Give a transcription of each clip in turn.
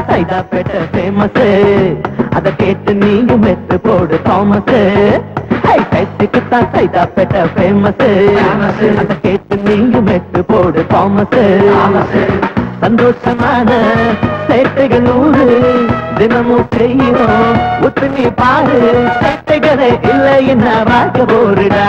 Saidapet famous அத கேட்டு நீயும் மெட்டு போடு தாமஸ் சைதாப்பேட்டை ஃபேமஸ் அத கேட்டு நீயும் மெட்டு போடு தாமஸ் சந்தோஷமான சேட்டைகள் 100 தினமும் செய்யும் ஒத்து நீ பாரு சேட்டைகளே இல்லை என்ன வாழ்க்கை போருடா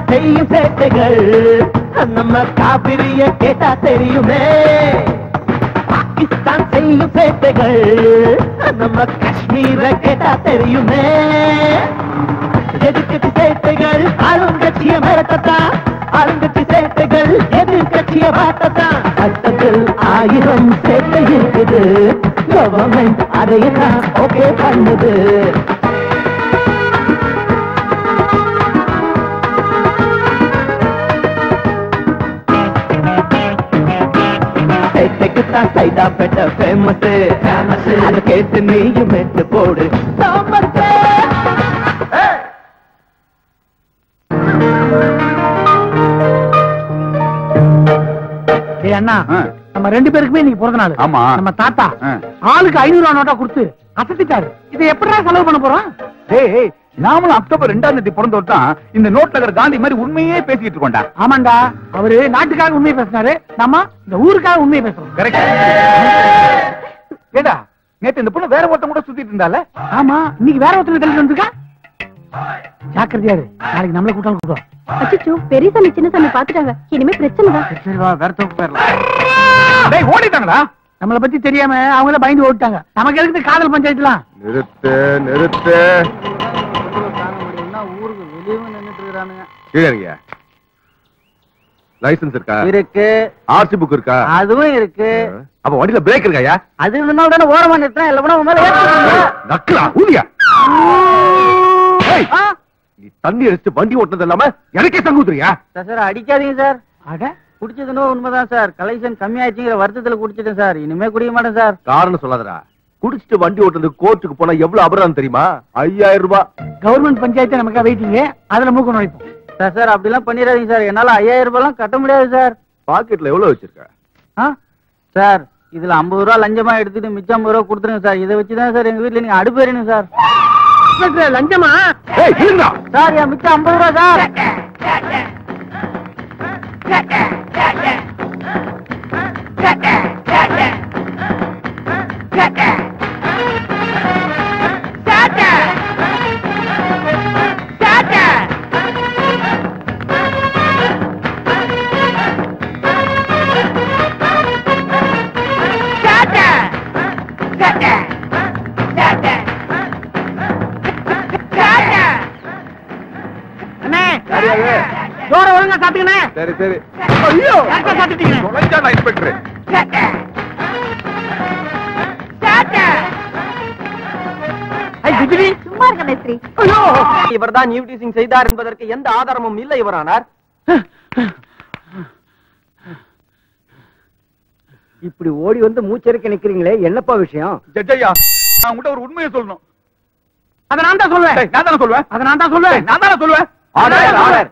செய்யும் சேட்டைகள் நம்ம காவிரிய கேட்டா தெரியுமே பாகிஸ்தான் செய்யும் சேட்டைகள் நம்ம காஷ்மீர கேட்டா தெரியுமே எதிர்கட்சி சேட்டைகள் ஆளுங்கட்சிய மிரட்டத்தான் ஆளுங்கட்சி சேட்டைகள் எதிர்கட்சிய மாட்டத்தான் சட்டத்தில் 1000 சேட்டை இருக்குது கவர்மெண்ட் அதையெல்லாம் ஓகே பண்ணுது சைதாப்பேட்டை ஃபேமஸ் அத கேட்டு நீயும் மெட்டு போடு அண்ணா நம்ம 2 பேருக்குமே நீங்க பிறந்த நாள். ஆமா. நம்ம தாத்தா ஆளுக்கு 500 ரூபாய் நோட்டா கொடுத்து அசத்திட்டாரு. இதை எப்படிடா செலவு பண்ண போறோம்? ஏய் நாமளும் அக்டோபர் 2ஆம் தேதி பிறந்தவர் தான் இந்த நோட்ல இருக்கிற காந்தி மாதிரி உண்மையே பேசிட்டு இருக்கோம்டா. ஆமாண்டா, அவரு நாட்டுக்காக உண்மையை பேசினாரு, நம்ம இந்த ஊருக்காக உண்மையை பேசுறோம். கரெக்ட். ஏடா நேத்து இந்த பொண்ணு வேற ஒருத்தன் கூட சுத்திட்டு இருந்தால? ஆமா, இன்னைக்கு வேற ஒருத்தன் தள்ளி வந்திருக்கா. ஜாக்கிரதையாரு, நாளைக்கு நம்மளே கூட்டாலும் கூடுவோம். அச்சோ, பெரிய சாமி சின்ன சாமி பாத்துட்டாங்க, இனிமே பிரச்சனை தான். சரி வா, வேற தோப்பு போயிடலாம். டேய் ஓடிட்டாங்களா? நம்மளை பத்தி தெரியாம அவங்கள பயந்து ஓடிட்டாங்க. நமக்கு எதுக்கு காதல் பஞ்சாயத்துலாம்? நிறுத்து நிறுத்து. ஊருக்கு வெளியவும் நின்னுட்டு இருக்கானுங்க. கீழே லைசென்ஸ் இருக்கா? இருக்கு. ஆர்சி புக் இருக்கா? அதுவும் இருக்கு. அப்ப வண்டியில பிரேக் இருக்காயா? அது இருந்தா உடனே ஓரமா நிறுத்தினா இல்ல உன மேல ஏறிடுங்க. நக்கலா ஊதியா? நீ தண்ணி அடிச்சு வண்டி ஓட்டுறது இல்லாம எனக்கே தங்குதுறியா? சார் அடிக்காதீங்க சார். அட குடிச்சதுனோ உண்மைதான் சார். கலெக்ஷன் கம்மி ஆயிடுச்சுங்கிற வருத்தத்துல குடிச்சிட்டேன் சார். இனிமே குடிக்க மாட்டேன் சார். காரணம் சொல்லாதடா. குடிச்சிட்டு வண்டி ஓட்டுறது கோர்ட்டுக்கு போனா எவ்வளவு அபராதம் தெரியுமா? 5000 ரூபாய். கவர்மெண்ட் பஞ்சாயத்து நமக்கா வெயிட்டிங்க, அதுல மூக்க நுழைப்போம். சார் அப்படிலாம் பண்ணிடாதீங்க சார். என்னால 5000 ரூபாய்லாம் கட்ட முடியாது சார். பாக்கெட்ல எவ்வளவு வச்சிருக்க? சார் இதுல 50 ரூபாய் லஞ்சமா எடுத்துட்டு மிச்சம் 50 ரூபாய் கொடுத்துருங்க சார். இதை வச்சுதான் சார் எங்க வீட்டுல நீங்க அடுப்பு எறியணும் சார். லஞ்சமா? சார் என் மிச்சம் 50 ரூபாய் சார். ஜோர ஒழுங்கா சாத்துக்கணே. சரி சரி. ஐயோ சாத்திட்டீங்க. தொலைஞ்சாடா இன்ஸ்பெக்டர். சும்மா இருக்க மேஸ்திரி. இவர்தான் நியூ டீசிங் செய்தார் என்பதற்கு எந்த ஆதாரமும் இல்லை இவரானார். இப்படி ஓடி வந்து மூச்சரிக்க நிக்கிறீங்களே, என்னப்பா விஷயம்? ஜட்ஜையா, நான் உங்ககிட்ட ஒரு உண்மையை சொல்லணும். அத நான் தான் சொல்லுவேன். நான் தானே சொல்லுவேன். அத நான் தான் சொல்லுவேன். நான் தானே சொல்லுவேன். ஆர்டர்.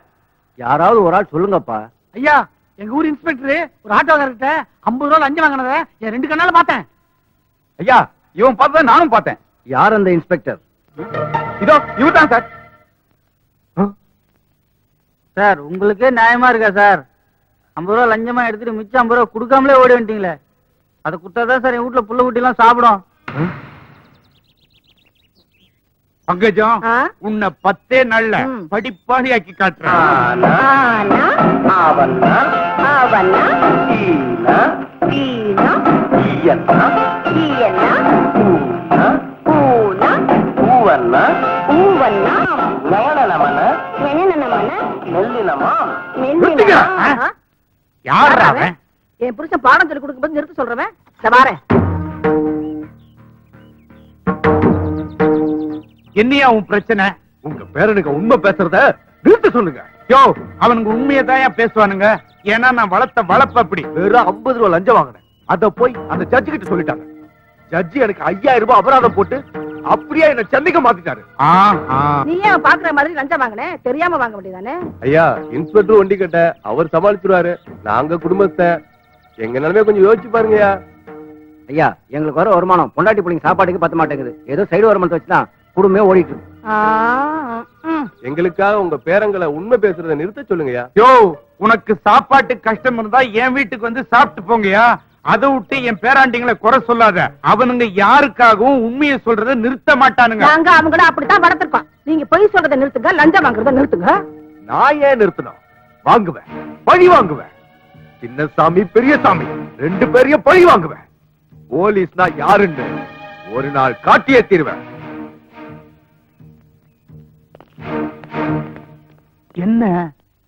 யாராவது ஒரு ஆள் சொல்லுங்கப்பா. ஐயா, எங்க ஊர் இன்ஸ்பெக்டர் ஒரு ஆட்டோக்காரர்கிட்ட 50 ரூபாய் லஞ்சம் வாங்கினத என் 2 கண்ணால பார்த்தேன். ஐயா, இவன் பார்த்தத நானும் பார்த்தேன். யார் அந்த இன்ஸ்பெக்டர்? இதோ இவர்தான் சார். சார் உங்களுக்கே நியாயமா இருக்கா சார்? 50 ரூபா லஞ்சமா எடுத்துட்டு மிச்சம் 50 ரூபா கொடுக்காமலே ஓடி வந்துட்டீங்களே. அதை கொடுத்தாதான் சார் என் வீட்டுல புள்ள குட்டி எல்லாம் சாப்பிடும். பங்கஜம், உன்னை 10 நாள்ல படிப்பாளியாக்கி காட்டுறேன். என் புருஷன் பாடம் சொல்லி கொடுக்கும்போது நிறுத்த சொல்றவன் வாரேன். என்னையா உன் பிரச்சனை? உங்க பேரனுக்கு உண்மை பேசுறத நிறுத்த சொல்லுங்க. யோ, அவனுக்கு உண்மையை தான் பேசுவானுங்க. ஏன்னா நான் வளர்த்த வளர்ப்பு அப்படி. வெறும் 50 ரூபா லஞ்சம் வாங்கினேன். அத போய் அந்த ஜட்ஜி கிட்ட சொல்லிட்டாங்க. ஜட்ஜி எனக்கு 5000 ரூபாய் அபராதம் போட்டு அப்படியே என்ன சென்னைக்கு மாத்திட்டாரு. நீ ஏன் பாக்குற மாதிரி லஞ்சம் வாங்கின? தெரியாம வாங்க வேண்டியதானே? ஐயா, இன்ஸ்பெக்டர் ஒண்டி கட்ட அவர் சமாளிச்சுருவாரு. நாங்க குடும்பத்தை எங்க நிலைமைய கொஞ்சம் யோசிச்சு பாருங்கய்யா. ஐயா, எங்களுக்கு வர வருமானம் பொண்டாட்டி பிள்ளைங்க சாப்பாட்டுக்கு பத்த மாட்டேங்குது. ஏதோ சைடு வருமானத்தை வச்சுதான் குடும்பமே ஓடிட்டு. எங்களுக்காக உங்க பேரங்களை உண்மை பேசுறதை நிறுத்த சொல்லுங்கய்யா. யோ, உனக்கு சாப்பாட்டு கஷ்டம் இருந்தா என் வீட்டுக்கு வந்து சாப்பிட்டு போங்கயா. அதை விட்டு என் பேராண்டிங்களை குறை சொல்லாத. அவனுங்க யாருக்காகவும் உண்மையை சொல்றதை நிறுத்த மாட்டானுங்க. நாங்க அவங்கள அப்படித்தான் வளர்த்திருக்கோம். நீங்க பொய் சொல்றதை நிறுத்துங்க, லஞ்சம் வாங்குறத நிறுத்துங்க. நான் ஏன் நிறுத்தணும்? வாங்குவேன், பழி வாங்குவேன். சின்னசாமி பெரியசாமி 2 பேரையும் பழி வாங்குவேன். போலீஸ்னா யாருன்னு ஒரு நாள் காட்டியே தீருவேன். என்ன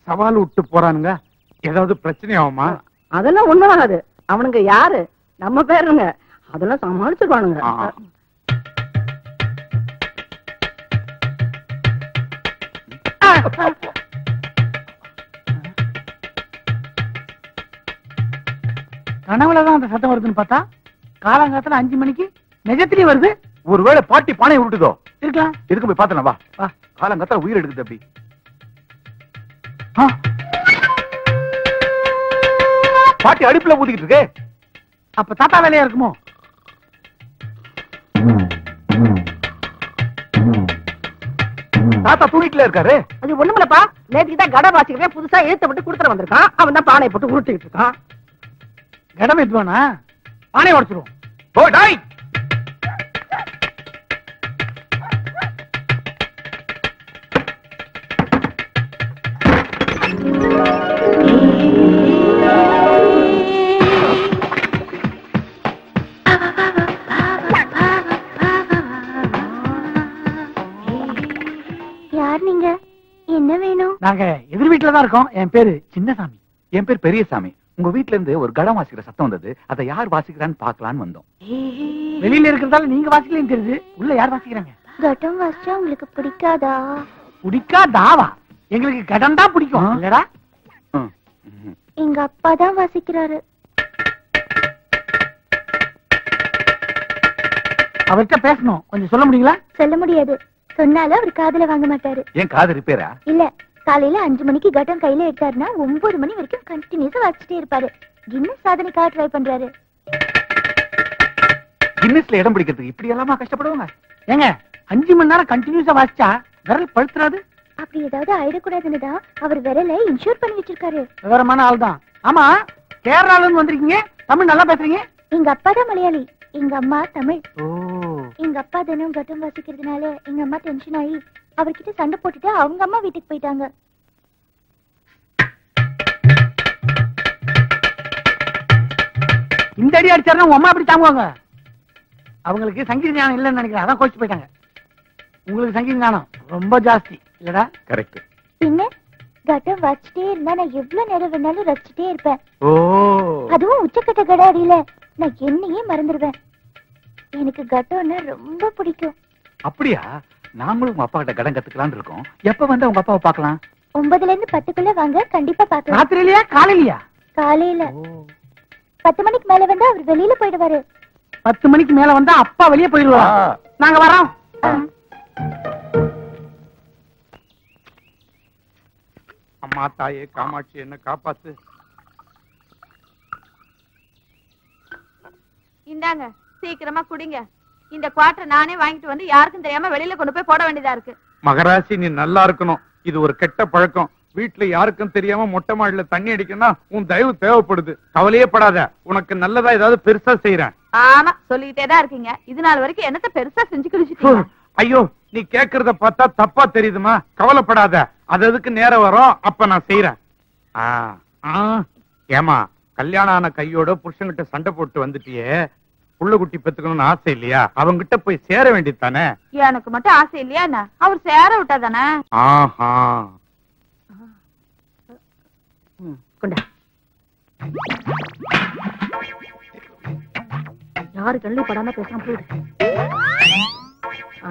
சவால் விட்டு போறானுங்க? ஏதாவது பிரச்சனை ஆகுமா? அதெல்லாம் உண்மையாகாது. அவனுங்க யாரு? நம்ம பேருங்க. அதெல்லாம் சமாளிச்சிருவானுங்க. கனவுலதான் அந்த சத்தம் வருதுன்னு பார்த்தா காலங்காலத்துல 5 மணிக்கு நிஜத்திலேயே வருது. ஒருவேளை பாட்டி பானை விட்டுதோ இருக்கலாம். எதுக்கு போய் பார்த்தலாம். வா, காலங்காத்தால உயிர் எடுக்குது அப்படி. பாட்டி அடுப்புல ஊதிக்கிட்டு இருக்கு. அப்ப தாத்தா வேலையா இருக்குமோ? தாத்தா தூங்கிட்டுல இருக்காரு. அது ஒண்ணுமில்லப்பா, நேற்றுக்கு தான் கடை வாசிக்கிறேன், புதுசா எழுத்த விட்டு கொடுத்துட்டு வந்திருக்கான். அவன் தான் பானை போட்டு உருட்டிட்டு இருக்கான். கடமை எத்துவானா? பானை உடச்சிருவோம். ஓ டாய், யார் நீங்க? என்ன வேணும்? நாங்க எதிர் வீட்டுல தான் இருக்கோம். என் பேரு சின்னசாமி. என் பேர் பெரியசாமி. உங்க வீட்டுல இருந்து ஒரு கடம் வாசிக்கிற சத்தம் வந்தது. அதை யார் வாசிக்கிறான்னு பாக்கலான்னு வந்தோம். வெளியில இருக்கிறதால நீங்க வாசிக்கலன்னு தெரியுது. உள்ள யார் வாசிக்கிறாங்க? கட்டம் வாசிச்சா உங்களுக்கு பிடிக்காதா? பிடிக்காதாவா? எங்களுக்கு கடம் தான் பிடிக்கும் இல்லடா. எங்க அப்பா தான் வாசிக்கிறாரு. அவர்கிட்ட பேசணும், கொஞ்சம் சொல்ல முடியுங்களா? சொல்ல முடியாது. சொன்னாலும் அவர் காதுல வாங்க மாட்டாரு. ஏன் காது ரிப்பேரா? இல்ல, காலையில 5 மணிக்கு கட்டம் கையில எடுத்தாருன்னா 9 மணி வரைக்கும் கண்டினியூஸா வாசிச்சுட்டே இருப்பாரு. கின்னஸ் சாதனைக்காக ட்ரை பண்றாரு. கின்னஸ்ல இடம் பிடிக்கிறதுக்கு இப்படி எல்லாமா கஷ்டப்படுவாங்க? ஏங்க 5 மணி நேரம் கண்டினியூஸா வாசிச்சா விரல் பழுத்துறாது? அப்படி ஏதாவது ஆயிடக்கூடாதுன்னு தான் அவர் விரலை இன்சூர் பண்ணி வச்சிருக்காரு. விவரமான ஆள் தான். ஆமா, கேரளால இருந்து வந்திருக்கீங்க, தமிழ் நல்லா பேசுறீங்க. எங்க அப்பா தான் மலையாளி, எங்க அம்மா தமிழ். எங்க அப்பா தினம் கட்டம் வாசிக்கிறதுனால எங்க அம்மா டென்ஷன் ஆகி அவர்கிட்ட சண்டை போட்டுட்டு அவங்க அம்மா வீட்டுக்கு போயிட்டாங்க. இந்த அடி அடிச்சாருன்னா உங்க அம்மா எப்படி தாங்குவாங்க? அவங்களுக்கு சங்கீத ஞானம் இல்லைன்னு நினைக்கிறேன், அதான் கோச்சு போயிட்டாங்க. உங்களுக்கு சங்கீத ஞானம் ரொம்ப ஜாஸ்தி இல்லடா? கரெக்ட். பின்ன கட்டம் வாசிச்சுட்டே இருந்தா நான் எவ்வளவு நேரம் வேணாலும் ரசிச்சுட்டே இருப்பேன். அதுவும் உச்சக்கட்ட கடாடியில நான் என்னையே மறந்துடுவேன். எனக்கு கட்டம்னா ரொம்ப பிடிக்கும். அப்படியா? நாங்களும் உங்க அப்பா கிட்ட கடன் கத்துக்கலாம்னு இருக்கோம். எப்ப வந்து உங்க அப்பாவை பார்க்கலாம்? 9ல இருந்து 10க்குள்ள வாங்க, கண்டிப்பா பார்க்கலாம். ராத்திரியிலயா காலையிலயா? காலையில 10 மணிக்கு மேல வந்தா அவர் வெளியில போயிடுவாரு. 10 மணிக்கு மேல வந்தா அப்பா வெளியே போயிடுவாரா? நாங்க வரோம். அம்மா தாயே காமாட்சி என்ன காப்பாத்து. இந்தாங்க, சீக்கிரமா குடிங்க. இந்த குவார்டர் நானே வாங்கிட்டு வந்து யாருக்கும் தெரியாம வெளியில கொண்டு போய் போட வேண்டியதா இருக்கு. மகராசி, நீ நல்லா இருக்கணும். இது ஒரு கெட்ட பழக்கம். வீட்டுல யாருக்கும் தெரியாம மொட்டை மாடியில தண்ணி அடிக்கணும் உன் தயவு தேவைப்படுது. கவலையே படாத, உனக்கு நல்லதா ஏதாவது பெருசா செய்யறேன். ஆமா சொல்லிட்டே தான் இருக்கீங்க. இது நாள் வரைக்கும் என்னத்த பெருசா செஞ்சு கிழிச்சிட்டீங்க. ஐயோ, நீ கேக்குறத பார்த்தா தப்பா தெரியுதுமா. கவலைப்படாத, அது அதுக்கு நேரம் வரும், அப்ப நான் செய்யறேன். ஏமா, கல்யாணம் ஆன கையோட புருஷன்கிட்ட சண்டை போட்டு வந்துட்டியே, புள்ள குட்டி பெத்துக்கணும்னு ஆசை இல்லையா? அவங்கிட்ட போய் சேர வேண்டியது தானே? எனக்கு மட்டும் ஆசை இல்லையா என்ன? அவர் சேர விட்டா தானே? ஆஹா, கொண்டா. யாரு கண்ணு படாம பேசாம போயிடு.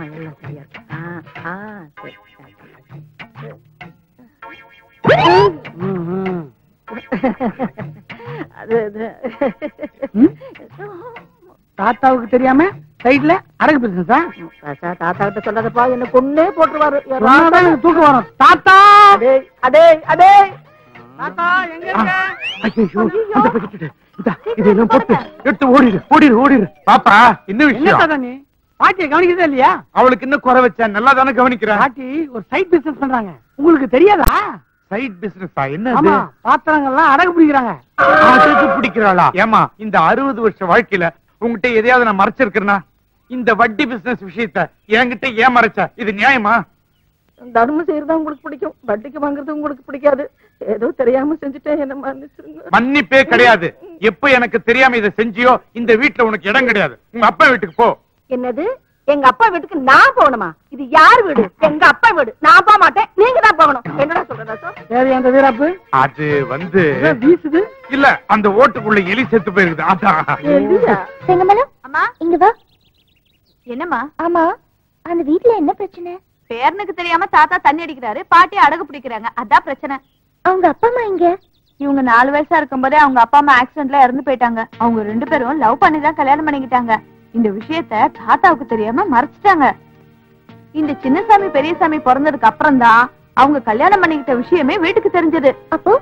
எல்லாம் சரியா இருக்கு. தாத்தாவுக்கு தெரியாம சைட்ல அடகு பிசினஸா? தாத்தா கிட்ட சொல்லாதப்பா, என்ன கொன்னே போட்டுருவாரு. தூக்கம் வரும். தாத்தா, அடே அடே தாத்தா எங்க இருக்க? இதெல்லாம் போட்டு எடுத்து ஓடிடு ஓடிடு ஓடிடு. பாப்பா, என்ன விஷயம்? நீ பாட்டியை கவனிக்கிறதே இல்லையா? அவளுக்கு இன்னும் குறை வச்சேன், நல்லா தானே கவனிக்கிறேன். பாட்டி ஒரு சைட் பிசினஸ் பண்றாங்க, உங்களுக்கு தெரியாதா? சைட் பிசினஸா? என்ன ஆமா, பாத்திரங்கள்லாம் அடகு பிடிக்கிறாங்க. அடகு பிடிக்கிறாளா? ஏமா, இந்த 60 வருஷ வாழ்க்கையில உங்ககிட்ட எதையாவது நான் மறைச்சிருக்கிறேன்னா? இந்த வட்டி பிசினஸ் விஷயத்த என்கிட்ட ஏன் மறைச்ச? இது நியாயமா? தர்மம் செய்யறதா உங்களுக்கு பிடிக்கும், வட்டிக்கு வாங்குறது உங்களுக்கு பிடிக்காது. ஏதோ தெரியாம செஞ்சுட்டேன், என்ன மன்னிச்சிருங்க. மன்னிப்பே கிடையாது. எப்ப எனக்கு தெரியாம இதை செஞ்சியோ, இந்த வீட்டுல உனக்கு இடம் கிடையாது. உங்க அப்பா வீட்டுக்கு போ. என்னது? எங்க அப்பா வீட்டுக்கு நான் போகணுமா? இது யார் வீடு? எங்க அப்பா வீடு. நான் போக மாட்டேன், நீங்க தான் போகணும். என்னடா சொல்றதா சார்? சரி, அந்த வீராப்பு அது வந்து வீசுது இல்ல, அந்த ஓட்டுக்குள்ள எலி செத்து போயிருக்குது. அதான். செங்கமலம், அம்மா இங்க வா. என்னம்மா? ஆமா, அந்த வீட்ல என்ன பிரச்சனை? பேரனுக்கு தெரியாம தாத்தா தண்ணி அடிக்கிறாரு, பாட்டி அடகு பிடிக்கிறாங்க, அதான் பிரச்சனை. அவங்க அப்பா அம்மா இங்க? இவங்க 4 வயசா இருக்கும்போதே அவங்க அப்பா அம்மா ஆக்சிடென்ட்ல இறந்து போயிட்டாங்க. அவங்க 2 பேரும் லவ் பண்ணி தான் கல்யாணம் பண்ணிக்கிட்டாங்க. இந்த விஷயத்த தாத்தாவுக்கு தெரியாம மறைச்சிட்டாங்க. இந்த சின்னசாமி பெரியசாமி பிறந்ததுக்கு அப்புறம் தான் அவங்க கல்யாணம் பண்ணிக்கிட்ட விஷயமே வீட்டுக்கு தெரிஞ்சது. அப்போ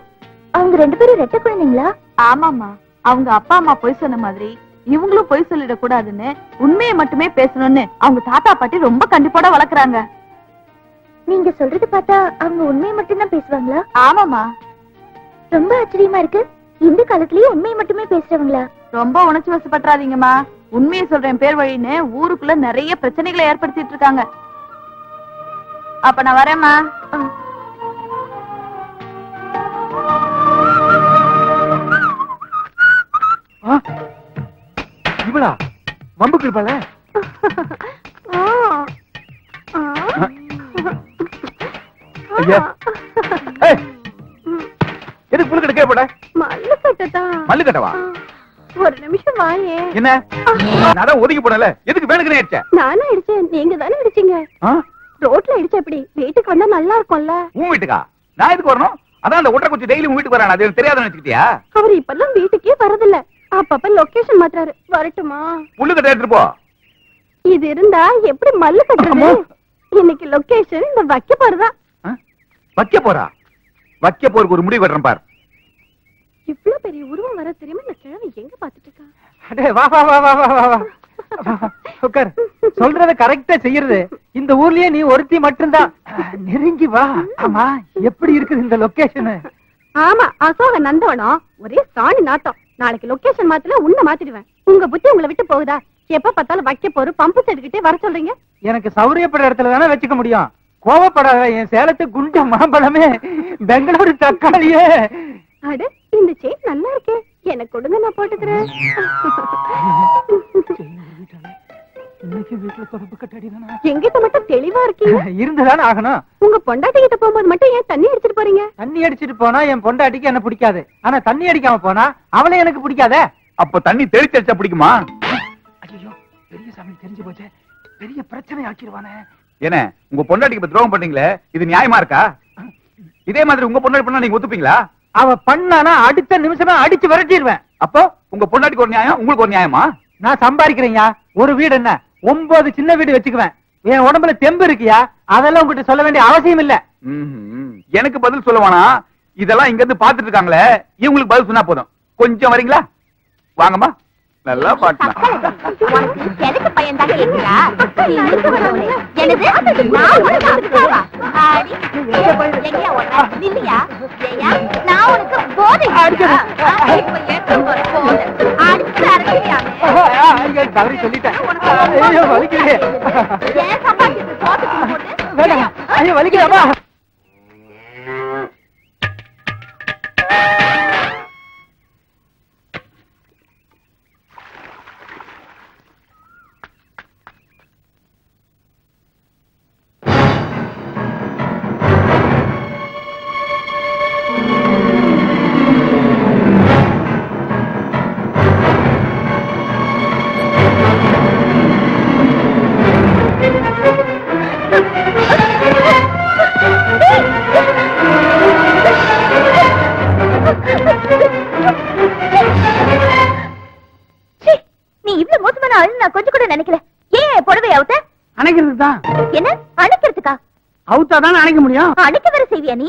அவங்க 2 பேரும் ரெட்டை குழந்தைங்களா? ஆமாமா, அவங்க அப்பா அம்மா பொய் சொன்ன மாதிரி இவங்களும் பொய் சொல்லிடக் கூடாதுன்னு உண்மையை மட்டுமே பேசணும்னு அவங்க தாத்தா பாட்டி ரொம்ப கண்டிப்போட வளர்க்கறாங்க. நீங்க சொல்றது பார்த்தா அவங்க உண்மையை மட்டும்தான் பேசுவாங்களா? ஆமாமா, ரொம்ப ஆச்சரியமா இருக்கு. இந்த காலத்திலேயே உண்மையை மட்டுமே பேசுறவங்களா? ரொம்ப உணர்ச்சி வசப்பட்டுறாதீங்கம்மா. உண்மையை சொல்றேன் பேர் வழின்னு ஊருக்குள்ள நிறைய பிரச்சனைகளை ஏற்படுத்திட்டு இருக்காங்க. அப்ப நான் வரேம்மா. இவளா வம்புக்கு இருப்பாள? எதுக்கு புல்லு கட்ட கேப்பட? மல்லு கட்டதா? மல்லு கட்டவா? ஒரு நிமிஷம் வாயே. என்ன? நான் ஒதுக்கி போனல, எதுக்கு வேணுக்குனே அடிச்ச? நானே அடிச்சேன், நீங்க தானே அடிச்சீங்க. ரோட்ல அடிச்ச எப்படி? வீட்டுக்கு வந்தா நல்லா இருக்கும்ல. உன் வீட்டுக்கா? நான் எதுக்கு வரணும்? அதான் அந்த ஒட்டரை குச்சி டெய்லி உன் வீட்டுக்கு வரானா? அது தெரியாதுன்னு நினைச்சிட்டியா? அவர் இப்பெல்லாம் வீட்டுக்கே வரதில்ல, அப்பப்ப லொகேஷன் மாத்துறாரு. வரட்டுமா? புல்லு கட்ட எடுத்துட்டு போ. இது இருந்தா எப்படி மல்லு கட்டுறது? இன்னைக்கு லொகேஷன் இந்த வைக்க போறதான். வைக்க போறா? வைக்க போறதுக்கு ஒரு முடிவு கட்டுறேன் பார். இவ்ளோ பெரிய உருவம் வர தெரியுமா? இந்த கிழமை எங்க பாத்துட்டு இருக்கா? அடே வா வா வா வா வா வா. உட்கார். சொல்றத கரெக்டா செய்யறது இந்த ஊர்லயே நீ ஒருத்தி மட்டும்தான். நெருங்கி வா. ஆமா, எப்படி இருக்குது இந்த லொகேஷன்? ஆமா, அசோக நந்தவனம் ஒரே சாணி நாட்டம். நாளைக்கு லொகேஷன் மாத்தல உன்னை மாத்திடுவேன். உங்க புத்தி உங்களை விட்டு போகுதா? எப்ப பார்த்தாலும் வைக்க போற பம்பு செட்டுக்கிட்டே வர சொல்றீங்க. எனக்கு சௌரியப்படுற இடத்துல தானே வச்சுக்க முடியும். கோவப்படாத, என் சேலத்து குண்ட மாம்பழமே, பெங்களூரு தக்காளியே. அட, இந்த செயின் நல்லா இருக்கே, எனக்கு கொடுங்க, நான் போட்டுக்கிறேன். எங்கிட்ட மட்டும் தெளிவா இருக்கீங்க. இருந்துதானே ஆகணும். உங்க பொண்டாட்டி கிட்ட போகும்போது மட்டும் ஏன் தண்ணி அடிச்சிட்டு போறீங்க? தண்ணி அடிச்சிட்டு போனா என் பொண்டாட்டிக்கு என்ன பிடிக்காது. ஆனா தண்ணி அடிக்காம போனா அவளே எனக்கு பிடிக்காதே. அப்ப தண்ணி தெளிச்சு அடிச்சா பிடிக்குமா? ஐயோ, பெரிய சாமி தெரிஞ்சு போச்சு, பெரிய பிரச்சனை ஆக்கிடுவானே. என்ன, உங்க பொண்டாட்டிக்கு இப்ப துரோகம் பண்ணீங்களே, இது நியாயமா இருக்கா? இதே மாதிரி உங்க பொண்டாட்டி பண்ணா நீங்க ஒத்துப்பீங்களா? அவ பண்ணானா அடுத்த நிமிஷமே அடிச்சு விரட்டிடுவேன். அப்போ உங்க பொண்டாட்டிக்கு ஒரு நியாயம், உங்களுக்கு ஒரு நியாயமா? நான் சம்பாதிக்கிறேன்யா, ஒரு வீடு என்ன 9 சின்ன வீடு வச்சுக்குவேன். என் உடம்புல தெம்பு இருக்கியா? அதெல்லாம் உங்ககிட்ட சொல்ல வேண்டிய அவசியம் இல்ல. எனக்கு பதில் சொல்லுவானா? இதெல்லாம் இங்க இருந்து பாத்துட்டு இருக்காங்களே, இவங்களுக்கு பதில் சொன்னா போதும். கொஞ்சம் வரீங்களா? வாங்கம்மா. நல்லா பாட்டினா உனக்கு எனக்கு பையன் தான் கேக்குறா எனது நான் இல்லையா நான் உனக்கு போதை தவறி சொல்லிட்டேன் வலிக்கிறப்பா நீ இவ்வளவு மோசமான ஆளு நான் கொஞ்சம் கூட நினைக்கல. ஏன் புடவை அவுத்த? அணைக்கிறதுக்கு தான். என்ன அணைக்கிறதுக்கா? அவுத்தா தானே அணைக்க முடியும். அணைக்க வேற செய்வியா நீ?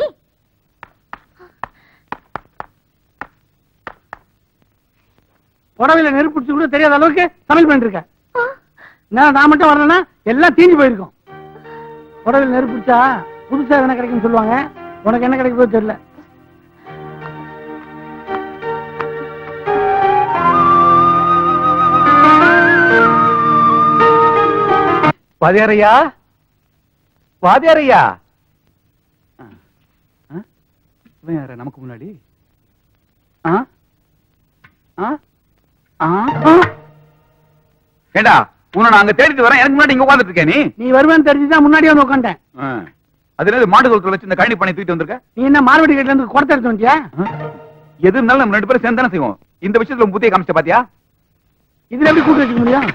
புடவையில நெருப்பு பிடிச்சு கூட தெரியாத அளவுக்கு சமையல் பண்ணிட்டு இருக்க. நான் மட்டும் வரலன்னா எல்லாம் தீஞ்சு போயிருக்கும். புடவையில நெருப்பு பிடிச்சா புதுசா என்ன கிடைக்கும்னு சொல்லுவாங்க. உனக்கு என்ன கிடைக்க போது தெரியல. வாதியாரையா, வாதியாரையா, நமக்கு முன்னாடி ஏண்டா உன்னை நான் அங்க தேடிட்டு வரேன். எனக்கு முன்னாடி இங்க உட்கார்ந்துட்டு இருக்கேன். நீ வருவேன்னு தெரிஞ்சுதான் முன்னாடி வந்து உட்காந்தேன். அது என்ன மாடு தோட்டத்துல வச்சு இந்த கழனி பண்ணி தூக்கிட்டு வந்திருக்க? நீ என்ன மார்வடி கட்டில இருந்து குடத்தை எடுத்து வந்தியா? எது இருந்தாலும் நம்ம 2 பேரும் சேர்ந்து தானே செய்வோம். இந்த விஷயத்துல புத்தியை காமிச்ச பாத்தியா? இதுல எப்படி கூட்டு வச்சுக்க முடியும்?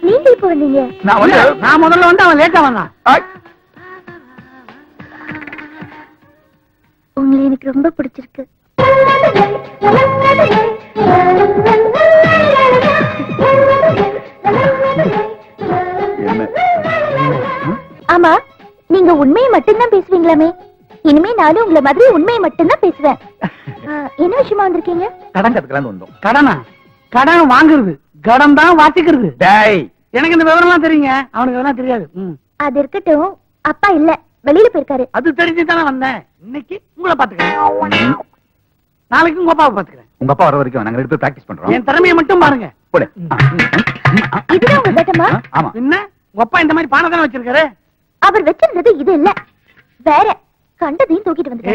நீங்க இப்ப வந்தீங்க? நான் முதல்ல வந்து அவன் லேட்டா வந்தான். உங்களை எனக்கு ரொம்ப பிடிச்சிருக்கு. ஆமா, நீங்க உண்மையை மட்டும்தான் பேசுவீங்களாமே. இனிமே நானும் உங்களை மாதிரி உண்மையை மட்டும்தான் பேசுவேன். என்ன விஷயமா வந்திருக்கீங்க? கடன் கத்துக்கலான்னு வந்தோம். கடனா? கடன் வாங்குறது, கடன் தான் வாசிக்கிறது. எனக்கு இந்த விவரம் எல்லாம் தெரியுங்க. அவனுக்கு அதெல்லாம் தெரியாது. அது இருக்கட்டும், அப்பா இல்ல, வெளியில போயிருக்காரு. அது தெரிஞ்சுதானே வந்தேன். இன்னைக்கு உங்களை பாத்துக்கிறேன், நாளைக்கு உங்க அப்பாவை பாத்துக்கிறேன். உங்க அப்பா வர வரைக்கும் நாங்க 2 பேரும் பிராக்டிஸ் பண்றோம். என் திறமையை மட்டும் பாருங்க. இதுதான் உங்க கட்டமா? ஆமா. என்ன உங்க அப்பா இந்த மாதிரி பானை தானே வச்சிருக்காரு? அவர் வச்சிருந்தது இது இல்ல, வேற கண்டதையும் தூக்கிட்டு வந்து.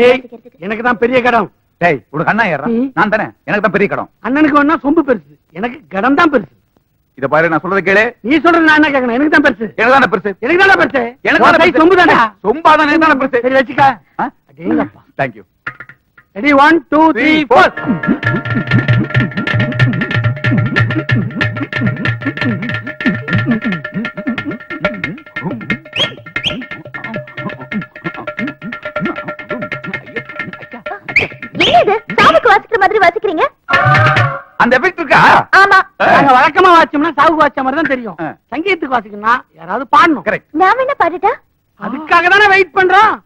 எனக்கு தான் பெரிய கடன். டேய், உனக்கு அண்ணா ஏறா? நான் தானே, எனக்கு தான் பெரிய கடன். அண்ணனுக்கு வேணா சொம்பு பெருசு, எனக்கு கடன் தான் பெருசு. இத பாரு, நான் சொல்றத கேளு. நீ சொல்றது நான் என்ன கேட்கணும்? எனக்கு தான் பெருசு. எனக்கு தானே பெருசு. எனக்கு தானே பெருசு. எனக்கு தானே பெருசு. சொம்பு தானே. சொம்பா தானே, எனக்கு தானே பெருசு. சரி வச்சுக்க. அடேங்கப்பா. Thank you. ரெடி 1 2 3 4. என்னது சாவுக்கு வாசிக்கிற மாதிரி வாசிக்கிறீங்க? அந்த எஃபெக்ட் இருக்கா? ஆமா. நாங்க வழக்கமா வாசிச்சோம்னா சாவுக்கு வாசிச்ச மாதிரி தான் தெரியும். சங்கீதத்துக்கு வாசிக்கணும்னா யாராவது பாடணும். கரெக்ட். நாம என்ன பாடுட்டா? அதுக்காக தானே வெயிட் பண்றோம்.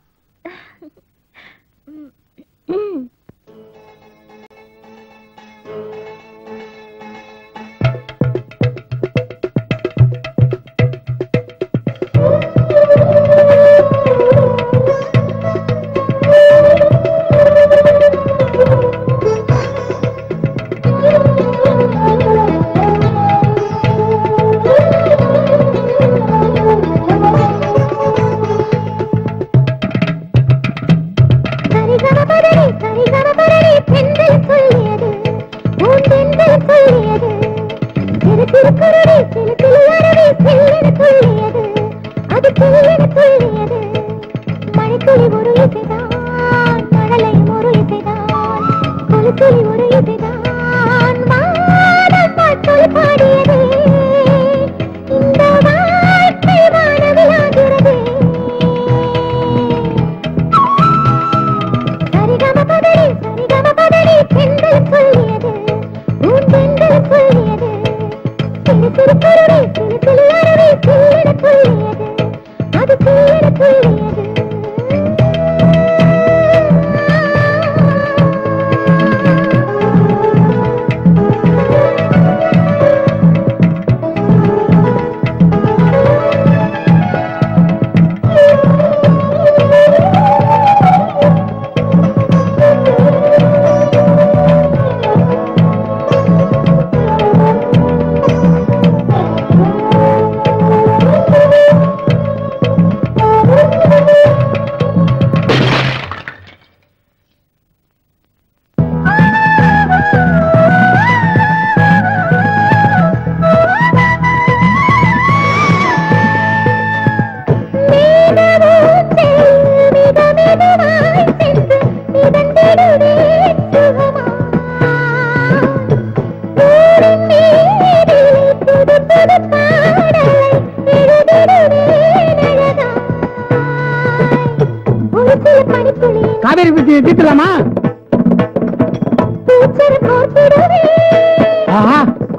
காவேரி பிரச்சனை தீர்த்துலாமா?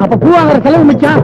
அப்ப பூ வாங்குற செலவு மிச்சம்.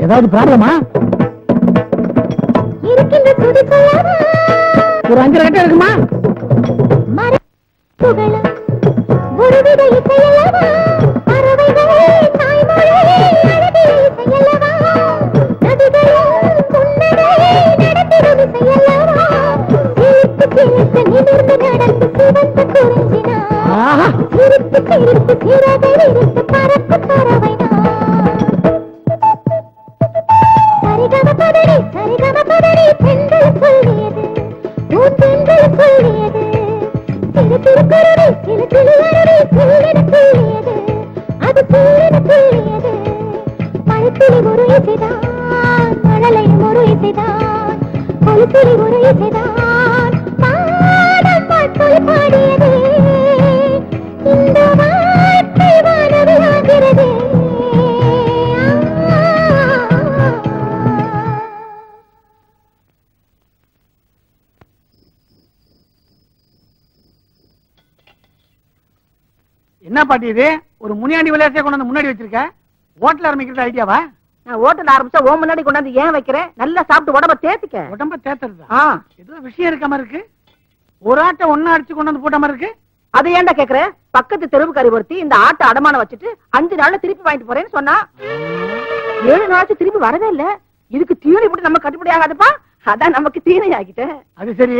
ஏதாவது ப்ராப்ளமா? ஒரு 5 கட்டம் இருக்குமா? என்ன பாட்டி இது? ஒரு முனியாண்டி விளையாட்டை கொண்டாந்து முன்னாடி வச்சிருக்க. ஹோட்டல் ஆரம்பிக்கிறது ஐடியாவா? நான் ஹோட்டல் ஆரம்பிச்சா ஓ முன்னாடி கொண்டாந்து ஏன் வைக்கிறேன்? நல்லா சாப்பிட்டு உடம்ப தேத்திக்க. உடம்ப தேத்துறதா? ஏதோ விஷயம் இருக்க மாதிரி இருக்கு. ஒரு ஆட்டை ஒன்னா அடிச்சு கொண்டாந்து போட்ட மாதிரி இருக்கு. அதை ஏன்டா கேக்குற? பக்கத்து தெருவுக்காரி ஒருத்தி இந்த ஆட்டை அடமான வச்சுட்டு 5 நாள்ல திருப்பி வாங்கிட்டு போறேன்னு சொன்னா. 7 நாளாச்சு திருப்பி வரவே இல்ல. இதுக்கு தீனி போட்டு நம்ம கட்டுப்படி ஆகாதுப்பா. அதான் நமக்கு தீனை ஆகிட்டேன். அது சரி,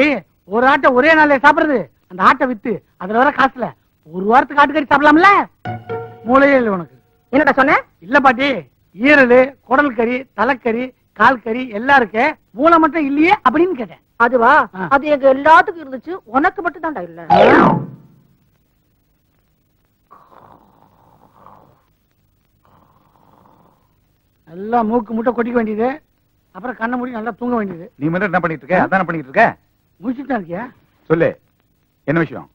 ஒரு ஆட்டை ஒரே நாள்ல சாப்பிடுறது. அந்த ஆட்டை வித்து அதுல வர காசுல ஒரு வாரத்துக்கு ஆட்டுக்கறி சாப்பிடலாம்ல? மூளையே இல்லை உனக்கு. என்னடா சொன்ன? இல்ல பாட்டி, ஈரல், குடல் கறி, தலைக்கறி, கால் கறி எல்லாம் இருக்கு, மூளை மட்டும் இல்லையே அப்படின்னு கேட்டேன். அதுவா? அது எங்க எல்லாத்துக்கும் இருந்துச்சு, உனக்கு மட்டும் தான்டா இல்ல. நல்லா மூக்கு முட்டை கொட்டிக்க வேண்டியது, அப்புறம் கண்ணை மூடி நல்லா தூங்க வேண்டியது. நீ மட்டும் என்ன பண்ணிட்டு இருக்க? அதான் பண்ணிட்டு இருக்க. முடிச்சுட்டு இருக்கியா? சொல்லு, என்ன விஷயம்?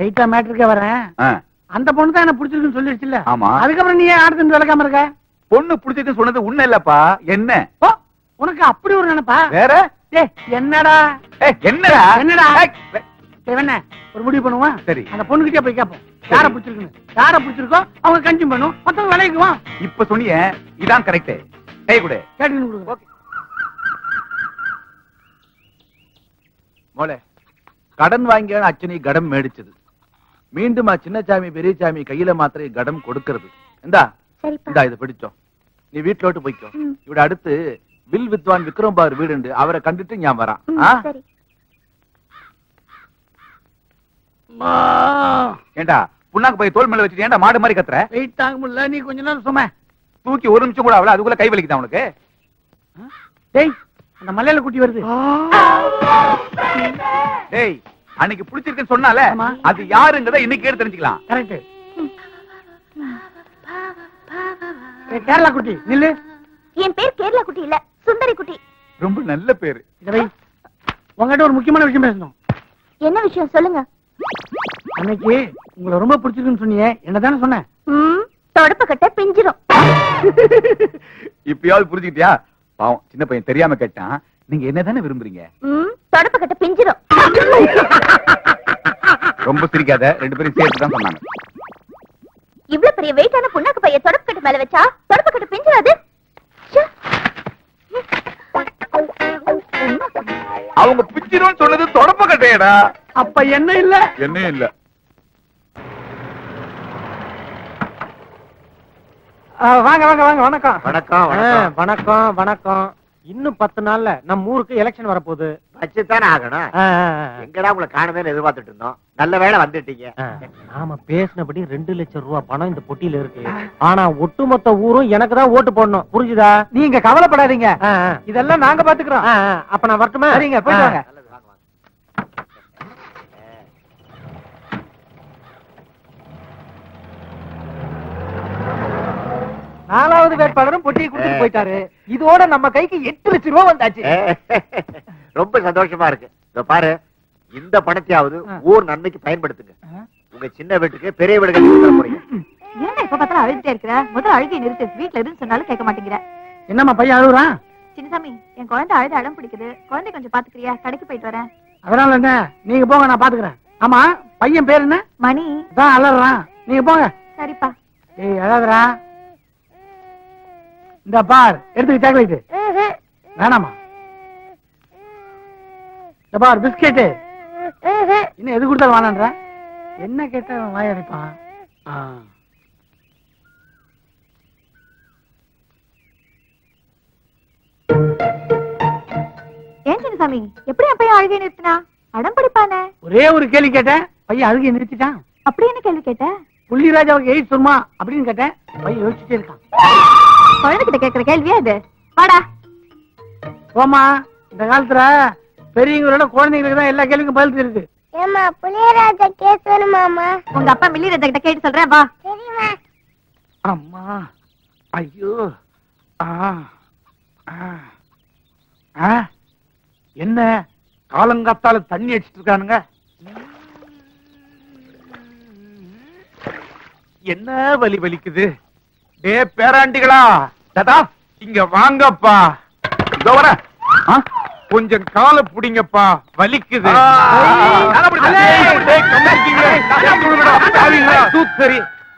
ஸ்ட்ரைட்டா மேட்டருக்கே வரேன். அந்த பொண்ணு தான் என்ன பிடிச்சிருக்குன்னு சொல்லிடுச்சுல்ல? ஆமா. அதுக்கப்புறம் நீ ஏன் ஆடுறது விளக்காம இருக்க? பொண்ணு பிடிச்சிருக்குன்னு சொன்னது உண்மை இல்லப்பா. என்ன உனக்கு அப்படி ஒரு நினைப்பா? வேற என்னடா என்னடா என்னடா என்ன ஒரு முடிவு பண்ணுவான். சரி, அந்த பொண்ணுகிட்டே போய் கேட்போம் யார பிடிச்சிருக்குன்னு. யார பிடிச்சிருக்கோ அவங்க கன்சியூம் பண்ணும், மொத்தம் விளைக்குவான். இப்ப சொன்னிய இதான் கரெக்ட். கை கொடு. கேட்டு கொடுங்க. மோளே, கடன் வாங்கிய அச்சனை கடம் மேடிச்சது. மீண்டும் சின்னசாமி பெரியசாமி கையில மாத்திரை கடம் கொடுக்கிறது. இந்தா இந்தா இதை பிடிச்சோம். நீ வீட்டுல விட்டு போய்க்கோ. இவட அடுத்து வில் வித்வான் விக்ரம் பார் வீடு, அவரை கண்டுட்டு ஞாபகம் வரான். ஏண்டா புண்ணாக்கு போய் தோல் மேல வச்சுட்டு ஏண்டா மாடு மாதிரி கத்துற? வெயிட் தாங்க முடியல, நீ கொஞ்ச நேரம் சும்மா தூக்கி ஒரு நிமிஷம் கூட அவள அதுக்குள்ள கை வலிக்குதா உனக்கு? டேய், அந்த மலையில குட்டி வருது. டேய், அன்னைக்கு பிடிச்சிருக்குன்னு சொன்னால அது யாருங்கறத இன்னைக்கு கேட்டு தெரிஞ்சுக்கலாம். கரெக்ட். கேரளா குட்டி நில்லு. என் பேர் கேரளா குட்டி இல்ல, சுந்தரி குட்டி. ரொம்ப நல்ல பேரு. உங்ககிட்ட ஒரு முக்கியமான விஷயம் பேசணும். என்ன விஷயம் சொல்லுங்க. அன்னைக்கு உங்களை ரொம்ப பிடிச்சிருக்குன்னு சொன்னீங்க, என்னதானே சொன்னேன்? தொடப்ப கட்ட பிஞ்சிரும். இப்பயாவது புரிஞ்சுக்கிட்டியா? பாவம் சின்ன பையன் தெரியாம கேட்டான். நீங்க என்னதானே விரும்புறீங்க? தொடப்ப கட்ட பிஞ்சிரும். ரொம்ப சிரிக்காத, 2 பேரும் சேர்த்து தான் சொன்னாங்க. இவ்வளவு பெரிய வெயிட்டான புண்ணாக்கு பைய தொடப்பு கட்டு மேல வச்சா தொடப்பு கட்டு பிஞ்சிடாது. அவங்க பிச்சிரும் சொன்னது தொடப்ப கட்டையடா. அப்ப என்ன இல்ல? என்ன இல்ல. வாங்க வாங்க வாங்க. வணக்கம் வணக்கம் வணக்கம் வணக்கம். இன்னும் 10 நாள்ல நம்ம ஊருக்கு எலெக்ஷன் வரப்போகுது. வச்சுதானே ஆகணும். எங்கடா உங்களை காணவே எதிர்பார்த்துட்டு இருந்தோம். நல்ல வேளை வந்துட்டீங்க. நாம பேசினபடி 2 லட்சம் ரூபாய் பணம் இந்த பொட்டியில இருக்கு. ஆனா ஒட்டுமொத்த ஊரும் எனக்கு தான் ஓட்டு போடணும். புரிஞ்சுதா? நீங்க கவலைப்படாதீங்க, இதெல்லாம் நாங்க பாத்துக்கிறோம். அப்ப நான் வரட்டுமா? சரிங்க, போயிட்டு வாங்க. நாலாவது வேட்பாளரும் பொட்டியை கொடுத்துட்டு போயிட்டாரு. இதோட நம்ம கைக்கு 8 லட்சம் ரூபாய் வந்தாச்சு. ரொம்ப சந்தோஷமா இருக்கு. இதோ பாரு, இந்த பணத்தையாவது ஊர் நன்மைக்கு பயன்படுத்துங்க. உங்க சின்ன வீட்டுக்கு பெரிய வீடு கட்டி கொடுக்க போறீங்க. ஏன்னா இப்ப பார்த்தாலும் அழுதுட்டே இருக்கிற? முதல்ல அழுகை நிறுத்து. வீட்டுல இருந்து சொன்னாலும் கேட்க மாட்டேங்கிற. என்னம்மா பையன் அழுகுறான்? சின்னசாமி, என் குழந்தை அழுது அடம் பிடிக்குது. குழந்தை கொஞ்சம் பாத்துக்கிறியா? கடைக்கு போயிட்டு வரேன். அதனால என்ன, நீங்க போங்க, நான் பாத்துக்கிறேன். ஆமா, பையன் பேர் என்ன? மணி. தான் அலறான், நீங்க போங்க. சரிப்பா. ஏய் அழாதரா. இந்த பார், எடுத்துக்க சாக்லேட். வேணாமா? இந்த பார் பிஸ்கெட். இன்னும் எது கொடுத்தாலும் வேணான்ற. என்ன கேட்டா வாயடிப்பான். ஏன் சின்னசாமி, எப்படி என் பையன் அழுகை நிறுத்தினா? அடம் பிடிப்பானே. ஒரே ஒரு கேள்வி கேட்டேன், பையன் அழுகை நிறுத்திட்டான். அப்படி என்ன கேள்வி கேட்ட? புள்ளிராஜாவுக்கு எய்ட் சொல்லுமா அப்படின்னு கேட்டேன். பையன் யோசிச்சுட்டே இருக்கான். குழந்தைகிட்ட கேட்கிற கேள்வியா இது? வாடா போமா. இந்த காலத்துல பெரியவங்களோட குழந்தைங்களுக்கு தான் எல்லா கேள்விக்கும் பதில் தெரியுது. ஏமா புளியராஜா கேட்கணும் மாமா. உங்க அப்பா மில்லி ராஜா கிட்ட கேட்டு சொல்றேன், வா. சரிமா. அம்மா, ஐயோ, என்ன காலங்காத்தால தண்ணி அடிச்சிட்டு இருக்கானுங்க? என்ன வலி வலிக்குது? டே பேராண்டிகளா, தாத்தா இங்க வாங்கப்பா. இதோ வர. கொஞ்சம் காலை புடிங்கப்பா, வலிக்குது.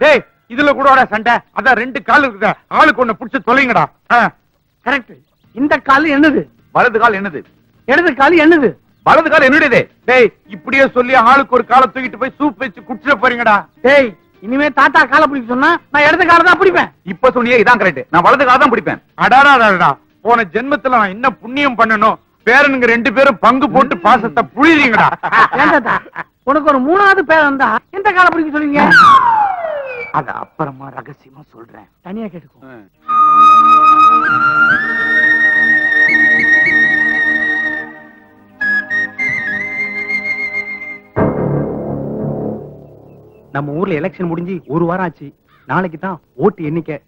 டேய், இதுல கூட சண்டை. அதான் 2 கால் இருக்குதா, ஆளுக்கு ஒண்ணு புடிச்சு தொலைங்கடா. கரெக்ட். இந்த கால் என்னது? வலது கால் என்னது? இடது கால் என்னது? வலது கால் என்னுடையதே. டேய், இப்படியே சொல்லி ஆளுக்கு ஒரு காலை தூக்கிட்டு போய் சூப் வச்சு குடிச்சிட போறீங்கடா. டேய், இனிமே தாத்தா காலை பிடிக்க சொன்னா நான் இடது காலை தான் பிடிப்பேன். இப்ப சொன்னியே இதான் கரெக்ட். நான் வலது காலை தான் பிடிப்பேன். அடாடா, போன ஜென்மத்துல நான் என்ன புண்ணியம் பண்ணணும்? பேரனுங்க 2 பேரும் பங்கு போட்டு பாசத்தை புழிறீங்கடா. உனக்கு ஒரு 3வது பேரன் தான் எந்த காலை பிடிக்க சொல்லுங்க? அத அப்புறமா ரகசியமா சொல்றேன், தனியா கேட்டுக்கோ. நம்ம ஊர்ல எலெக்ஷன் முடிஞ்சு 1 வாரம் ஆச்சு. நாளைக்கு தான் ஓட்டு எண்ணிக்கை.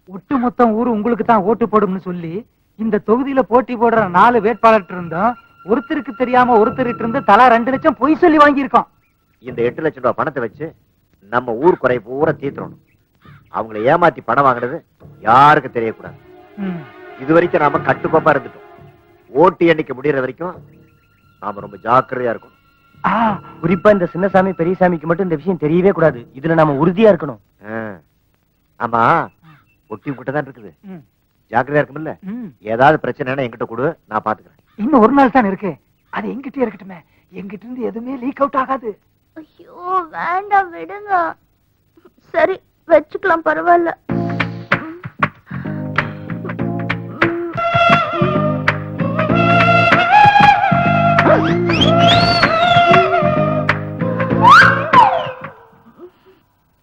ஒட்டு மொத்தம் ஊரு உங்களுக்கு தான் ஓட்டு போடும்னு சொல்லி இந்த தொகுதியில போட்டி போடுற 4 வேட்பாளர் இருந்தோம். ஒருத்தருக்கு தெரியாம ஒருத்தருக்கு இருந்து தலா 2 லட்சம் பொய் சொல்லி வாங்கியிருக்கோம். இந்த 8 லட்சம் ரூபாய் பணத்தை வச்சு நம்ம ஊர் குறை பூரா தீர்த்தணும். அவங்களை ஏமாத்தி பணம் வாங்கினது யாருக்கு தெரியக்கூடாது. இது வரைக்கும் நாம கட்டுக்கோப்பா இருந்துட்டோம். ஓட்டு எண்ணிக்கை முடியற வரைக்கும் நாம ரொம்ப ஜாக்கிரதையா இருக்கணும். குறிப்பா இந்த சின்னசாமி பெரியசாமிக்கு மட்டும் இந்த விஷயம் தெரியவே கூடாது. இதுல நாம உறுதியா இருக்கணும். ஆமா, ஒட்டி உங்ககிட்ட தான் இருக்குது. ஜாக்கிரதையா இருக்கும்ல. ஏதாவது பிரச்சனைனா என்கிட்ட கொடு, நான் பாத்துக்கிறேன். இன்னும் 1 நாள் தான் இருக்கு. அது எங்கிட்டே இருக்கட்டுமே. எங்கிட்ட இருந்து எதுவுமே லீக் அவுட் ஆகாது. ஐயோ வேண்டாம், விடுங்க. சரி வச்சுக்கலாம், பரவாயில்ல.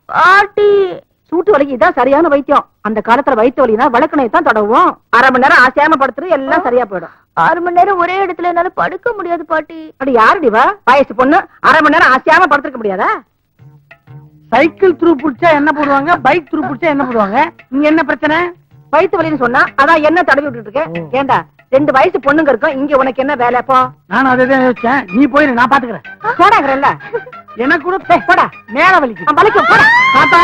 பாட்டி, சூட்டு வலிக்கு இதான் சரியான வைத்தியம். அந்த காலத்துல வயிற்று வலினா வழக்கணையை தான் தடவுவோம். 1/2 மணி நேரம் ஆசையாம படுத்துரு, எல்லாம் சரியா போயிடும். 6 மணி நேரம் ஒரே இடத்துல என்னால படுக்க முடியாது பாட்டி. அப்படி யாருடிவா? வயசு பொண்ணு 1/2 மணி நேரம் ஆசையாம படுத்துக்க முடியாதா? சைக்கிள் த்ரூ புடிச்சா என்ன போடுவாங்க, பைக் த்ரூ புடிச்சா என்ன போடுவாங்க? நீங்க என்ன பிரச்சனை? வயிற்று வலின்னு சொன்னா அதான் என்ன தடவி விட்டுட்டு இருக்கேன். ஏண்டா 2 வயசு பொண்ணுங்க இருக்கும், இங்க உனக்கு என்ன வேலை? போ. நானும் அதே யோசிச்சேன். நீ போயிரு, நான் பாத்துக்கிறேன். போடாங்கறல்ல, எனக்கு கூட போடா, மேல வலிக்கு. வலிக்கும், போடா. தாத்தா,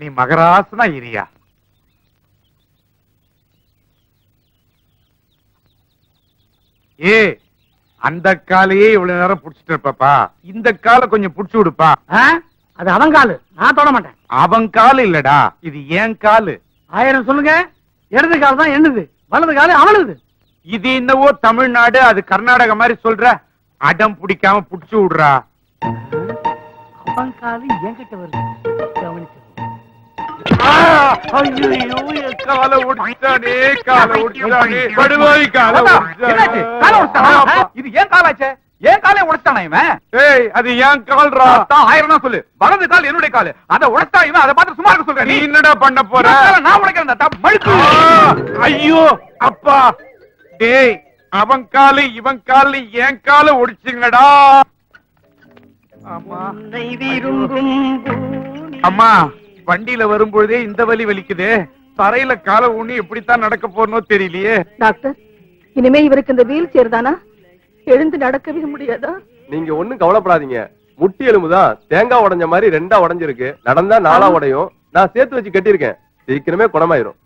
நீ மகராசனா இரியா. ஏ அந்த காலையே இவ்வளவு நேரம் புடிச்சிட்டு இருப்பா, இந்த காலை கொஞ்சம் புடிச்சு விடுப்பா. அது அவன் காலு, நான் தொட மாட்டேன். அவன் காலு இல்லடா, இது ஏன் காலு. 1000 சொல்லுங்க. இடது கால் தான் என்னது, வலது காலு அவனது. இது என்னவோ தமிழ்நாடு, அது கர்நாடகா மாதிரி சொல்ற. அடம் பிடிக்காம புடிச்சு விடுறா. அவன் காலு என்கிட்ட வருது. காலை ஒடிச்சானே, காலை ஒடிச்சானே, படுவாய் காலை ஒடிச்சானே. இது ஏன் காலாச்சே? ஏன் காலை உடைச்சானா இவன்? ஏய், அது ஏன் கால்ரா? 1000 சொல்லு. வலது கால் என்னுடைய காலு, அதை உடைச்சா இவன். அதை பார்த்து சும்மா இருக்க சொல்ற. நீ என்னடா பண்ண போற? நான் உடைக்கிறேன். ஐயோ அப்பா, டேய் அவன் காலு இவன் காலு என் காலை ஒடிச்சுங்கடா. அம்மா, வண்டியில வரும்பொழுதே இந்த வலி வலிக்குது. தரையில காலை ஊனி எப்படித்தான் நடக்க போறனோ தெரியலையே. டாக்டர், இனிமே இவருக்கு இந்த வீல் சேர் தானா? எழுந்து நடக்கவே முடியாதா? நீங்க ஒண்ணும் கவலைப்படாதீங்க. முட்டி எலும்புதான் தேங்காய் உடைஞ்ச மாதிரி 2ஆ உடைஞ்சிருக்கு. நடந்தா 4ஆ உடையும். நான் சேர்த்து வச்சு கட்டியிருக்கேன். சீக்கிரமே குணமாயிரும்.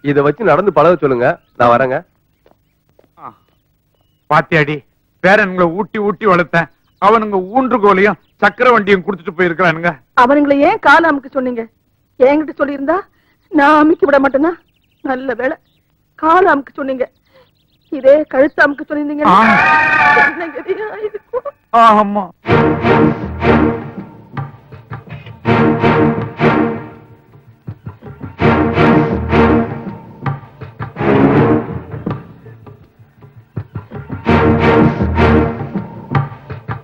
இத வச்சு நடந்து பழக சொல்லுங்க. நான் வரேங்க. பாத்தியாடி, பேரன்களை ஊட்டி ஊட்டி வளர்த்தேன். அவனுங்க ஊன்றுகோலையும் சக்கர வண்டியும் குடுத்துட்டு போயிருக்கானுங்க. அவனுங்களை ஏன் கால அமுக்க சொன்னீங்க? என்கிட்ட சொல்லியிருந்தா நான் அமுக்கி விட மாட்டேனா? நல்ல வேளை கால அமுக்க சொன்னீங்க. இதே கழுத்து அமுக்க சொல்லியிருந்தீங்க. ஆமா,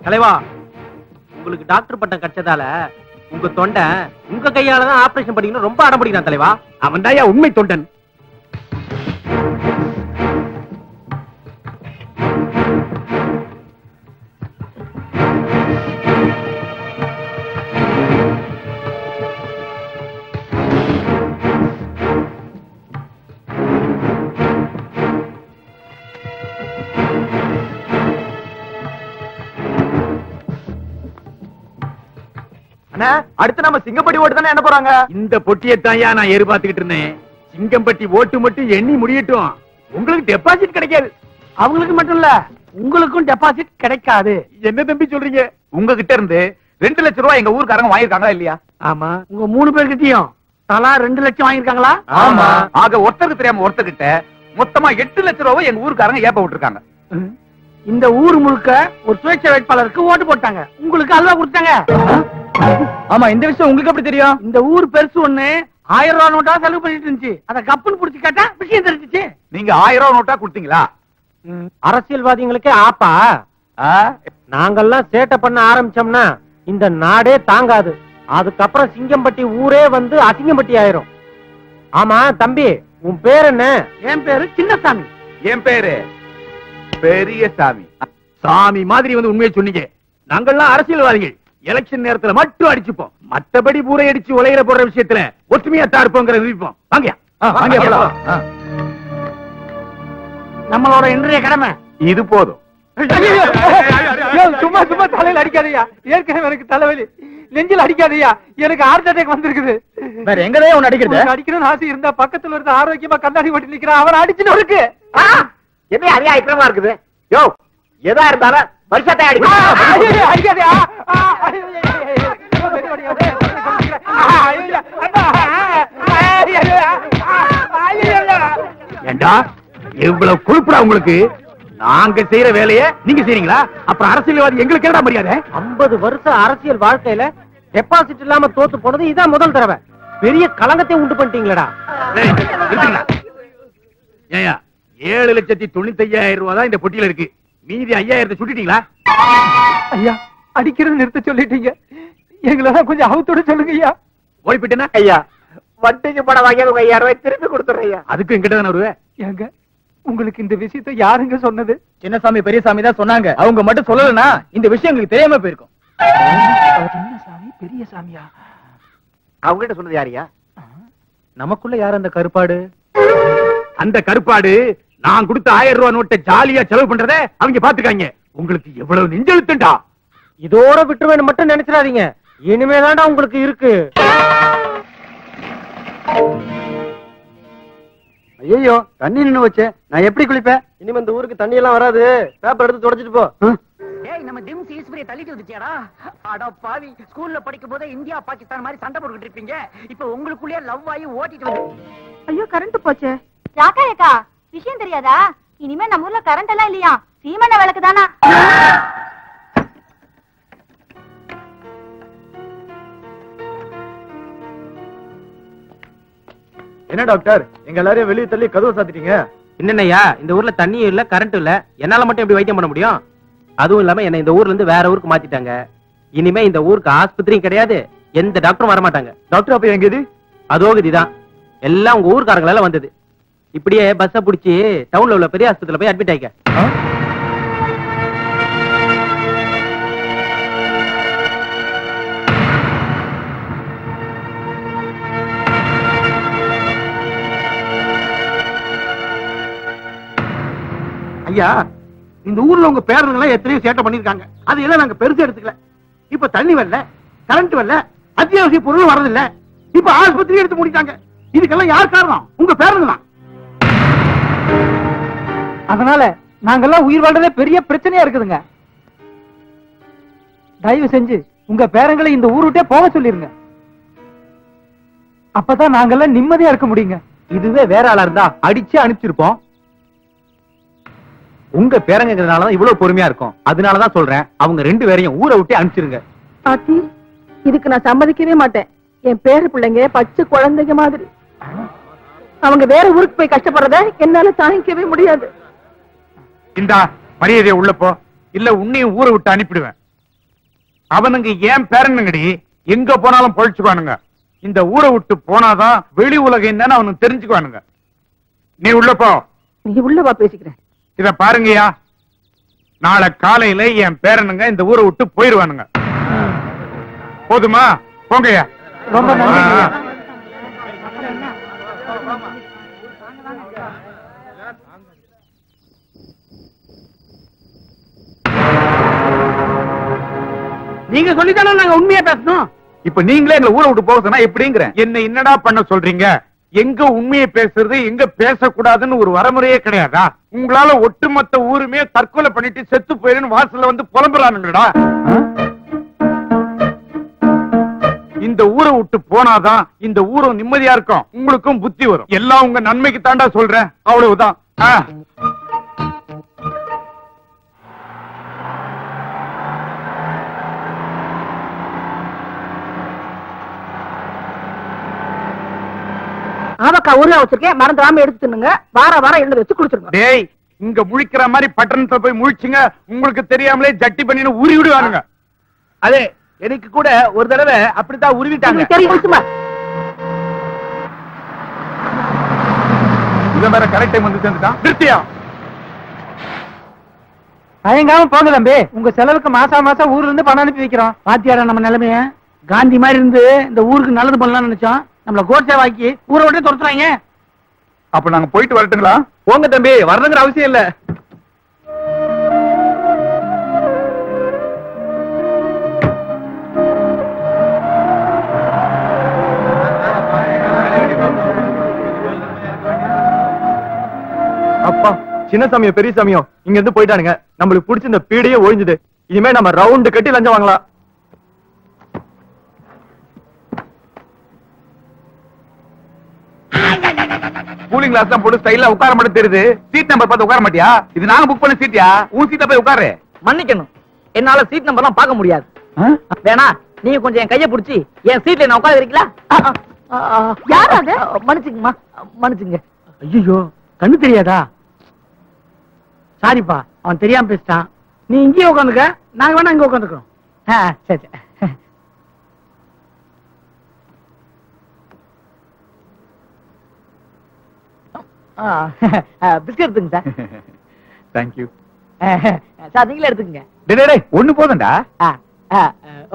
தலைவா, உங்களுக்கு டாக்டர் பட்டம் கிடைச்சதால உங்க தொண்டை உங்க கையாலதான் ஆபரேஷன் பண்ணிக்கணும் ரொம்ப அடம் பிடிக்கிறான் தலைவா. அவன் தாயா உண்மை தொண்டன். அடுத்து நம்ம சிங்கப்பட்டி ஓட்டு தானே என்ன போறாங்க? இந்த பொட்டியத்தான் நான் எதிர்பார்த்துக்கிட்டு இருந்தேன். சிங்கம்பட்டி ஓட்டு மட்டும் எண்ணி முடியட்டும். உங்களுக்கு டெபாசிட் கிடைக்காது. அவங்களுக்கு மட்டும் இல்ல, உங்களுக்கும் டெபாசிட் கிடைக்காது. என்ன தம்பி சொல்றீங்க? உங்ககிட்ட இருந்து 2 லட்சம் ரூபாய் எங்க ஊருக்காரங்க வாங்கிருக்காங்களா இல்லையா? ஆமா. உங்க 3 பேர்கிட்டயும் தலா 2 லட்சம் வாங்கிருக்காங்களா? ஆமா. ஆக ஒருத்தருக்கு தெரியாம ஒருத்தர்கிட்ட மொத்தமா 8 லட்சம் ரூபாய் எங்க ஊருக்காரங்க ஏப்ப விட்டுருக்காங்க. இந்த ஊர் முழுக்க ஒரு சுயேட்சை வேட்பாளருக்கு ஓட்டு போட்டாங்க. உங்களுக்கு அல்வா கொடுத்தாங்க. ஆமா, இந்த விஷயம் உங்களுக்கு எப்படி தெரியும்? இந்த ஊர் பெருசு ஒண்ணு 1000 ரூபாய் நோட்டா செலவு பண்ணிட்டு இருந்துச்சு. அத கப்புன்னு புடிச்சு கேட்டா விஷயம் தெரிஞ்சிச்சு. நீங்க 1000 ரூபாய் நோட்டா கொடுத்தீங்களா? அரசியல்வாதிகளுக்கே ஆப்பா. நாங்கெல்லாம் சேட்டை பண்ண ஆரம்பிச்சோம்னா இந்த நாடே தாங்காது. அதுக்கப்புறம் சிங்கம்பட்டி ஊரே வந்து அசிங்கம்பட்டி ஆயிரும். ஆமா தம்பி, உன் பேர் என்ன? என் பேரு சின்னசாமி. என் பேரு பெரியசாமி. சாமி மாதிரி வந்து உண்மையை சொன்னீங்க. நாங்கெல்லாம் அரசியல்வாதிகள். எலெக்ஷன் நேரத்துல மட்டும் அடிச்சுப்போம். மத்தபடி பூரை அடிச்சு உலகில போடுற விஷயத்துல ஒற்றுமையா தார்ப்போங்கிற நினைப்போம். வாங்க நம்மளோட இன்றைய கடமை இது போதும். சும்மா சும்மா தலையில அடிக்காதயா. ஏற்கனவே எனக்கு தலைவலி. நெஞ்சில் அடிக்காதயா. எனக்கு ஹார்ட் அட்டாக் வந்திருக்குது. வேற எங்கதே உன்னை அடிக்கிறது? அடிக்கணும்னு ஆசை இருந்தா பக்கத்துல இருந்து ஆரோக்கியமா கண்ணாடி ஓட்டி நிக்கிறான். அவர் அடிச்சுன்னு இருக்கு. என்ன அநியாயமா இருக்குது? யோ, எதா இருந்தாலும் வருஷத்தை அடிக்காதயா. ஏண்டா எவ்வளவு கொழுப்புடா உங்களுக்கு? நாங்க செய்யற வேலைய நீங்க செய்றீங்களா? அப்புறம் அரசியல்வாதி எங்களுக்கு என்ன மரியாதை? 50 வருஷம் அரசியல் வாழ்க்கையில டெபாசிட் இல்லாம தோத்து போனது இதான் முதல் தடவை. பெரிய கலங்கத்தை உண்டு பண்ணிட்டீங்களா? ஏயா 7,95,000 ரூபாய் தான் இந்த பொட்டியில இருக்கு. மீதி 5,000 சுட்டிட்டீங்களா? ஐயா, அடிக்கிறது நிறுத்த சொல்லிட்டீங்க. எங்களெல்லாம் கொஞ்சம் அவுத்தோட சொல்லுங்க ஐயா. ஓடிப்பிட்டேன்னா ஐயா, வட்டிக்கு படம் வாங்கி 5,000 ரூபாய் திருப்பி கொடுத்துறேன். அதுக்கு எங்கிட்ட தானே வருவேன். ஏங்க, உங்களுக்கு இந்த விஷயத்தை யாருங்க சொன்னது? சின்னசாமி பெரியசாமி தான் சொன்னாங்க. அவங்க மட்டும் சொல்லலனா இந்த விஷயம் உங்களுக்கு தெரியாம போயிருக்கும். சின்னசாமி பெரியசாமியா? அவங்க கிட்ட சொன்னது யாரியா? நமக்குள்ள யார் அந்த கருப்பாடு? அந்த கருப்பாடு நான் கொடுத்த 1000 ரூபாய் நோட்டை ஜாலியா செலவு பண்றத அவங்க பாத்துக்காங்க. உங்களுக்கு எவ்வளவு நெஞ்செழுத்துண்டா? இதோட விட்டுருவேன்னு மட்டும் நினைச்சிடாதீங்க. இனிமேதான்டா உங்களுக்கு இருக்கு. ஐயோ, தண்ணி நின்னு வச்சு நான் எப்படி குளிப்பேன்? இனிமே இந்த ஊருக்கு தண்ணி எல்லாம் வராது. பேப்பர் எடுத்து தொடச்சிட்டு போ. ஏய், நம்ம டிம்ஸ் ஈஸ்வரியை தள்ளிட்டு வந்துட்டியாடா? அட பாவி, ஸ்கூல்ல படிக்கும் போதே இந்தியா பாகிஸ்தான் மாதிரி சண்டை போட்டுக்கிட்டு இருப்பீங்க. இப்ப உங்களுக்குள்ளேயே லவ் ஆகி ஓட்டிட்டு வந்து. ஐயோ கரண்ட் போச்சே. ராக்கா ஏக்கா, விஷயம் தெரியாதா? இனிமே நம்ம ஊர்ல கரண்ட் எல்லாம் இல்லையா, சீமெண்ண விளக்கு தானா? என்ன டாக்டர், எங்க எல்லாரையும் வெளியே தள்ளி கதவை சாத்திட்டீங்க. என்னய்யா, இந்த ஊர்ல தண்ணியும் இல்ல கரண்ட் இல்ல, என்னால மட்டும் எப்படி வைத்தியம் பண்ண முடியும்? அதுவும் இல்லாம என்ன இந்த ஊர்ல இருந்து வேற ஊருக்கு மாத்திட்டாங்க. இனிமே இந்த ஊருக்கு ஆஸ்பத்திரியும் கிடையாது, எந்த டாக்டரும் வர மாட்டாங்க. டாக்டர் அப்ப எங்க இது? அதோ கதிதான், எல்லாம் உங்க ஊர்க்காரங்களால வந்தது. இப்படியே பஸ்ஸ புடிச்சு டவுன்ல உள்ள பெரிய ஆஸ்பத்திரியில போய் அட்மிட் ஆயிக்க. ஐயா, இந்த ஊர்ல உங்க பேரனுங்க எத்தனையோ சேட்டை பண்ணிருக்காங்க. அது எல்லாம் நாங்க பெருசா எடுத்துக்கல. இப்ப தண்ணி வரல, கரண்ட் வரல, அத்தியாவசிய பொருள் வரதில்ல, இப்ப ஆஸ்பத்திரி எடுத்து முடிட்டாங்க. இதுக்கெல்லாம் யார் காரணம்? உங்க பேரனுங்க தான். அதனால நாங்கெல்லாம் உயிர் வாழ்றதே பெரிய பிரச்சனையா இருக்குதுங்க. தயவு செஞ்சு உங்க பேரங்களை இந்த ஊர் விட்டே போக சொல்லிருங்க. அப்பதான் நாங்கெல்லாம் நிம்மதியா இருக்க முடியுங்க. இதுவே வேற ஆளா இருந்தா அடிச்சு அனுப்பிச்சிருப்போம். உங்க பேரங்கிறதுனாலதான் இவ்வளவு பொறுமையா இருக்கும். அதனாலதான் சொல்றேன், அவங்க 2 பேரையும் ஊரை விட்டு அனுப்பிச்சிருங்க. ஆத்தி, இதுக்கு நான் சம்மதிக்கவே மாட்டேன். என் பேரு பிள்ளைங்க பச்சை குழந்தைங்க மாதிரி. அவங்க வேற ஊருக்கு போய் கஷ்டப்படுறத என்னால தாங்கிக்கவே முடியாது. இந்தா மரியாதையை உள்ள போ, இல்ல உன்னையும் ஊரை விட்டு அனுப்பிடுவேன். அவனுங்க ஏன் பேரனுங்கடி, எங்க போனாலும் பொழைச்சுக்குவானுங்க. இந்த ஊரை விட்டு போனாதான் வெளி உலகம் என்னன்னு அவனுக்கு தெரிஞ்சுக்குவானுங்க. நீ உள்ள போ. நீ உள்ளவா பேசிக்கிறேன். இத பாருங்கய்யா, நாளை காலையில என் பேரனுங்க இந்த ஊரை விட்டு போயிருவானுங்க. போதுமா? போங்கய்யா. ரொம்ப நன்றி. நீங்க சொல்லித்தானே நாங்க உண்மையா பேசணும். இப்ப நீங்களே எங்களை ஊரை விட்டு போக சொன்னா எப்படிங்கிற? என்ன என்னடா பண்ண சொல்றீங்க? எங்க உண்மையை பேசுறது, எங்க பேசக்கூடாதுன்னு ஒரு வரமுறையே கிடையாதா? உங்களால ஒட்டுமொத்த ஊருமே தற்கொலை பண்ணிட்டு செத்து போயிருன்னு வாசல்ல வந்து புலம்புறானுங்களா? இந்த ஊரை விட்டு போனாதான் இந்த ஊரும் நிம்மதியா இருக்கும், உங்களுக்கும் புத்தி வரும். எல்லாம் உங்க நன்மைக்கு தாண்டா சொல்றேன், அவ்வளவுதான். ஆவக்கா ஊர்ல வச்சிருக்கேன், மறந்துடாம எடுத்துனுங்க. வாரம் எழுந்து வச்சு குடிச்சிருங்க. டேய், இங்க முழிக்கிற மாதிரி பட்டணத்துல போய் முழிச்சுங்க, உங்களுக்கு தெரியாமலே ஜட்டி பண்ணின்னு உரி விடுவானுங்க. அதே எனக்கு கூட ஒரு தடவை அப்படித்தான் உருவிட்டாங்க. தெரியும். இவன் வேற கரெக்ட் டைம் வந்து சேர்ந்துட்டான். திருப்தியா? தயங்காம போங்க தம்பி, உங்க செலவுக்கு மாசம் ஊர்ல இருந்து பணம் அனுப்பி வைக்கிறோம். பாத்தியாரா நம்ம நிலைமைய? காந்தி மாதிரி இருந்து இந்த ஊருக்கு நல்லது பண்ணலாம்னு நினைச்சோம், நம்மள கோட்சேவாக்கி ஊரை விட்டு துரத்துறாங்க. அப்ப நாங்க போயிட்டு வரட்டுங்களா? போங்க தம்பி, வரணுங்கிற அவசியம் இல்ல. அப்பா, சின்ன சாமியோ பெரிய சாமியோ இங்க இருந்து போயிட்டானுங்க. நம்மளுக்கு பிடிச்ச இந்த பீடையே ஒழிஞ்சுது. இனிமே நம்ம ரவுண்டு கட்டி லஞ்சம் வாங்கலாம். கூலிங் கிளாஸ் தான் போட்டு ஸ்டைலா உட்கார மட்டும் தெரியுது. சீட் நம்பர் பார்த்து உட்கார மாட்டியா? இது நாங்க புக் பண்ண சீட்டியா? உன் சீட்டை போய் உட்காரு. மன்னிக்கணும், என்னால சீட் நம்பர்லாம் பார்க்க முடியாது. வேணா நீங்க கொஞ்சம் என் கையை பிடிச்சி என் சீட்ல நான் உட்கார வைக்கலா? யார் அது? மன்னிச்சுங்கம்மா, மன்னிச்சுங்க. ஐயோ, கண்ணு தெரியாதா? சாரிப்பா, அவன் தெரியாம பேசிட்டான். நீ இங்கேயே உட்காந்துக்க, நாங்க வேணா இங்க உட்காந்துக்கிறோம். சரி சரி. பிஸ்கட் எடுத்துங்க சார். தேங்க்யூ சார், நீங்களே எடுத்துக்கங்க. டேய், ஒண்ணு போதும்டா.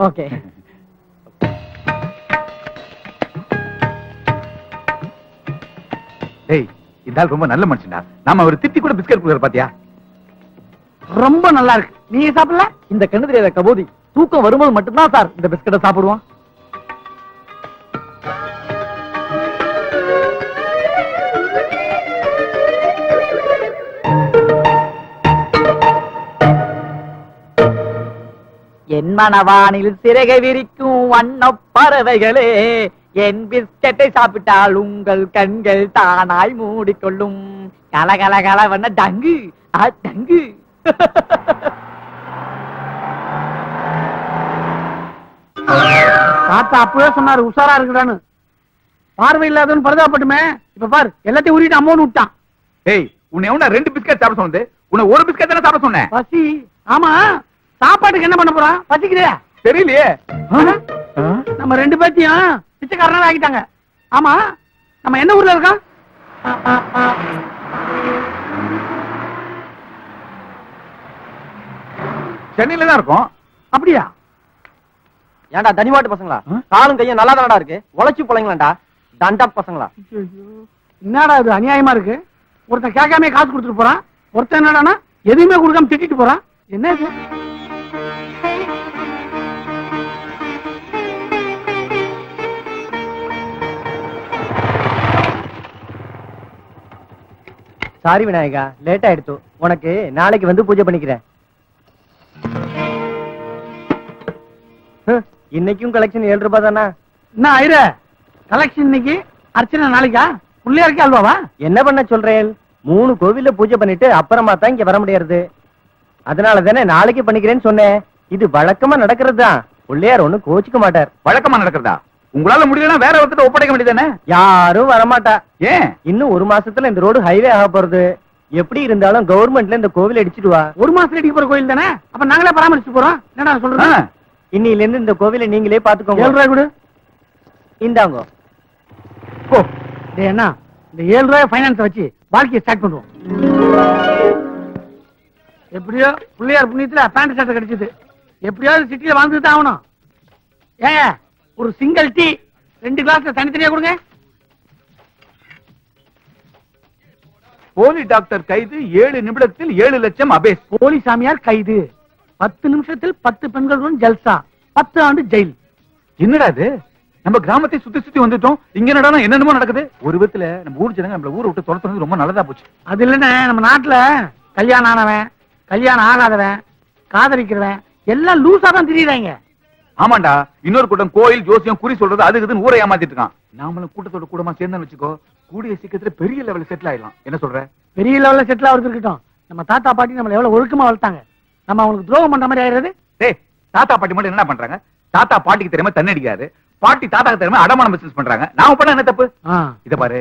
ஓகே. டேய், இந்த ஆள் ரொம்ப நல்ல மனுஷன்டா. நாம ஒரு திட்டி கூட பிஸ்கட் கொடுக்குற பாத்தியா? ரொம்ப நல்லா இருக்கு. நீங்க சாப்பிடல? இந்த கண்ணு தெரியாத கபோதி தூக்கம் வரும்போது மட்டும்தான் சார் இந்த பிஸ்கட்டை சாப்பிடுவான். என் மனவானில் சிறகை விரிக்கும் வண்ண பறவைகளே, என் பிஸ்கட்டை சாப்பிட்டால் உங்கள் கண்கள் தானாய் மூடிக்கொள்ளும். கலகல கலவண்ண டங்கு டங்கு. தாத்தா அப்பவே சொன்னாரு உஷாரா இருக்குடான்னு. பார்வை இல்லாதவன் பரிதாபப்பட்டுமே. இப்ப பாரு எல்லாத்தையும் உருட்டு அம்மோன்னு விட்டான். ஏய், உன்னை எவனா 2 பிஸ்கட் சாப்பிட சொன்னது? உன்னை ஒரு பிஸ்கட் தானே சாப்பிட சொன்னேன். பசி. ஆமா, சாப்பாட்டுக்கு என்ன பண்ண போறான்? பசிக்குதே. தெரியலையே. நம்ம 2 பேத்தையும் பிச்சைக்காரனா ஆகிட்டாங்க. ஆமா, நம்ம என்ன ஊர்ல இருக்கோம்? சென்னையில தான் இருக்கோம். அப்படியா? ஏன்டா தனிமாட்டு பசங்களா? காலும் கையும் நல்லா தானடா இருக்கு. உழைச்சி பிள்ளைங்களாண்டா தண்டா பசங்களா. என்னடா இது அநியாயமா இருக்கு? ஒருத்தன் கேட்காம காசு கொடுத்துட்டு போறான், ஒருத்தன் என்னடானா எதுவுமே கொடுக்காம திட்டிட்டு போறான். என்ன இது? சாரி விநாயகா, லேட் ஆயிடுச்சு. உனக்கு நாளைக்கு வந்து பூஜை பண்ணிக்கிறேன். இன்னைக்கும் கலெக்ஷன் 7 ரூபாய் தானா? என்ன ஆயிர கலெக்ஷன் இன்னைக்கு, அர்ச்சனை நாளைக்கா? பிள்ளையாருக்கு அல்வாவா? என்ன பண்ண சொல்றேன்? 3 கோவில்ல பூஜை பண்ணிட்டு அப்புறமா தான் இங்க வர முடியாது. அதனால தானே நாளைக்கு பண்ணிக்கிறேன்னு சொன்னேன். இது வழக்கமா நடக்கிறது தான். பிள்ளையார் ஒண்ணு கோச்சிக்க மாட்டார். வழக்கமா நடக்கிறதா? உங்களால முடியலன்னா வேற ஒருத்தர் ஒப்படைக்க வேண்டியதானே? யாரும் வரமாட்டா. ஏன்? இன்னும் 1 மாசத்துல இந்த ரோடு ஹைவே ஆக போறது. எப்படி இருந்தாலும் கவர்மெண்ட்ல இந்த கோவில் அடிச்சிடுவா. 1 மாசத்துல அடிக்க போற கோயில் தானே, அப்ப நாங்களே பராமரிச்சு போறோம். என்னடா சொல்றேன்? இன்னில இருந்து இந்த கோவிலை நீங்களே பாத்துக்கோங்க. 7 ரூபாய் கொடு. இந்தாங்க. ஓ டேய் அண்ணா, இந்த 7 ரூபாய் ஃபைனான்ஸ் வச்சு வாழ்க்கையை ஸ்டார்ட் பண்ணுவோம். எப்படியோ பிள்ளையார் புண்ணியத்துல பேண்ட் சட்டை கிடைச்சது. எப்படியாவது சிட்டியில வாழ்ந்துட்டு தான் ஆகணும். ஏங்க ஒரு சிங்கிள் டீ 2 கிளாஸ்ல தனித்தனியா கொடுங்க. போலி டாக்டர் கைது, 7 நிமிடத்தில் 7 லட்சம் அபேஸ். போலி சாமியார் கைது, 10 நிமிஷத்தில் 10 பெண்களுடன் ஜல்சா, 10 ஆண்டு ஜெயில். என்னடா இது? நம்ம கிராமத்தை சுத்தி சுத்தி வந்துட்டோம். இங்க என்னடா என்னென்னமோ நடக்குது. ஒரு விதத்துல நம்ம ஊர் ஜனங்க நம்மள ஊரை விட்டு துரத்துறது ரொம்ப நல்லதா போச்சு. அது இல்லன்னு நம்ம நாட்டுல கல்யாணம் ஆனவன், கல்யாணம் ஆகாதவன், காதலிக்கிறவன் எல்லாம் லூசா தான் திரியுறாங்க. ஆமாண்டா, இன்னொரு கூட்டம் கோயில் ஜோசியம் குறி சொல்றது அது இதுன்னு ஊரை ஏமாத்திட்டு இருக்கான். நாமளும் கூட்டத்தோட கூடமா சேர்ந்து வச்சுக்கோ, கூடிய சீக்கிரத்துல பெரிய லெவல்ல செட்டில் ஆயிடலாம். என்ன சொல்ற? பெரிய லெவல்ல செட்டில் ஆகுறது இருக்கட்டும், நம்ம தாத்தா பாட்டி நம்மள எவ்வளவு ஒழுக்கமா வளர்த்தாங்க. நம்ம அவங்களுக்கு துரோகம் பண்ற மாதிரி ஆயிடுறது. டேய், தாத்தா பாட்டி மட்டும் என்ன பண்றாங்க? தாத்தா பாட்டிக்கு தெரியாம தண்ணி அடிக்காது, பாட்டி தாத்தாக்கு தெரியாம அடமானம் பிசினஸ் பண்றாங்க. நாம பண்ண என்ன தப்பு? இத பாரு,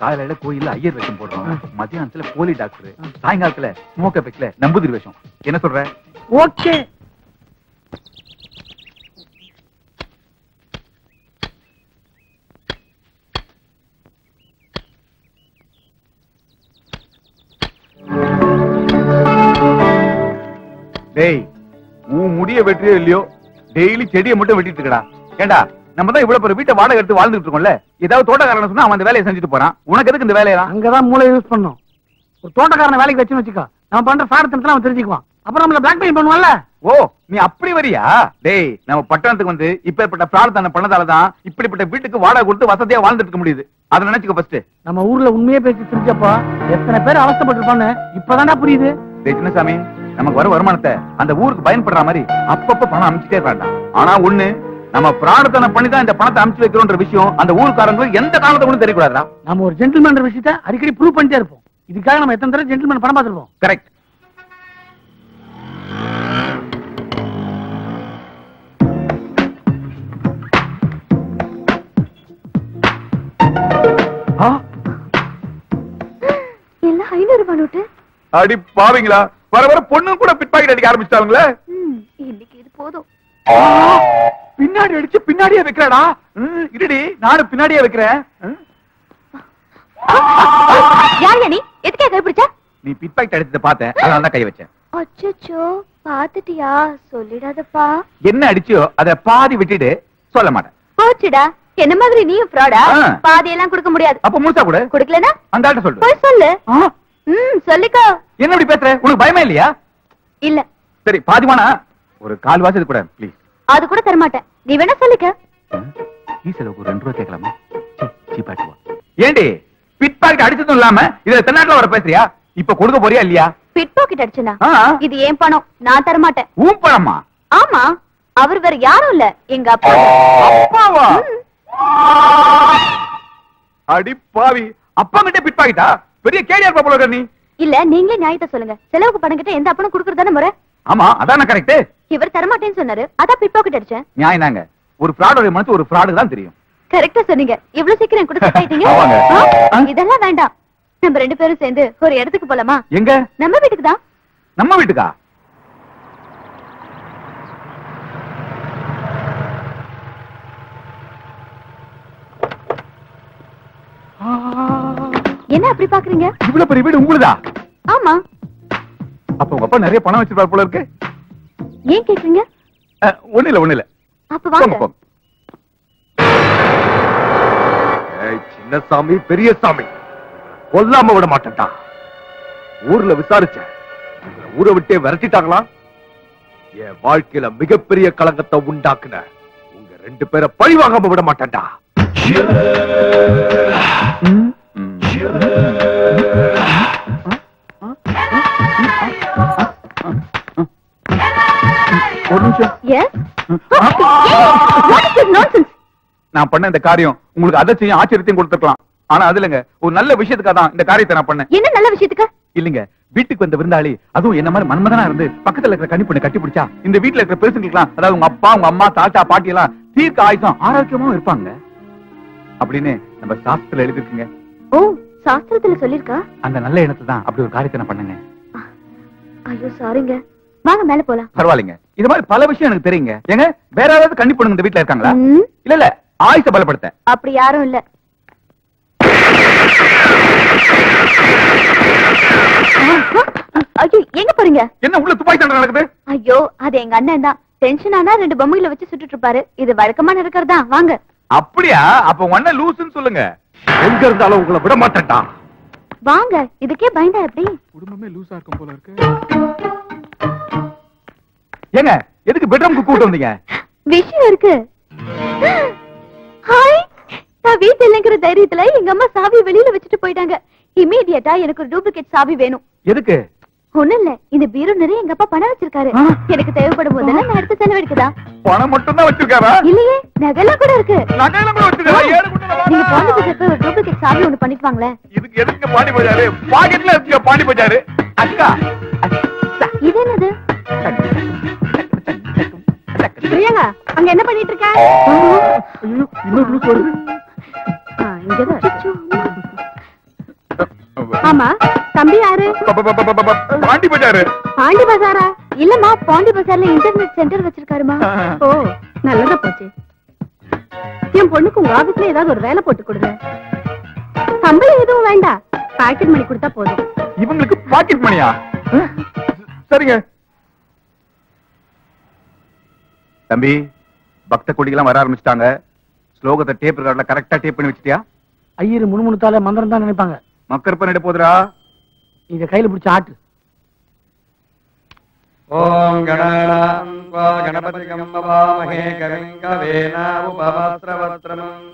காலையில கோயில்ல ஐயர் வேஷம் போடுறோம், மத்தியானத்துல போலி டாக்டர், சாயங்காலத்துல ஸ்மோக் எஃபெக்ட்ல நம்பூதிரி வேஷம். என்ன சொல்ற? ஓகே. டேய், உன் முடிய வெற்றியோ இல்லையோ, டெய்லி செடியை மட்டும் வெட்டிட்டு இருக்கடா. ஏண்டா, நம்ம தான் இவ்வளவு பெரிய வீட்டை வாடகை எடுத்து வாழ்ந்துட்டு இருக்கோம்ல, ஏதாவது தோட்டக்காரன் சொன்னா அவன் அந்த வேலையை செஞ்சுட்டு போறான். உனக்கு எதுக்கு இந்த வேலையெல்லாம்? அங்கதான் மூளை யூஸ் பண்ணும். ஒரு தோட்டக்காரனை வேலைக்கு வச்சுன்னு வச்சுக்கோ, நம்ம பண்ற ஃப்ராட் அவன் தெரிஞ்சுக்குவான். அப்புறம் நம்மள பிளாக்மெயில் பண்ணுவான்ல. ஓ, நீ அப்படி வரியா? டேய், நம்ம பட்டணத்துக்கு வந்து இப்பேற்பட்ட பிரார்த்தனை பண்ணதாலதான் இப்படிப்பட்ட வீட்டுக்கு வாடகை கொடுத்து வசதியா வாழ்ந்துட்டு இருக்க முடியுது. அதை நினைச்சுக்க ஃபர்ஸ்ட். நம்ம ஊர்ல உண்மையே பேசி தெரிஞ்சப்போ எத்தனை பேர் அவஸ்தைப்பட்டிருப்பான்னு இப்பதானே புரியுது. டேய் சின்னசாமி, நமக்கு வர வருமானத்தை அந்த ஊருக்கு பயன்படுற மாதிரி அப்பப்ப பணம் அனுப்பிச்சிட்டே வேண்டாம். ஆனா ஒண்ணு, நம்ம பிரார்த்தனை பண்ணி தான் இந்த பணத்தை அனுப்பிச்சு வைக்கிறோன்ற விஷயம் அந்த ஊருக்காரங்களுக்கு எந்த காலத்தை கூட தெரியக்கூடாதா? நம்ம ஒரு ஜென்டில்மேன் விஷயத்தை அடிக்கடி ப்ரூவ் பண்ணிட்டே இருப்போம். இதுக்காக நம்ம எத்தனை தடவை ஜென்டில்மேன் படம் பார்த்துருப்போம். கரெக்ட். எல்லாம் 500 ரூபாய் நோட்டு. அடி பாவீங்களா, வர வர பொண்ணு கூட பிட் பாக்கெட் அடிக்க ஆரம்பிச்சிட்டாங்களே. இன்னைக்கு இது போதும். பின்னாடி அடிச்சு பின்னாடியே வைக்கிறடா. இருடி, நானும் பின்னாடியே வைக்கிறேன். யார் நீ? எதுக்கே கை பிடிச்ச? நீ பிட் பாக்கெட் அடிச்சத பார்த்தேன், அதனால தான் கை வச்சேன். அச்சச்சோ, பாத்துட்டியா? சொல்லிடாதப்பா. என்ன அடிச்சியோ அத பாதி விட்டுட்டு சொல்ல மாட்டேன். போச்சுடா, என்ன மாதிரி நீயும் ஃப்ராடா? பாதி எல்லாம் கொடுக்க முடியாது. அப்ப முழுசா கூட கொடுக்கலனா அந்த ஆட்ட சொல்லு. போய் சொல்லு. சொல்லிக்கோ. என்ன இப்படி பேசுற? உனக்கு பயமே இல்லையா? இல்ல. சரி, பாதிவானா ஒரு கால் வாசது கூட ப்ளீஸ். அது கூட தர மாட்டேன். நீ வேணா சொல்லிக்க. ஈசலுக்கு 2 ரூபாய் கேட்கலாமா? சீப்பாட்டு வா. ஏண்டி பிட் பாக்கெட் அடிச்சதும் இல்லாம இதுல தென்னாட்டுல வர பேசுறியா? இப்ப கொடுக்க போறியா இல்லையா? பிட் பாக்கெட் அடிச்சனா? இது ஏன் பணம், நான் தர மாட்டேன். உன் பணமா? ஆமா, அவர் வேற யாரும் இல்ல, எங்க அப்பா. அப்பாவா? அடி பாவி, அப்பா கிட்ட பிட் பாக்கிட்டா? பெரிய கேடியா இருப்பா போல நீ. இல்ல, நீங்களே நியாயத்தை சொல்லுங்க. செலவுக்கு பணம் கிட்ட எந்த அப்பனும் குடுக்கறதானே முறை. ஆமா, அதான கரெக்ட். இவர் தரமாட்டேன்னு சொன்னாரு, அதான் பிட் பாக்கெட் அடிச்சேன். நியாயம் தாங்க. ஒரு ஃப்ராடோட மனசு ஒரு ஃப்ராடு தான் தெரியும். கரெக்டா சொன்னீங்க. இவ்வளவு சீக்கிரம் கூட செட் ஆயிட்டீங்க. இதெல்லாம் வேண்டாம், நம்ம 2 பேரும் சேர்ந்து ஒரு இடத்துக்கு போலாமா? எங்க? நம்ம வீட்டுக்கு தான். நம்ம வீட்டுக்கா? என்ன அப்படி பாக்குறீங்க? இவ்வளவு பெரிய வீடு உங்களுதா? ஆமா. அப்ப உங்க அப்பா நிறைய பணம் வச்சிருப்பார் போல இருக்கு. ஏன் கேக்குறீங்க? ஒண்ணு இல்ல. அப்ப வாங்க. சின்ன சாமி பெரிய சாமி கொல்லாம விட மாட்டேன்டா. ஊர்ல விசாரிச்சேன், ஊரை விட்டே விரட்டிட்டாங்களா? என் வாழ்க்கையில மிகப்பெரிய களங்கத்தை உண்டாக்குன உங்க 2 பேரை பழி வாங்காம விட மாட்டேன்டா. ஒரு நிமிஷம். நான் பண்ண இந்த காரியம் உங்களுக்கு அதிர்ச்சியும் ஆச்சரியத்தையும் கொடுத்துருக்கலாம். ஆனா அது இல்லங்க, ஒரு நல்ல விஷயத்துக்காக தான் இந்த காரியத்தை நான் பண்ணேன். என்ன நல்ல விஷயத்துக்கு? இல்லங்க, வீட்டுக்கு வந்த விருந்தாளி, அதுவும் என்ன மாதிரி மன்மதனா இருந்து பக்கத்துல இருக்கிற கன்னி பொண்ணு கட்டி பிடிச்சா இந்த வீட்டுல இருக்கிற பெருசுங்களுக்குலாம், அதாவது உங்க அப்பா, உங்க அம்மா, தாத்தா, பாட்டி எல்லாம் தீர்க்க ஆயுசம் ஆரோக்கியமும் இருப்பாங்க அப்படின்னு நம்ம சாஸ்திரத்துல எழுதிருக்குங்க. ஓ, சாஸ்திரத்துல சொல்லிருக்கா? அந்த நல்ல எண்ணத்தை தான் அப்படி ஒரு காரியத்தை நான் பண்ணுங்க. ஐயோ சாரிங்க, வாங்க மேல போலாம். பரவாயில்லைங்க, இது மாதிரி பல விஷயம் எனக்கு தெரியுங்க. ஏங்க, வேற யாராவது கன்னி பொண்ணுங்க இந்த வீட்டுல இருக்காங்களா? இல்ல ஆயுச பலப்படுத்த அப்படி யாரும் இல்ல. ஐயோ, எங்க போறீங்க? என்ன உள்ள துப்பாக்கி சண்டை நடக்குது? ஐயோ, அது எங்க அண்ணன் தான். டென்ஷன் ஆனா 2 பொம்மைகளை வச்சு சுட்டுட்டு இருப்பாரு. இது வழக்கமா நடக்கிறதா. வாங்க. அப்படியா? அப்ப உங்க அண்ணன் லூசுன்னு சொல்லுங்க. எங்க இருந்தாலும் உங்களை விட மாட்டேன்டா. வாங்க. இதுக்கே பயந்தா எப்படி? குடும்பமே லூசா இருக்கும் போல இருக்கு. ஏங்க, எதுக்கு பெட்ரூம்க்கு கூட்டு வந்தீங்க? விஷயம் இருக்கு. ஹாய், நான் வீட்டுல இல்லங்கிற தைரியத்துல எங்க அம்மா சாவி வெளியில வச்சுட்டு போயிட்டாங்க. இமீடியட்டா எனக்கு ஒரு டூப்ளிகேட் சாவி வேணும். எதுக்கு? ஒண்ணும் இல்ல, இந்த பீரோ நிறைய எங்க அப்பா பணம் வச்சிருக்காரு. எனக்கு தேவைப்படும் போதெல்லாம் நான் எடுத்து செலவழிக்குதா. பணம் மட்டும் தான் வச்சிருக்காரா? இல்லையே, நகைலாம் கூட இருக்கு. நகைலாம் கூட வச்சிருக்காரா? ஏழு குண்டு நீங்க பாண்டிபஜார் போய் ஒரு டூப்ளிகேட் சாவி ஒண்ணு பண்ணிட்டு வாங்களே. இதுக்கு எதுக்கு பாண்டிபஜாரு? பாக்கெட்ல இருக்கு பாண்டிபஜாரு. அக்கா, இது என்னது? பிரியங்கா, அங்க என்ன பண்ணிட்டு இருக்க? இன்னொரு லூஸ் வருது. இங்கதான். ஆமா, தம்பி யாரு? பாண்டி பஜாரு. பாண்டி பஜாரா? இல்லம்மா, பாண்டி பஜார்ல இன்டர்நெட் சென்டர் வச்சிருக்காருமா. ஓ, நல்லதா போச்சு. என் பொண்ணுக்கு உங்க ஆபீஸ்ல ஏதாவது ஒரு வேலை போட்டு கொடுங்க. சம்பளம் எதுவும் வேண்டாம், பாக்கெட் மணி கொடுத்தா போதும். இவங்களுக்கு பாக்கெட் மணியா? சரிங்க தம்பி. பக்த கொடிகள்லாம் வர ஆரம்பிச்சிட்டாங்க. ஸ்லோகத்தை டேப் ரெக்கார்ட்ல கரெக்டா டேப் பண்ணி வச்சிட்டியா? ஐயரு முணுமுணுத்தால மந்திரம் தான் நினைப்பாங்க. மக்கர் பண்ணிட போதுரா. இத கையில பிடிச்ச ஆட்டு. ஓம் கணானாம் கணபதிகம் பவாமஹே கவிம் கவேனா உபவஸ்ரவஸ்ரமம்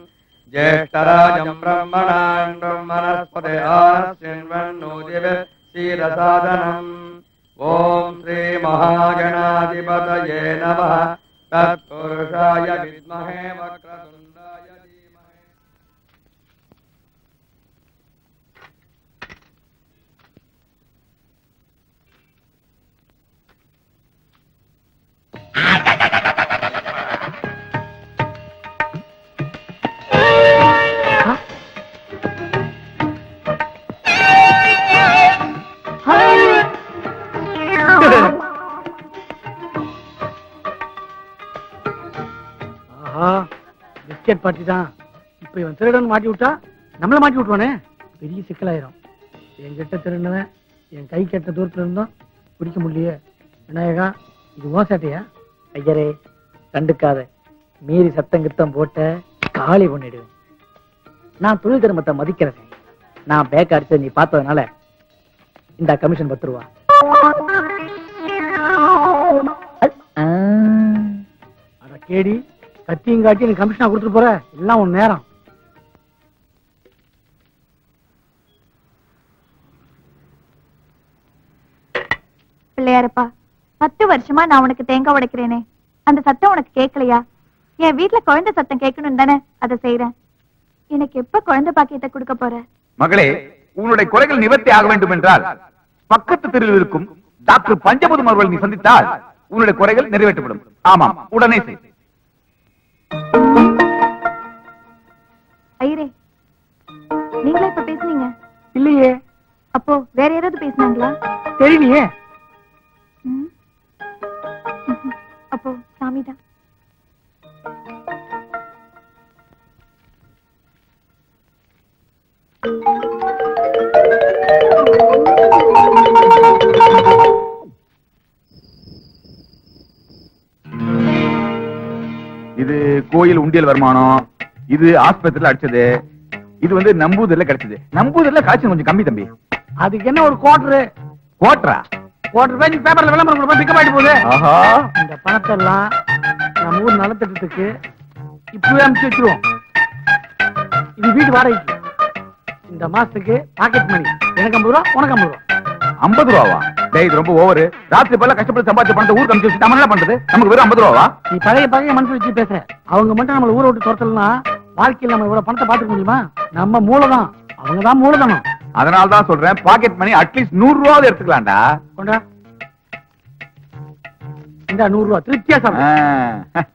ஜேஷ்டராஜம் பிரம்மணான் பிரம்மணஸ்பதே ஆனஸ்யன்வன்னோதிவே சீரசாதனம். ஓம் ஸ்ரீ மகாகணாதிபதயே நமः. தத்புருஷாய வித்மஹே வக்ரதுண்டாய தீமஹி. பிஸ்கெட் பார்ட்டி தான். இப்ப இவன் திருடன் மாட்டி விட்டா நம்மள மாட்டி விட்டுவானே, பெரிய சிக்கலாயிரும். என்கிட்ட திருடனவன் என் கை கெட்ட தூரத்துல இருந்தோம், பிடிக்க முடியலையே. விநாயகா, இது ஓசாட்டியா? ஐயரே, கண்டுக்காத. மீறி சத்தம் கித்தம் போட்ட காலி பண்ணிடுவேன். நான் தொழில் தர்மத்தை மதிக்கிறேன். நான் பேக் அடிச்ச நீ பார்த்ததுனால இந்த கமிஷன் 10 ரூபா. அட கேடி, கத்தியும் காட்டி நீ கமிஷனா கொடுத்துட்டு போற. எல்லாம் உன் நேரம். பிள்ளையாரப்பா, 10 வருஷமா நான் உனக்கு தேங்காய் உடைக்கிறேனே, அந்த சத்தம் உனக்கு கேட்கலையா? என் வீட்டுல குழந்தை சத்தம் கேட்கணும் தானே அதை செய்யறேன். எனக்கு எப்ப குழந்தை பாக்கியத்தை கொடுக்க போற? மகளே, உன்னுடைய குறைகள் நிவர்த்தி ஆக வேண்டும் என்றால் பக்கத்து தெருவில் இருக்கும் டாக்டர் பஞ்சபுதம் அவர்களை நீ சந்தித்தால் உன்னுடைய குறைகள் நிறைவேற்றப்படும். ஆமாம், உடனே செய். ஐயரே, நீங்களா இப்ப பேசுனீங்க? இல்லையே. அப்போ வேற யாராவது பேசினாங்களா? தெரியலையே. அப்போ சாமிதான். இது கோயில் உண்டியல் வருமானம், இது ஆஸ்பத்திரியில அடிச்சது, இது வந்து நம்பூதிரில கிடைச்சது. நம்பூதிரில காய்ச்சல் கொஞ்சம் கம்மி தம்பி. அதுக்கு என்ன ஒரு கோட்டரு? கோட்டரா? கோட்டர் பேஜ் பேப்பர்ல விளம்பரம் கொடுப்பா பிக்கப் ஆயிட்டு போகுது. ஆஹா, இந்த பணத்தை எல்லாம் நம்ம ஊர் நலத்திட்டத்துக்கு இப்பவே அனுப்பிச்சு வச்சிருவோம். இது வீட்டு வாடகைக்கு. இந்த மாசத்துக்கு பாக்கெட் மணி எனக்கு 50 ரூபா, உனக்கு 50 ரூபா. 50 ரூபாவா? டேய், இது ரொம்ப ஓவர். ராத்திரி பல்ல கஷ்டப்பட்டு சம்பாதிச்ச பணத்தை ஊருக்கு அனுப்பிச்சு வச்சு நம்ம என்ன பண்றது? நமக்கு வெறும் 50 ரூபாவா? நீ பழைய பழைய மனசு வச்சு பேச. அவங்க மட்டும் நம்மள ஊரை விட்டு துரத்தலாம், வாழ்க்கையில் நம்ம இவ்வளவு பணத்தை பாத்துக்க முடியுமா? நம்ம மூலதான், அவங்கதான் மூலதனம். அதனாலதான் சொல்றேன், பாக்கெட் மணி அட்லீஸ்ட் 100 ரூபாவது எடுத்துக்கலாம்டா. கொண்டா இந்த 100 ரூபா திருப்தியா சாப்பிடு.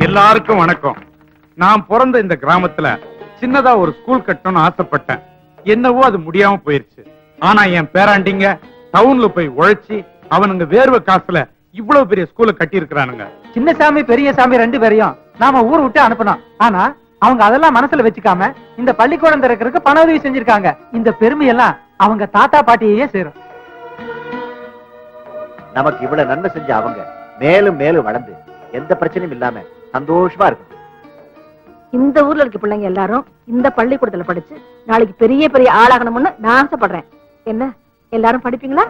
எல்லாருக்கும் வணக்கம். நான் பிறந்த இந்த கிராமத்துல சின்னதா ஒரு ஸ்கூல் கட்டணும்னு ஆசைப்பட்டேன். என்னவோ அது முடியாம போயிருச்சு. ஆனா என் பேராண்டிங்க டவுன்ல போய் உழைச்சி அவனுங்க வேர்வை காசுல இவ்வளவு பெரிய ஸ்கூல கட்டி இருக்கிறானுங்க. சின்னசாமி பெரியசாமி 2 பேரையும் நாம ஊர் விட்டு அனுப்பணும். ஆனா அவங்க அதெல்லாம் மனசுல வச்சுக்காம இந்த பள்ளிக்கூடம் திறக்கிறதுக்கு பண உதவி செஞ்சிருக்காங்க. இந்த பெருமையெல்லாம் அவங்க தாத்தா பாட்டியே சேரும். நமக்கு இவ்வளவு நன்மை செஞ்ச அவங்க மேலும் மேலும் வளர்ந்து எந்த பிரச்சனையும் இல்லாம சந்தோஷமா இருக்கும். இந்த ஊர்ல இருக்க பிள்ளைங்க எல்லாரும் இந்த பள்ளிக்கூடத்துல படிச்சு நாளைக்கு பெரிய பெரிய ஆளாகணும்னு நான் ஆசைப்படுறேன். என்ன எல்லாரும் படிப்பீங்களா?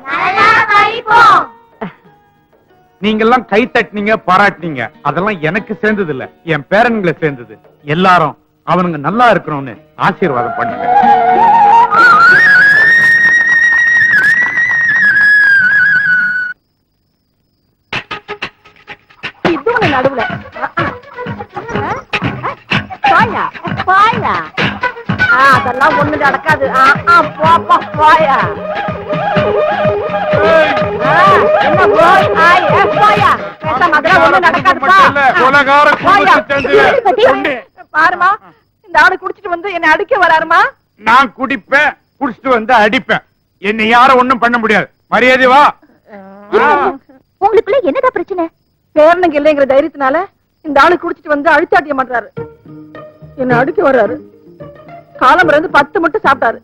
நீங்க எல்லாம் கை தட்டினீங்க, பாராட்டினீங்க, அதெல்லாம் எனக்கு சேர்ந்தது இல்ல, என் பேரன்களை சேர்ந்தது. எல்லாரும் அவனுங்க நல்லா இருக்கணும்னு ஆசீர்வாதம் பண்ணுங்க. இதுவும் நடுவுல அதெல்லாம் ஒண்ணு நடக்காது. போயா பாருமா, இந்த ஆளு குடிச்சிட்டு வந்து என்ன அடிக்க வராருமா. நான் குடிப்பேன், குடிச்சிட்டு வந்து அடிப்பேன். என்ன யாரும் ஒண்ணும் பண்ண முடியாது. மரியாதை வா. உங்களுக்குள்ள என்னதான் பிரச்சனை? பேரனுங்க இல்லைங்கிற தைரியத்தினால இந்த ஆளு குடிச்சிட்டு வந்து அழுத்தாட்டிய மாட்டாரு, என்ன அடிக்க வர்றாரு. காலம் 10 முட்டை சாப்பிட்டாரு.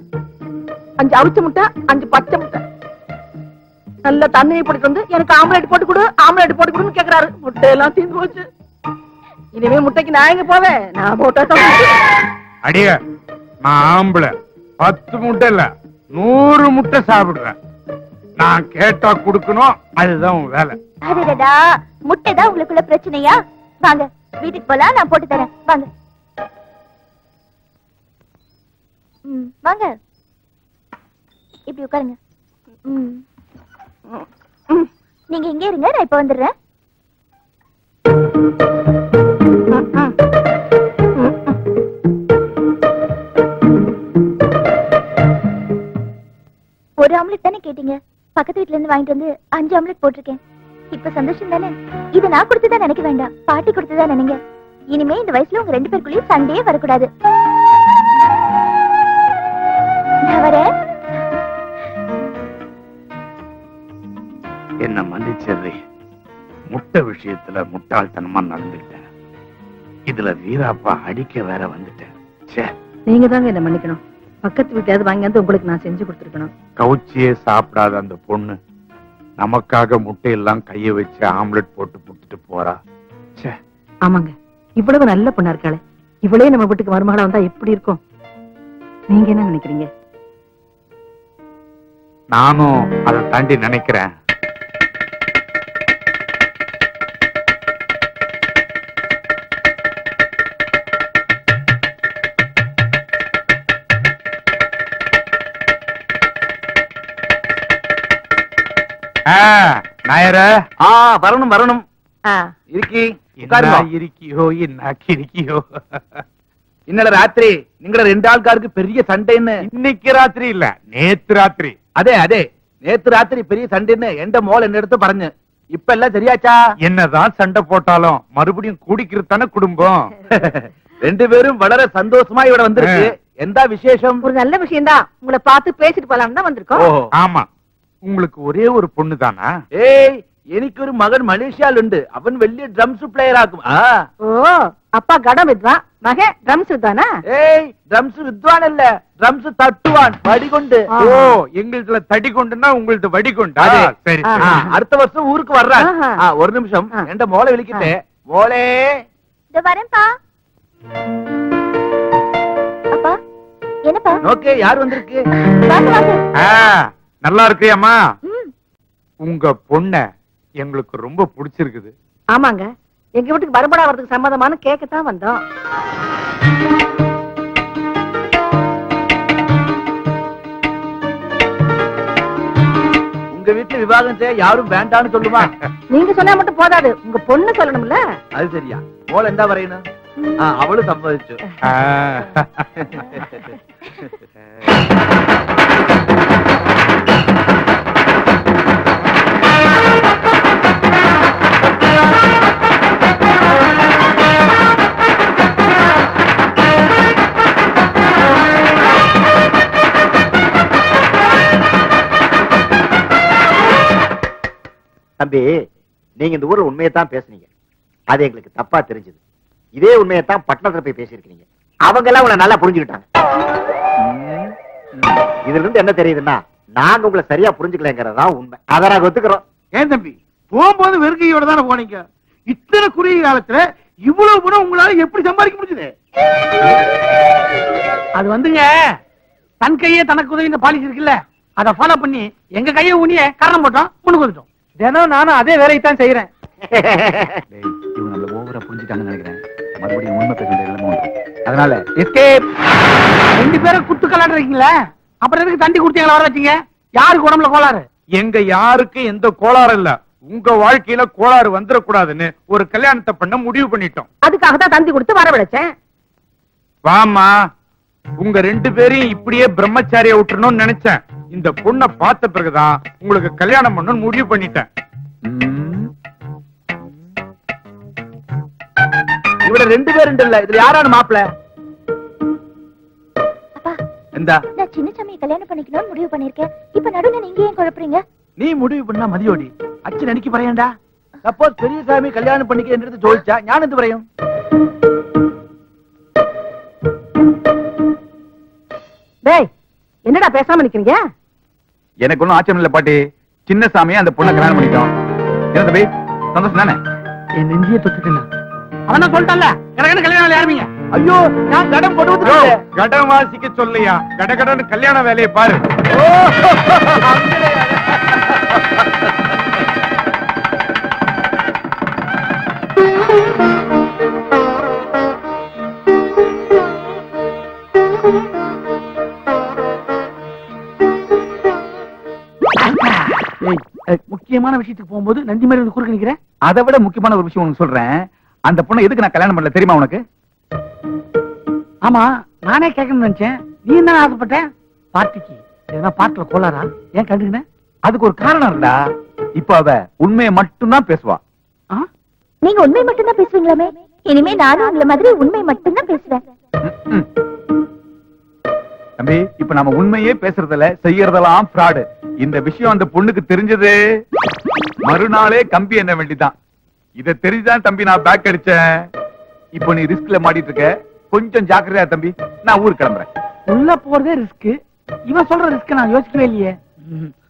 5 அவிச்ச முட்டை, 5 பச்சை முட்டை. நல்ல தண்ணியை போட்டு வந்து எனக்கு ஆம்லேட் போட்டு கொடு, ஆம்லேட் போட்டு கொடுன்னு கேக்குறாரு. முட்டை எல்லாம் தீர்ந்து போச்சு. இனிமே முட்டைக்கு நான் எங்க போவேன்? நான் போட்டா அடிய, நான் ஆம்பளை. 10 முட்டை இல்ல 100 முட்டை சாப்பிடுறேன். நான் கேட்டா குடுக்கணும், அதுதான் உன் வேலை. அதுடா, முட்டை தான் உங்களுக்குள்ள பிரச்சனையா? வாங்க வீட்டுக்கு போலாம், நான் போட்டு தரேன். வாங்க வாங்க, இப்படி உட்காருங்க. நீங்க இங்கே இருங்க, நான் இப்ப வந்துடுறேன். ஒரு ஆம்லெட் தானே கேட்டீங்க? பக்கத்து வீட்டுல இருந்து வாங்கிட்டு வந்து 5 ஆம்லெட் போட்டிருக்கேன். இப்ப சந்தோஷம் தானே? இதை நான் கொடுத்துதான் நினைக்க வேண்டாம், பாட்டி கொடுத்துதான் நினைங்க. இனிமே இந்த வயசுல உங்க 2 பேருக்குள்ளேயும் சண்டையே வரக்கூடாது. நான் வரேன். என்ன மன்னிச்சது. முட்டை விஷயத்துல முட்டாள்தனமா நடந்துட்டேன். இதுல வீராப்பா அடிக்க வேற வந்துட்டேன். நீங்க தாங்க என்ன மன்னிக்கணும். பக்கத்து வீட்டையாவது வாங்கி வந்து உங்களுக்கு நான் செஞ்சு கொடுத்துருக்கணும். கவுச்சியே சாப்பிடாத அந்த பொண்ணு நமக்காக முட்டையெல்லாம் கைய வச்சு ஆம்லெட் போட்டு கொடுத்துட்டு போறா. ஆமாங்க, இவ்வளவு நல்ல பொண்ணா இருக்காளே, இவளே நம்ம வீட்டுக்கு மருமகளா வந்தா எப்படி இருக்கும்? நீங்க என்ன நினைக்கிறீங்க? நானும் அதை தாண்டி நினைக்கிறேன். நாயர வரணும் வரணும் இருக்கி இருக்கியோ என்னாக்கி இருக்கியோ. இன்னல ராத்திரி நீங்க 2 ஆள்காருக்கு பெரிய சண்டைன்னு. இன்னைக்கு ராத்திரி இல்ல, நேத்து ராத்திரி. அதே அதே நேத்து ராத்திரி பெரிய சண்டைன்னு எந்த மோல் என்ன எடுத்து பறஞ்சு. இப்ப எல்லாம் சரியாச்சா? என்னதான் சண்டை போட்டாலும் மறுபடியும் கூடிக்கிறது தானே குடும்பம். 2 பேரும் வளர சந்தோஷமா இவட வந்திருக்கு. எந்த விசேஷம்? ஒரு நல்ல விஷயம் தான். உங்களை பார்த்து பேசிட்டு போலாம்னு தான் வந்திருக்கோம். ஆமா, உங்களுக்கு ஒரே ஒரு பொண்ணு தானா? ஏய், எனக்கு ஒரு மகன் மலேசியால உண்டு. அவன் வெளிய ட்ரம்ஸ் பிளேயர் ஆகும். ஓ, அப்பா கடம் வித்வான், மகன் ட்ரம்ஸ் வித்வானா? ஏய், ட்ரம்ஸ் வித்வான் இல்ல, ட்ரம்ஸ் தட்டுவான் வடிகொண்டு. ஓ, எங்களுதுல தடி கொண்டுன்னா உங்களுது வடி கொண்டா? சரி, அடுத்த வருஷம் ஊருக்கு வர்றான். ஒரு நிமிஷம், என்ற மோளை விളിக்கிட்டே. மோளே, இதோ வரேன்ப்பா. அப்பா, என்னப்பா? ஓகே, யார் வந்திருக்கு? வாங்க வாங்க. நல்லா இருக்கு அம்மா. உங்க பொண்ண எங்களுக்கு ரொம்ப பிடிச்சிருக்குது. ஆமாங்க, எங்க வீட்டுக்கு மறுபடா வரதுக்கு சம்மதமான கேட்கத்தான் வந்தோம். உங்க வீட்டுல விவாகம் செய்ய யாரும் வேண்டான்னு சொல்லுமா? நீங்க சொன்னா மட்டும் போதாது, உங்க பொண்ணு சொல்லணும்ல. அது சரியா? மோள எந்த வரையணும்? அவளும் சம்மதிச்சு. தம்பி, நீங்க இந்த ஊர்ல உண்மையத்தான் பேசுனீங்க. அது எங்களுக்கு தப்பா தெரிஞ்சது. இதே உண்மையத்தான் பட்டணத்துல போய் பேசியிருக்கீங்க. அவங்க எல்லாம் உங்களை நல்லா புரிஞ்சுக்கிட்டாங்க. இதுல இருந்து என்ன தெரியுதுன்னா, நாங்க உங்களை சரியா புரிஞ்சுக்கலங்கிறதா உண்மை. அதை நாங்க ஒத்துக்கிறோம். ஏன் தம்பி, போகும்போது வெறுக்கையோட தானே போனீங்க. இத்தனை குறுகிய காலத்துல இவ்வளவு பணம் உங்களால எப்படி சம்பாதிக்க முடிஞ்சது? அது வந்துங்க, தன் கையே தனக்கு உதவி பாலிசி இருக்குல்ல, அதை ஃபாலோ பண்ணி எங்க கையை ஊனிய காரணம் போட்டோம், முன்னுக்கு வந்துட்டோம். தினம் நானும் அதே வேலையைத்தான் செய்யறேன். இவங்க நம்மள ஓவரா புரிஞ்சுட்டாங்கன்னு நினைக்கிறேன். மறுபடியும் உண்மை பேச வேண்டிய நிலைமை வந்துரும். அதனால எஸ்கேப். 2 பேரும் குத்து கலாடுறீங்களா? அப்புறம் எதுக்கு தண்டி குடுத்தீங்களா வர வச்சீங்க? யாருக்கு உடம்புல கோளாறு? எங்க யாருக்கு எந்த கோளாறு இல்ல. உங்க வாழ்க்கையில கோளாறு வந்துடக்கூடாதுன்னு ஒரு கல்யாணத்தை பண்ண முடிவு பண்ணிட்டோம். அதுக்காக தான் தந்தி கொடுத்து வரவழைச்சேன். வாமா, உங்க 2 பேரையும் இப்படியே பிரம்மச்சாரியா விட்டுறணும்னு நினைச்சேன். இந்த பொண்ணை பார்த்த பிறகுதான் உங்களுக்கு கல்யாணம் பண்ணணும்னு முடிவு பண்ணிட்டேன். இவட 2 பேரும் இல்ல, இதுல யாரான மாப்பிள்ள? அப்பா, எந்தா நான் சின்னசாமியை கல்யாணம் பண்ணிக்கணும்னு முடிவு பண்ணிருக்கேன். இப்ப நடுவுல நீங்க ஏன் குழப்பறீங்க? நீ முடிவு பண்ணா மதியோடி அச்சு நினைக்க பறையண்டா. சப்போஸ் பெரியசாமி கல்யாணம் பண்ணிக்கிறேன்றது ஜோதிச்சா ஞான் எது பறையும்? டேய், என்னடா பேசாம நிக்கிறீங்க? எனக்கு ஒண்ணும் ஆச்சரியம் இல்ல பாட்டி. சின்ன சாமியை அந்த பொண்ணை கல்யாணம் பண்ணிட்டோம். என்ன தம்பி, சந்தோஷம் தானே? என் நெஞ்சியை தொட்டுட்டேன். அவன் சொல்லிட்டான்ல, எனக்கு கல்யாணம் யாருமீங்க? ஐயோ, நான் கடன் போட்டு கடன் வாசிக்க சொல்லையா? கடகடன்னு கல்யாண வேலையை பாரு. முக்கியமான விஷயத்துக்கு போகும்போது நந்தி மாதிரி வந்து குறுக்க நிக்கிறேன். அதை விட முக்கியமான ஒரு விஷயம் உனக்கு சொல்றேன். அந்த பொண்ணை எதுக்கு நான் கல்யாணம் பண்ணல தெரியுமா உனக்கு? ஆமா, நானே கேட்கணும்னு நினைச்சேன். நீ என்ன ஆசைப்பட்ட? பார்ட்டிக்கு எதனா பாட்டுல கோளாரா? ஏன் கண்டுக்கின? அதுக்கு ஒரு காரணம் இருந்தா. இப்ப அவ உண்மையை மட்டும்தான் பேசுவா. நீங்க உண்மை மட்டும்தான் பேசுவீங்களாமே? இனிமே நானும் உங்களை மாதிரி உண்மை மட்டும்தான் பேசுவேன். தம்பி, இப்ப நம்ம உண்மையே பேசுறதுல செய்யறதெல்லாம் ஃப்ராடு. இந்த விஷயம் அந்த பொண்ணுக்கு தெரிஞ்சது மறுநாளே கம்பி என்ன வேண்டிதான். இத தெரிஞ்சுதான் தம்பி நான் பேக் அடிச்சேன். இப்ப நீ ரிஸ்க்ல மாட்டிட்டு இருக்க. கொஞ்சம் ஜாக்கிரதையா தம்பி. நான் ஊருக்கு கிளம்புறேன். உள்ள போறதே ரிஸ்க். இவன் சொல்ற ரிஸ்க் நான் யோசிக்கவே இல்லையே.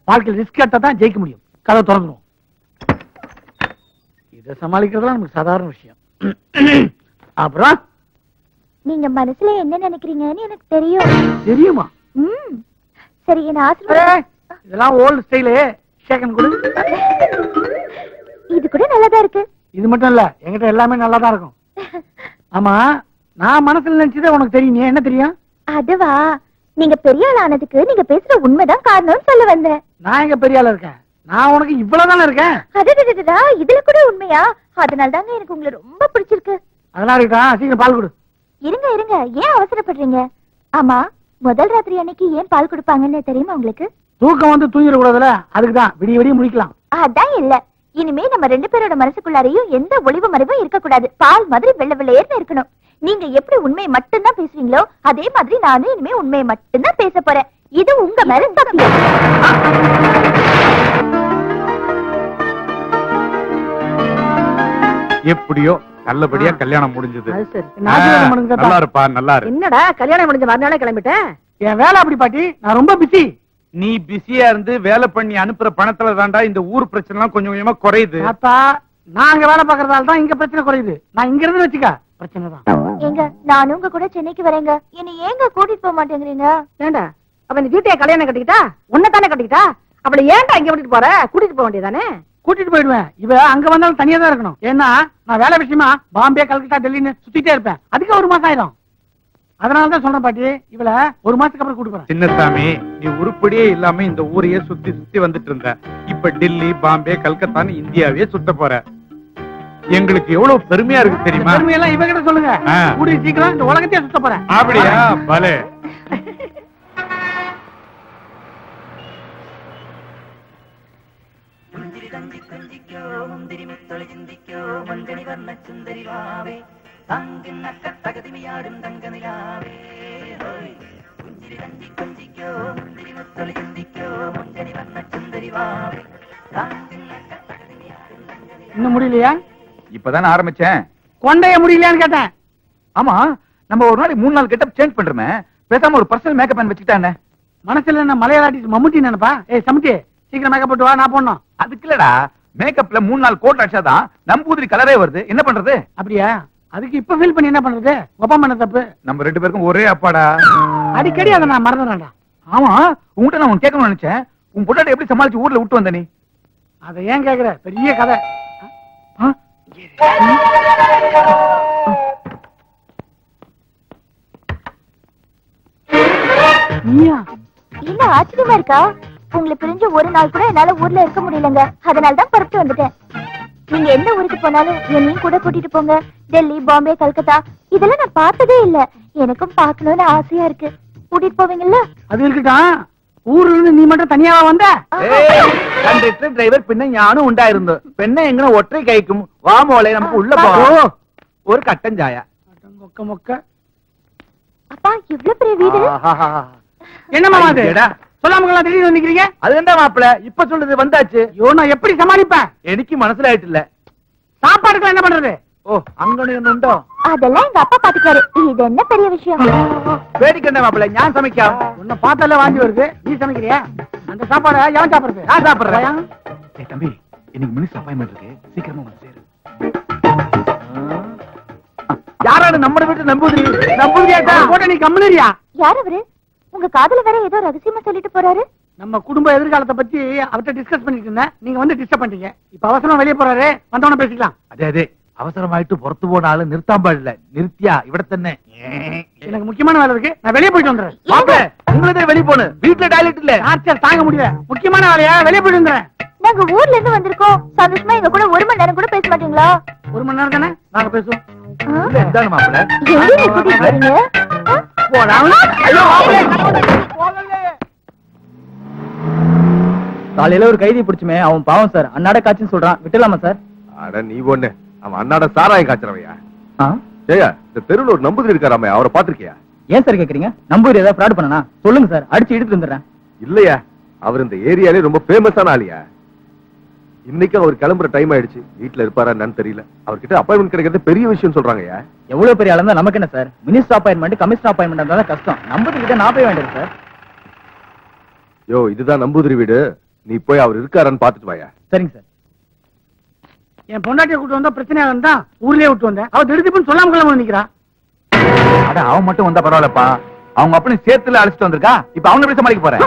வாழ்க்கையில் ரிஸ்க் எடுத்தா தான் ஜெயிக்க முடியும். கதை திறந்துரும். இதை சமாளிக்கிறதுலாம் நமக்கு சாதாரண விஷயம். அப்புறம் நீங்க மனசுல என்ன நினைக்கிறீங்கன்னு எனக்கு தெரியும். தெரியுமா? சரி, என்ன ஆசீர்வாதம். இதெல்லாம் ஓல்ட் ஸ்டைலு. ஷேக்கன் கொடு. இது கூட நல்லாதான் இருக்கு. இது மட்டும் இல்ல, என்கிட்ட எல்லாமே நல்லாதான் இருக்கும். ஆமா, நான் மனசுல நினைச்சதே உனக்கு தெரியும். நீ என்ன தெரியும்? அதுவா, நீங்க பெரிய ஆள் ஆனதுக்கு நீங்க பேசுற உண்மைதான் காரணம்னு சொல்ல வந்தேன். நான் எங்க பெரிய ஆளா இருக்கேன்? நான் உனக்கு இவ்வளவுதானே இருக்கேன். அதுடா, இதுல கூட உண்மையா? அதனாலதாங்க எனக்கு உங்களை ரொம்ப பிடிச்சிருக்கு. அதெல்லாம் இருக்கா? சீக்கிரம் பால் கொடு. இருங்க இருங்க, ஏன் அவசரப்படுறீங்க? ஆமா, முதல் ராத்திரி அன்னைக்கு ஏன் பால் கொடுப்பாங்கன்னு தெரியுமா உங்களுக்கு? தூக்கம் வந்து தூங்கிட கூடாதுல, அதுக்குதான். விடிய விடிய முடிக்கலாம். அதான் இல்ல. இனிமே நம்ம 2 பேரோட மனசுக்குள்ளாரையும் எந்த ஒளிவு மறைவும் இருக்க கூடாது. பால் மாதிரி வெள்ளை வெள்ளையர்னு இருக்கணும். நீங்க எப்படி உண்மையை மட்டும்தான் பேசுவீங்களோ அதே மாதிரி நானும் இனிமே உண்மையை மட்டும்தான் பேச போறேன். இது உங்க மேல சத்தியம். எப்படியோ நல்லபடியா கல்யாணம் முடிஞ்சது. நான் நல்லா இருப்பா, நல்லா இரு. என்னடா கல்யாணம் முடிஞ்ச மறுநாளே கிளம்பிட்டேன்? என் வேலை அப்படி பாட்டி, நான் ரொம்ப பிஸி. நீ பிஸியா இருந்து வேலை பண்ணி அனுப்புற பணத்துல தாண்டா இந்த ஊர் பிரச்சனை எல்லாம் கொஞ்சம் கொஞ்சமா குறையுது. தாத்தா, நான் அங்க வேலை பாக்குறதால தான் இங்க பிரச்சனை குறையுது. நான் இங்க இருந்து வச்சுக்க பிரச்சனை தான். ஏங்க, நானும் உங்க கூட சென்னைக்கு வரேங்க. என்ன ஏங்க கூட்டிட்டு போக மாட்டேங்கிறீங்க? ஏண்டா அவ இந்த வீட்டையை கல்யாணம் கட்டிக்கிட்டா? உன்னைத்தானே கட்டிக்கிட்டா? அவளை ஏன்டா இங்க விட்டுட்டு போற? கூட்டிட்டு போக வேண்டியதானே? கூட்டிட்டு போயிடுவேன். இவ அங்க வந்தாலும் தனியா தான் இருக்கணும். ஏன்னா நான் வேலை விஷயமா பாம்பே, கல்கத்தா, டெல்லின்னு சுத்திட்டே இருப்பேன். அதுக்கு 1 மாசம் ஆயிடும். அதனாலதான் சொல்றேன் பாட்டி, இவள 1 மாசத்துக்கு அப்புறம் கூட்டு போறேன். சின்னசாமி, நீ உருப்படியே இல்லாம இந்த ஊரையே சுத்தி சுத்தி வந்துட்டு இருந்த. இப்ப டெல்லி, பாம்பே, கல்கத்தான்னு இந்தியாவே சுத்த போற. எங்களுக்கு எவ்வளவு பெருமையா இருக்கு தெரியுமா? பெருமையெல்லாம் இவ கிட்ட சொல்லுங்க. கூடிய சீக்கிரம் இந்த உலகத்தையே சுத்த போறேன். அப்படியா? பலே. இன்னும் முடியலையா? இப்பதானே ஆரம்பிச்சேன். கொண்டைய முடியலையான்னு கேட்டேன். ஆமா, நம்ம ஒரு நாளைக்கு 3 நாள் கெட்டப் சேஞ்ச் பண்றோமே, பேசாம ஒரு பர்சனல் மேக்கப் மேன் வச்சுக்கிட்டானே. மனசுல என்ன மலையாள ஆர்டிஸ்ட் மம்முட்டி நினைப்பா? ஏய் சமுட்டி, சீக்கிரம் மேக்கப் போட்டு வா, நான் போடணும். அதுக்கு இல்லடா, மேக்கப்ல 3 நாள் கோட் அடிச்சாதான் நம்பூதிரி கலரே வருது. என்ன பண்றது? அப்படியா? அதுக்கு இப்ப ஃபீல் பண்ணி என்ன பண்றது? ஒப்பா பண்ண தப்பு. நம்ம 2 பேருக்கும் ஒரே அப்பாடா. அடிக்கடி அதை நான் மறந்துடுறேன்டா. ஆமா, உன்கிட்ட நான் உன் கேட்கணும்னு நினைச்சேன். உன் பொட்டாட்டி எப்படி சமாளிச்சு ஊர்ல விட்டு வந்த நீ? அதை ஏன் கேக்குற? பெரிய கதை. என்ன ஆச்சரியமா இருக்கா? உங்களை பிரிஞ்சு ஒரு நாள் கூட என்னால ஊர்ல இருக்க முடியலங்க. அதனாலதான் புறப்பட்டு வந்துட்டேன். நீங்க எந்த ஊருக்கு போனாலும் என்னையும் கூட கூட்டிட்டு போங்க. டெல்லி, பாம்பே, கல்கத்தா இதெல்லாம் நான் பார்த்ததே இல்ல. எனக்கும் பார்க்கணும்னு ஆசையா இருக்கு. கூட்டிட்டு போவீங்கல்ல? அது இருக்கட்டும். ஊர்ல இருந்து நீ மட்டும் தனியாவா வந்த? கண்டக்டர் டிரைவர் பின்ன ஞானும் உண்டாயிருந்தோம். பெண்ணை எங்க ஒற்றை கைக்கும். வா மோளே, நமக்கு உள்ள போ. ஒரு கட்டன் சாயா. மொக்க மொக்க. அப்பா, இவ்ளோ பெரிய வீடு. என்னமா அது? சொல்லாமங்களா திடீர்னு வந்துக்கிறீங்க? அது என்ன மாப்பிள, இப்ப சொல்றது வந்தாச்சு. ஐயோ, நான் எப்படி சமாளிப்பேன்? எனக்கு மனசுல ஆயிட்டு இல்ல. சாப்பாடுக்கு என்ன பண்றது? ஓ, அங்கனு உண்டோ? அதெல்லாம் எங்க அப்பா பாத்துக்காரு. இது என்ன பெரிய விஷயம்? வேடிக்கை என்ன மாப்பிள, ஞான் சமைக்கா. உன்னை பார்த்தாலே வாங்கி வருது. நீ சமைக்கிறியா? அந்த சாப்பாடை எவன் சாப்பிடுறது? நான் சாப்பிடுறேன். ஏய் தம்பி, இன்னைக்கு மினிஸ்டர் அப்பாயின்மெண்ட் இருக்கு, சீக்கிரமா வந்து சேரு. யாராவது நம்ம வீட்டு நம்புதிரியா போட்ட நீ கம்முனியா? யார் அவரு? உங்க காதுல வேற ஏதோ ரகசியமா சொல்லிட்டு போறாரு. நம்ம குடும்ப எதிர்காலத்தை பத்தி அவர்கிட்ட டிஸ்கஸ் பண்ணிட்டு இருந்தேன். நீங்க வந்து டிஸ்டர்ப் பண்ணிட்டீங்க. இப்ப அவசரமா வெளியே போறாரு, வந்தவன பேசிக்கலாம். அதே அவசரமாயிட்டு புறத்து போனாலும் நிறுத்தாம இல்ல, நிறுத்தியா இவடத்தന്നെ. எனக்கு முக்கியமான வேலை இருக்கு, நான் வெளியே போயிட்டு வந்துடுறேன். மாப்பிள, உங்களதே வெளிய போணும். வீட்டுல டாய்லெட் இல்ல. டார்ச்சர் தாங்க முடியல. முக்கியமான வேலையா, வெளியே போயிட்டு வந்துடுறேன். நாங்க ஊர்ல இருந்து வந்திருக்கோம். சந்தோஷமா எங்க கூட 1 மணி நேரம் கூட பேச மாட்டீங்களா? 1 மணி நேரம் தானே நாங்க பேசுவோம். இதான மாப்பிள. எங்க நீ கூட்டிட்டு போறீங்க? காலையில ஒரு கைதி பிடிச்சுமே, அவன் பாவம் சார். அன்னாட காட்சின்னு சொல்றான், விட்டுலாமா சார்? அட நீ ஒண்ணு, அவன் அண்ணாட சாராயம் காய்ச்சறவையா? ஆ? ஏயா, இந்த தெருவுல ஒரு நம்பூதிரி இருக்காராமே, அவரை பாத்திருக்கியா? ஏன் சார் கேக்குறீங்க? நம்பூதிரி ஏதாவது ஃப்ராட் பண்ணனா? சொல்லுங்க சார், அடிச்சு இழுத்து வந்துடுறேன். இல்லையா, அவர் இந்த ஏரியாலே ரொம்ப ஃபேமஸான ஆளியா. இன்னைக்கு அவர் கிளம்புற டைம் ஆயிடுச்சு. வீட்டுல இருப்பாரா என்னன்னு தெரியல. அவர்கிட்ட அப்பாயின்மெண்ட் கிடைக்கிறது பெரிய விஷயம் சொல்றாங்கயா. எவ்வளவு பெரிய ஆளா நமக்கு என்ன sir? Minister appointment, commissioner appointment இருந்தாலும் கஷ்டம். நம்பூதிரி கிட்ட நான் போய் வேண்டியது சார். யோ, இதுதான் நம்பூதிரி வீடு. நீ போய் அவர் இருக்காரான்னு பாத்துட்டு வாயா. சரிங்க சார். என் பொண்டாட்டியை கூட்டு வந்தா பிரச்சனையா இருந்தா ஊர்லயே விட்டு வந்தேன். அவ திடுதிப்புன்னு சொல்லாம கிளம்ப நிக்கிறா. அட அவன் மட்டும் வந்தா பரவாயில்லப்பா, அவங்க அப்படி சேர்த்துல அழைச்சிட்டு வந்திருக்கா. இப்ப அவனை எப்படி சமாளிக்க போறேன்?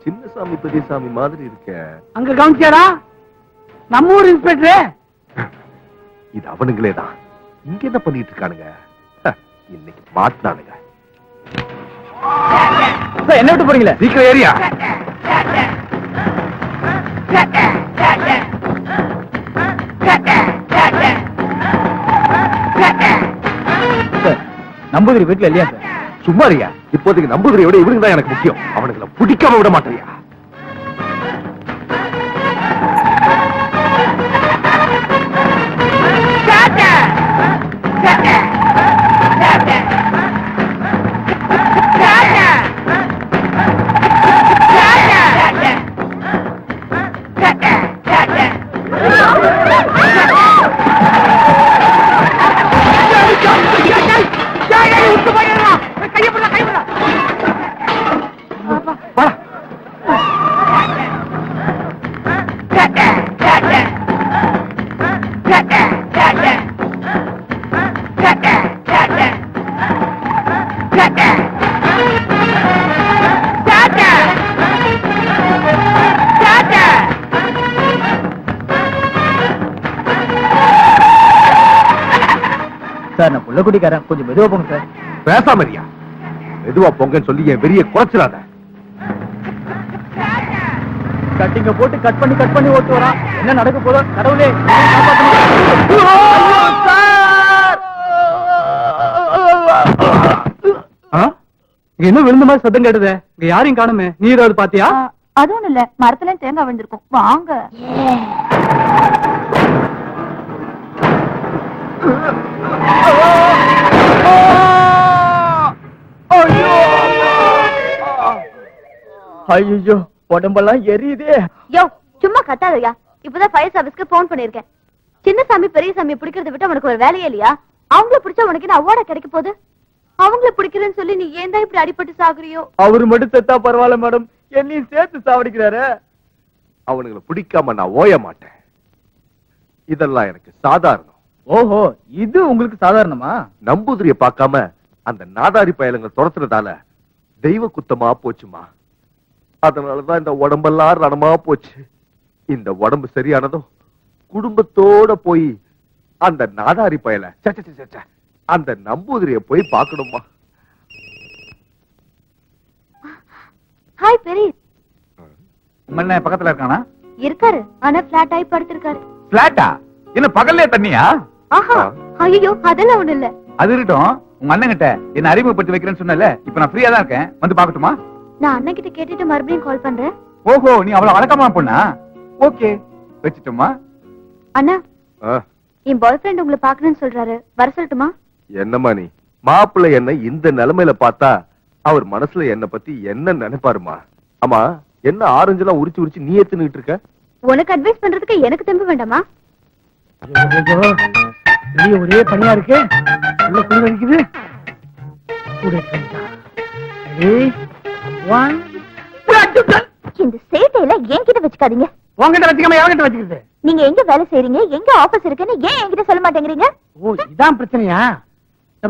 சின்னசாமி பெரியசாமி மாதிரி இருக்க. அங்க கவனிச்சாரா நம்ம ஊர் இன்ஸ்பெக்டர்? இது அவனுங்களே தான். இங்க என்ன பண்ணிட்டு இருக்கானுங்க? இன்னைக்கு மாட்டினானுங்க. என்ன விட்டு போறீங்களே? சீக்கிரம் ஏரியா. நம்பூதிரி வீட்டுல இல்லையா சார்? சும்மாரியா, இப்போதைக்கு நம்பூதிரியை விட இவனுக்கு தான் எனக்கு முக்கியம். அவனுங்களை பிடிக்காம விட மாட்டேயா? சார் நான் புள்ள குடிக்காரன், கொஞ்சம் மெதுவா போங்க சார். பேசாமரியா, மெதுவா பொங்கன்னு சொல்லி என் வெறிய குறைச்சிடாத. கட்டிங்க போட்டு கட் பண்ணி ஓட்டு வரான். என்ன நடக்க போதோ கடவுளே. என்ன விழுந்த மாதிரி சத்தம் கேட்டது? இங்க யாரையும் காணுமே. நீ ஏதாவது பாத்தியா? அது ஒண்ணு இல்ல, மரத்துல தேங்காய் விழுந்திருக்கும். வாங்க. ஐயோ உடம்பெல்லாம் எரியுதே. யோ சும்மா கத்தாதயா. இப்பதான் ஃபயர் சர்வீஸ்க்கு போன் பண்ணிருக்கேன். சின்னசாமி பெரியசாமி பிடிக்கிறத விட்டு உனக்கு ஒரு வேலையே இல்லையா? அவங்கள பிடிச்சா உனக்கு என்ன அவார்டா கிடைக்க போகுது? அவங்கள பிடிக்கிறேன்னு சொல்லி நீ ஏன் தான் இப்படி அடிபட்டு சாகுறியோ? அவரு மட்டும் செத்தா பரவாயில்ல மேடம், என்னையும் சேர்த்து சாவடிக்கிறாரு. அவனுங்களை பிடிக்காம நான் ஓய மாட்டேன். இதெல்லாம் எனக்கு சாதாரணம். ஓஹோ, இது உங்களுக்கு சாதாரணமா? நம்பூதிரிய பார்க்காம அந்த நாதாரி பயலுங்க துரத்துறதால தெய்வ குத்தமா போச்சுமா. அதனாலதான் இந்த உடம்பெல்லாம் ரணமா போச்சு. இந்த உடம்பு சரியானதும் குடும்பத்தோட போய் அந்த நாதாரி பயல அந்த நம்பூதிரிய போய் பார்க்கணுமா. ஹாய் பெரிய. உங்க பக்கத்துல இருக்கானா? இருக்காரு, ஆனா பிளாட் ஆகி படுத்திருக்காரு. பிளாட்டா? என்ன பகல்லே தண்ணியா? ஆஹா, ஐயோ அதெல்லாம் ஒண்ணு இல்ல. அது இருக்கட்டும், உங்க அண்ணன் கிட்ட என்ன அறிமுகப்படுத்தி வைக்கிறேன்னு சொன்னல, இப்ப நான் ஃப்ரீயா தான் இருக்கேன், வந்து பாக்கட்டுமா? நான் அண்ணன் கிட்ட கேட்டுட்டு மறுபடியும் கால் பண்றேன். ஓஹோ, நீ அவ்வளவு வழக்கமா பொண்ணா? ஓகே, வச்சுட்டுமா? அண்ணா, என் பாய் ஃப்ரெண்ட் உங்களை பாக்கணும்னு சொல்றாரு, வர சொல்லட்டுமா? என்னம்மா நீ? மாப்பிள்ளை என்ன இந்த நிலைமையில பார்த்தா அவர் மனசுல என்ன பத்தி என்ன நினைப்பாருமா? ஆமா, என்ன ஆரஞ்செல்லாம் உரிச்சு உரிச்சு நீ ஏத்துக்கிட்டு இருக்க? உனக்கு அட்வைஸ் பண்றதுக்கு எனக்கு தெம்பு வேண்டாமா? ஒரே பனியா இருக்கு, உள்ள குளிர் அடிக்குது. இந்த சேட்டையில என்கிட்ட வச்சுக்காதீங்க. உங்ககிட்ட வச்சுக்காம எவங்கிட்ட வச்சுக்கிறது? நீங்க எங்க வேலை செய்றீங்க, எங்க ஆபீஸ் இருக்குன்னு ஏன் என்கிட்ட சொல்ல மாட்டேங்கிறீங்க? ஓ, இதான் பிரச்சனையா?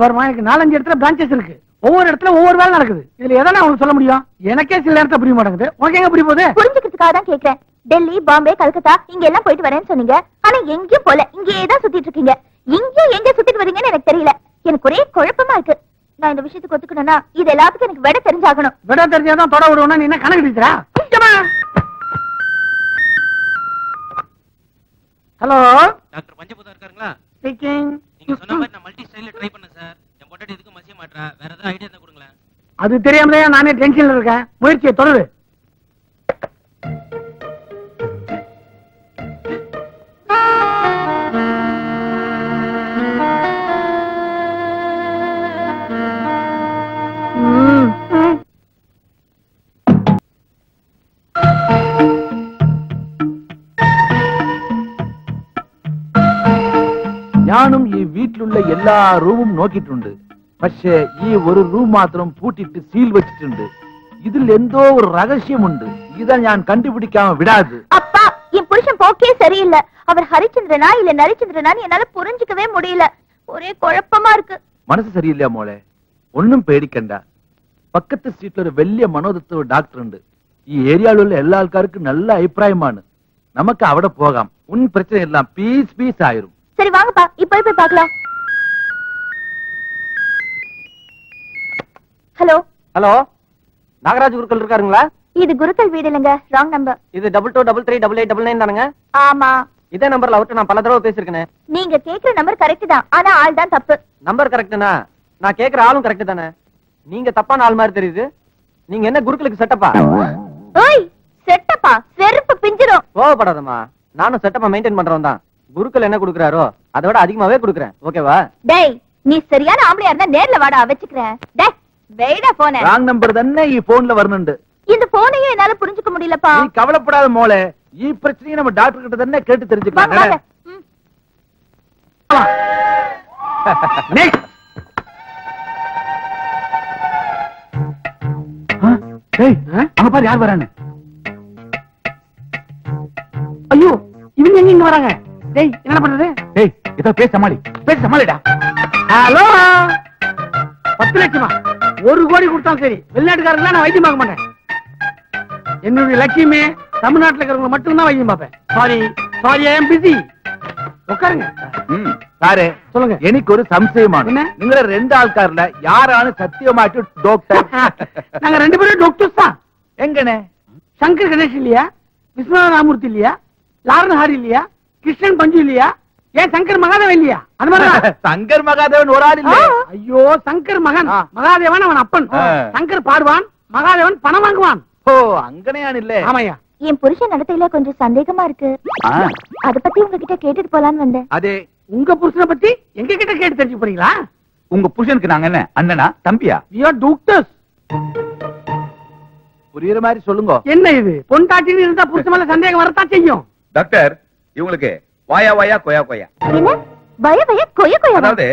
பாருமா, எனக்கு 4-5 இடத்துல பிரான்சஸ் இருக்கு. ஒவ்வொரு இடத்துல ஒவ்வொரு வேலை நடக்குது. இதுல எதனா உங்களுக்கு சொல்ல முடியும்? எனக்கே சில நேரத்தை புரிய மாட்டேங்குது. உனக்கு எங்க புரிய போகுது? புரிஞ்சுக்கிறதுக்காக தான் கேக்குறேன். டெல்லி, பாம்பே, கல்கத்தா இங்க எல்லாம் போயிட்டு வரேன்னு சொன்னீங்க. ஆனா எங்கேயும் போல, இங்கேயே தான் சுத்திட்டு இருக்கீங்க. இங்கேயும் எங்க சுத்திட்டு வரீங்கன்னு எனக்கு தெரியல. எனக்கு ஒரே குழப்பமா இருக்கு. நான் இந்த விஷயத்துக்கு ஒத்துக்கணும்னா இது எல்லாத்துக்கும் எனக்கு விட தெரிஞ்சாகணும். விட தெரிஞ்சாதான் தொட விடுவோம்னா நீ என்ன கணக்கு டீச்சரா? Hello, doctor பஞ்சபூதா இருக்காருங்களா? ஸ்பீக்கிங். நீங்க சொன்ன மாதிரி நான் மல்டி ஸ்டைல்ல ட்ரை பண்ணேன் சார். என் பொண்டாட்டி இதுக்கு மசிய மாட்டறா. வேற ஏதாவது ஐடியா இருந்தா கொடுங்களேன். அது தெரியாமதான் நானே டென்ஷன்ல இருக்கேன். முயற்சியை தொடரு. ഞാനും ഈ വീട്ടിലുള്ള എല്ലാ റൂമും നോക്കിയിട്ടുണ്ട്. പക്ഷേ ഈ ഒരു റൂം മാത്രം പൂട്ടിട്ട് സീൽ വെച്ചിട്ടുണ്ട്. ഇതിൽ എന്തോ ഒരു രഹസ്യമുണ്ട്. ഇതാ ഞാൻ കണ്ടുപിടിക്കാമ വിടാது. அப்பா, என் புருஷன் போக்கே சரியில்லை. அவர் ஹரிச்சந்திரனா இல்ல நரிச்சந்திரனா என்னால புரிஞ்சுக்கவே முடியல. ஒரே குழப்பமா இருக்கு. മനസ്സ് സരിയില്ല മോളെ. ഒന്നും പേടിക്കണ്ട. പക്കത്തെ സീറ്റിൽ ഒരു വലിയ മനോതത്വ ഡോക്ടർ ഉണ്ട്. ഈ ഏരിയയിലുള്ള എല്ലാ ആൾക്കാർക്കും നല്ല അഭിപ്രായമാണ്. നമുക്ക് അവിടെ പോകാം. ഉൻ பிரச்சனை எல்லாம் பீஸ் ஆயிரும். சரி வாங்கப்பா, இப்போ போய் பார்க்கலாம். ஹலோ ஹலோ, நாகராஜ் குருக்கள் இருக்காருங்களா? இது குருக்கள் வீடு இல்லைங்க, ராங் நம்பர். இது 22338889 தானுங்க? ஆமா. இதே நம்பர்ல அவர்கிட்ட நான் பல தடவை பேசிருக்கேன். நீங்க கேக்குற நம்பர் கரெக்ட் தான், ஆனா ஆள் தான் தப்பு. நம்பர் கரெக்ட்னா நான் கேக்குற ஆளும் கரெக்ட் தானே? நீங்க தப்பான ஆள் மாதிரி தெரியுது. நீங்க என்ன குருக்களுக்கு செட்டப்பா? ஓய், செட்டப்பா செருப்பு பிஞ்சிரும். கோவப்படாதம்மா, நானும் செட்டப்பா மெயின்டைன் பண்றவன் தான். குருக்கள் என்ன குடுக்குறாரோ அதை விட அதிகமாவே குடுக்குறேன். ஓகேவா? டேய், நீ சரியான ஆம்பளையா இருந்தா நேர்ல வாடா, வச்சுக்கிறேன். டேய் வெயிடா போனே. ராங் நம்பர் தானே ഈ ഫോണിൽ വരുന്നുണ്ട്. இந்த போனையே என்னால புரிஞ்சுக்க முடியலப்பா. நீ கவலைப்படாத மோளே, ഈ பிரச்சனையை நம்ம டாக்டர் கிட்ட தானே கேட்டு தெரிஞ்சுக்கலாம். டேய், அங்க பாரு யார் வரானு. ஐயோ, இவங்க எங்க இங்க வராங்க? டேய், என்ன பண்றது? டேய், இத பேச சமாளிடா. ஹலோ, 10 லட்சமா? 1 கோடி கொடுத்தாலும் சரி, வெளிநாட்டுக்காரங்களா நான் வைத்தியம் பார்க்க மாட்டேன். என்னுடைய லட்சியமே தமிழ்நாட்டுல இருக்கிறவங்க மட்டும் தான் வைத்தியம் பார்ப்பேன். Sorry I am busy. உட்காருங்க. സാറേ, சொல்லுங்க. എനിക്ക് ഒരു സംശയമാണ്. என்ன? നിങ്ങളെ 2 ആൾക്കാരില யாராണ് சத்தியமாയിട്ട് டாக்டர்? நாங்க 2 பேரும் டாக்டர்ஸ் தான். எங்கனே? சங்கர் கணேஷ் இல்லையா? விஸ்வநாத ராமூர்த்தி இல்லையா? லாரன் ஹாரி இல்லையா? கிருஷ்ணன் பஞ்சு இல்லையா? ஏன் சங்கர் மகாதேவன் இல்லையா? அது மாதிரி சங்கர் மகாதேவன் ஒரு ஆள் இல்ல. ஐயோ, சங்கர் மகன் மகாதேவன் அவன் அப்பன். சங்கர் பாடுவான், மகாதேவன் பணம் வாங்குவான். ஓ, அங்கனையானில்ல. ஆமாய்யா. என் புருஷன் நடத்தையில கொஞ்சம் சந்தேகமா இருக்கு. அத பத்தி உங்ககிட்ட கேட்டுட்டு போலான்னு வந்தேன். அதே, உங்க புருஷனை பத்தி எங்க கிட்ட கேட்டு தெரிஞ்சு போறீங்களா? உங்க புருஷனுக்கு நாங்க என்ன அண்ணனா தம்பியா? We are doctors. புரியுற மாதிரி சொல்லுங்க. என்ன இது, பொண்டாட்டின்னு இருந்தா புருஷன் மேல சந்தேகம் வரத்தான் செய்யும். டாக்டர், இவங்களுக்கு வாயா கொயா என்ன பய கொய கொய? அதாவது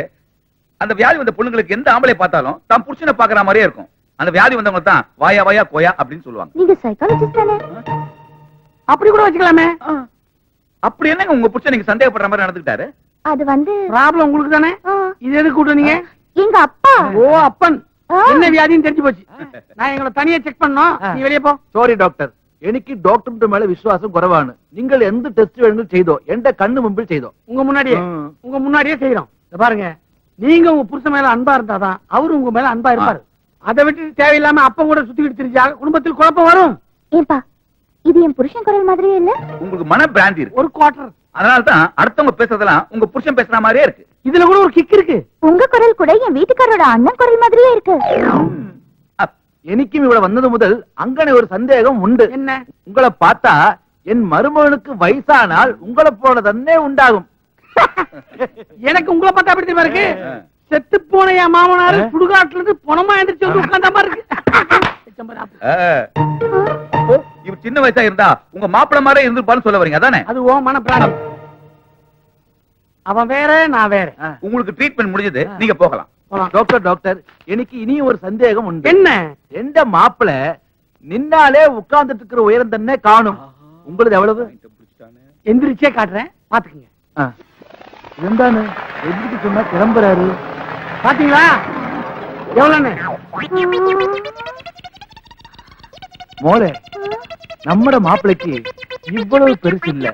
அந்த வியாதி வந்த பொண்ணுங்களுக்கு எந்த ஆம்பளை பார்த்தாலும் தான் புருஷனை பாக்குற மாதிரியே இருக்கும். அந்த வியாதி வந்தவங்க தான் வாயா கொயா அப்படின்னு சொல்லுவாங்க. நீங்க சைக்காலஜிஸ்ட் தானே? அப்படி கூட வச்சுக்கலாமே. அப்படி என்னங்க உங்க புருஷன் நீங்க சந்தேகப்படுற மாதிரி நடந்துக்கிட்டாரு? அது வந்து ப்ராப்ளம் உங்களுக்கு தானே. இது எதுக்கு கூட்டுனீங்க? எங்க அப்பா. ஓ, அப்பன். என்ன வியாதின்னு தெரிஞ்சு போச்சு. நான் எங்களை தனியா செக் பண்ணோம். நீ வெளியே போ. സോറി ഡോക്ടർ, എനിക്ക് ഡോക്ടറിന്റെ മേലെ വിശ്വാസം കുറവാണ്. നിങ്ങൾ എന്ത് ടെസ്റ്റ് വേണമെങ്കിലും ചെയ്തോ, എന്റെ കണ്ണു മുമ്പിൽ ചെയ്തോ. உங்க முன்னாடியே செய்யறோம். பாருங்க, நீங்க உங்க புருஷன் மேல அன்பா இருந்தாதான் அவரு உங்க மேல அன்பா இருப்பாரு. அதை விட்டு தேவையில்லாம அப்ப கூட சுத்திக்கிட்டு தெரிஞ்சா குடும்பத்தில் குழப்பம் வரும். ஏப்பா, இது என் புருஷன் குரல் மாதிரியே இல்ல? உங்களுக்கு மன பிராந்தி இருக்கு. ஒரு குவார்டர். அதனாலதான் அடுத்தவங்க பேசுறதெல்லாம் உங்க புருஷன் பேசுற மாதிரியே இருக்கு. இதுல கூட ஒரு கிக் இருக்கு. உங்க குரல் கூட என் வீட்டுக்காரோட அண்ணன் குரல் மாதிரியே இருக்கு. എനിക്കും ഇവിടെ വന്നത് മുതൽ അങ്ങനെ ഒരു സന്ദേഹം ഉണ്ട്. என்ன? உங்களை பார்த்தா என் மருமகனுக்கு வயசானால் உங்களை போல തന്നെ ഉണ്ടാകും. எனக்கு உங்களை பார்த்தா அப்படி தெரியுமா இருக்கு? செத்து போன என் மாமனாரு சுடுகாட்டுல இருந்து பணமா எந்திரிச்சு வந்து உட்கார்ந்த மாதிரி இருக்கு. அப்போ இவர் சின்ன வயசா இருந்தா உங்க மாப்பிள்ளை மாதிரி இருந்திருப்பான்னு சொல்ல வரீங்க அதானே? அது ஓ மன பிராணம். அவன் வேற, நான் வேற. உங்களுக்கு ட்ரீட்மெண்ட் முடிஞ்சது, நீங்க போகலாம். டாக்டர், எனக்கு இனியும் ஒரு சந்தேகம் உண்டு. என்ன? எந்த மாப்பிள்ளை நின்னாலே உட்கார்ந்துட்டு இருக்கிற உயரம் தானே காணும். உங்களுக்கு எவ்வளவு? எந்திரிச்சே காட்டுறேன், பாத்துக்கங்க. എന്താന്ന് எந்திரிக்க சொன்னா கிளம்புறாரு. பாத்தீங்களா எவ்வளவு? മോളെ, നമ്മുടെ മാപ്പിളക്ക് ഇவ்வளவு പെരുസില്ല.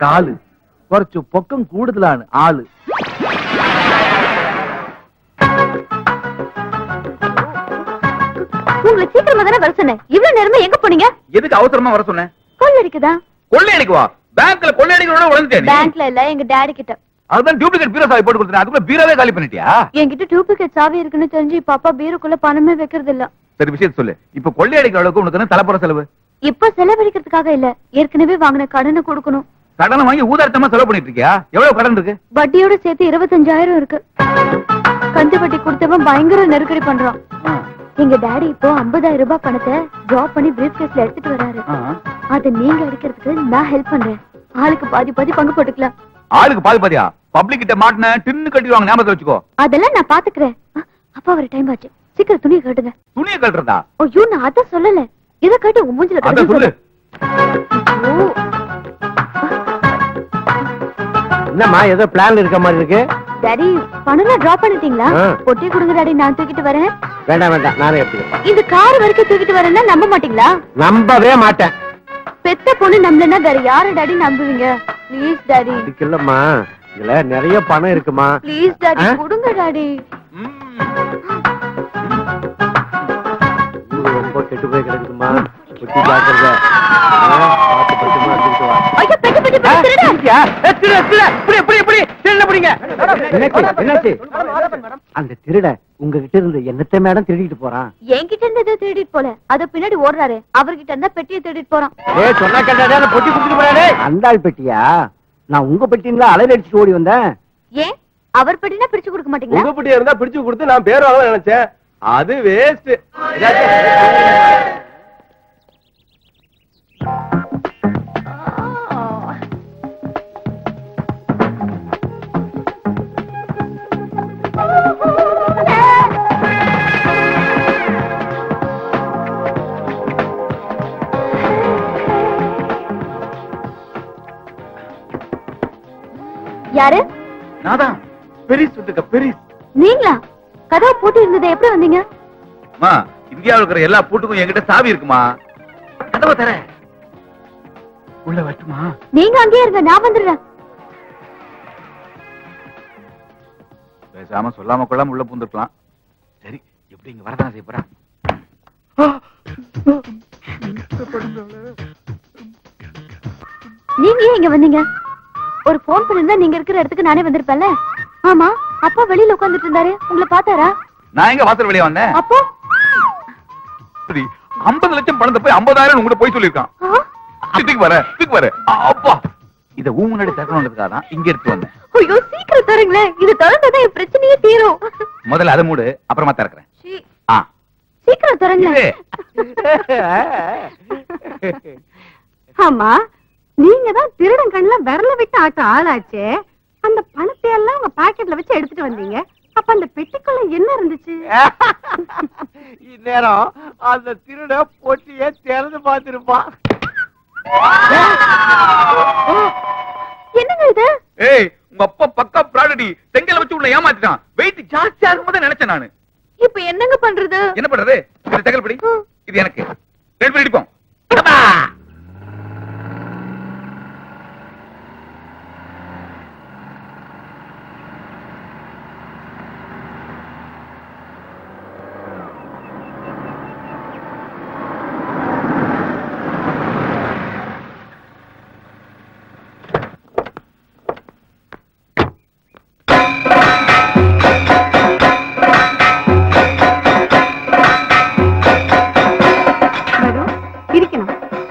കാല് കുറച്ചു പൊക്കം കൂടുതലാണ്. ആള് உங்களை சீக்கிரமா தானே வர சொன்னேன். இவ்வளவு நேரமா எங்க போனீங்க? எதுக்கு அவசரமா வர சொன்னேன்? கொள்ளடிக்குதா? கொள்ளையடிக்குவா? பேங்க்ல கொள்ளையடிக்கிறோட உடந்துட்டேன். பேங்க்ல இல்ல, எங்க டாடி கிட்ட. அதுதான் டூப்ளிகேட் பீரோ சாவி போட்டு கொடுத்தேன். அதுக்குள்ள பீரோவே காலி பண்ணிட்டியா? என்கிட்ட டூப்ளிகேட் சாவி இருக்குன்னு தெரிஞ்சு பாப்பா பீரோக்குள்ள பணமே வைக்கிறது இல்ல. சரி, விஷயத்தை சொல்லு. இப்ப கொள்ளையடிக்கிற அளவுக்கு உனக்கு தலைப்புற செலவு? இப்ப செலவழிக்கிறதுக்காக இல்ல, ஏற்கனவே வாங்கின கடனை கொடுக்கணும். கடனை வாங்கி ஊதாரத்தமா செலவு பண்ணிட்டு இருக்கியா? எவ்வளவு கடன் இருக்கு? வட்டியோட சேர்த்து 25,000 இருக்கு. கந்து வட்டி கொடுத்தவன் பயங்கர நெருக்கடி பண்றான். எங்க டாடி இப்போ 50,000 ரூபாய் பணத்தை டிராப் பண்ணி பிரீஃப் கேஸ்ல எடுத்துட்டு வராரு. அதை நீங்க அடிக்கிறதுக்கு நான் ஹெல்ப் பண்றேன். ஆளுக்கு பாதி பங்கு போட்டுக்கலாம். ஆளுக்கு பாதியா? பப்ளிக் கிட்ட மாட்டின டின்னு கட்டிடுவாங்க, ஞாபகத்துல வச்சுக்கோ. அதெல்லாம் நான் பாத்துக்கிறேன். அப்பா வர டைம் ஆச்சு, சீக்கிரம் துணியை கட்டுங்க. துணியை கட்டுறதா? ஐயோ, நான் அத சொல்லல. இத கட்டு உன் மூஞ்சில அத சொல்லு. என்னம்மா ஏதோ பிளான் இருக்க மாதிரி இருக்கு? டாடி பணம் டிராப் பண்ணிட்டீங்களா? பொட்டி கொடுங்க டாடி, நான் தூக்கிட்டு வரேன். வேண்டாம் வேண்டாம், நானே எடுத்துக்கிறேன். இந்த கார் வரைக்கும் தூக்கிட்டு வரேன்னா நம்ப மாட்டீங்களா? நம்பவே மாட்டேன். பெத்த பொண்ணு நம்பலன்னா வேற யாரு டாடி நம்புவீங்க? Please daddy. அதுக்கு இல்லம்மா, இதுல நிறைய பணம் இருக்குமா. ப்ளீஸ் டாடி கொடுங்க டாடி. ரொம்ப கெட்டு போய் கிடக்குதுமா. பொட்டி ஜாக்கிரதை. பார்த்து பத்திரமா எடுத்துட்டு வா. ஐயோ பெட்டி பெட்டி என்னாச்சு? அந்த திருட உங்ககிட்ட இருந்து என்னத்தை மேடம் திருடிட்டு போறான்? என்கிட்ட இருந்து எதோ திருடிட்டு போல, அத பின்னாடி ஓடுறாரு. அவர்கிட்ட இருந்தா பெட்டியை திருடிட்டு போறான். சொன்னா கேட்டா பொட்டி குடுத்துட்டு போறாரு. அந்த ஆள் பெட்டியா? நான் உங்க பெட்டிங்களா அலையில அடிச்சுட்டு ஓடி வந்தேன். ஏன் அவர் பெட்டினா பிரிச்சு கொடுக்க மாட்டீங்களா? உங்க பெட்டியா இருந்தா பிரிச்சு கொடுத்து நான் பேர் வாங்கலாம் நினைச்சேன். அது வேஸ்ட். யாரு? நாதான் பெரிஸ் விட்டுக்க பெரிஸ். நீங்களா? கதவு பூட்டி இருந்தது, எப்படி வந்தீங்க? அம்மா, இந்தியாவுல இருக்கிற எல்லா பூட்டுக்கும் என்கிட்ட சாவி இருக்குமா. கதவை தர உள்ள வரட்டுமா? நீங்க அங்கேயே இருங்க, நான் வந்துடுறேன். பேசாம சொல்லாம கொள்ளாம உள்ள பூந்துக்கலாம். சரி, எப்படி இங்க வரதான செய்ய போறா? நீங்க ஏன் இங்க வந்தீங்க? ஒரு போன் பண்ணிருந்தா நீங்க இருக்கிற இடத்துக்கு நானே வந்திருப்பேன்ல. ஆமா, அப்பா வெளியில உட்கார்ந்துட்டு இருந்தாரு, உங்களை பார்த்தாரா? நான் எங்க வாசல் வெளியே வந்தேன்? அப்போ சரி, 50 லட்சம் பணத்தை போய் 50,000 உங்ககிட்ட போய் சொல்லிருக்கான். தூக்கு வர அப்பா, இத முன்னாடி தரணும்ன்றதுக்காக தான் இங்க எடுத்து வந்தேன். ஐயோ சீக்கிரம் தரங்களே, இது திறந்தா என் பிரச்சனையே தீரும். முதல்ல அதை மூடு, அப்புறமா திறக்கிறேன். சீக்கிரம் தரங்களே. ஆமா, நீங்க தான் திருடன் கண்ணுல விரல விட்டு ஆட்ட ஆளாச்சே. அந்த பணத்தை எல்லாம் உங்க பாக்கெட்ல வச்சு எடுத்துட்டு வந்தீங்க. அப்ப அந்த பெட்டிக்குள்ள என்ன இருந்துச்சு? இந்நேரம் அந்த திருட பொட்டியை திறந்து பார்த்திருப்பான். என்னங்க இது? ஏய், உங்க அப்பா பக்கா ப்ராடக்ட் செங்கல வச்சு உள்ள ஏமாத்திட்டான். வெயிட் ஜாஸ்தியா இருக்கும்போது நினைச்சேன் நானு. இப்ப என்னங்க பண்றது? என்ன பண்றது? இது செங்கல் படி, இது எனக்கு. ரெண்டு பேர் அடிப்போம்.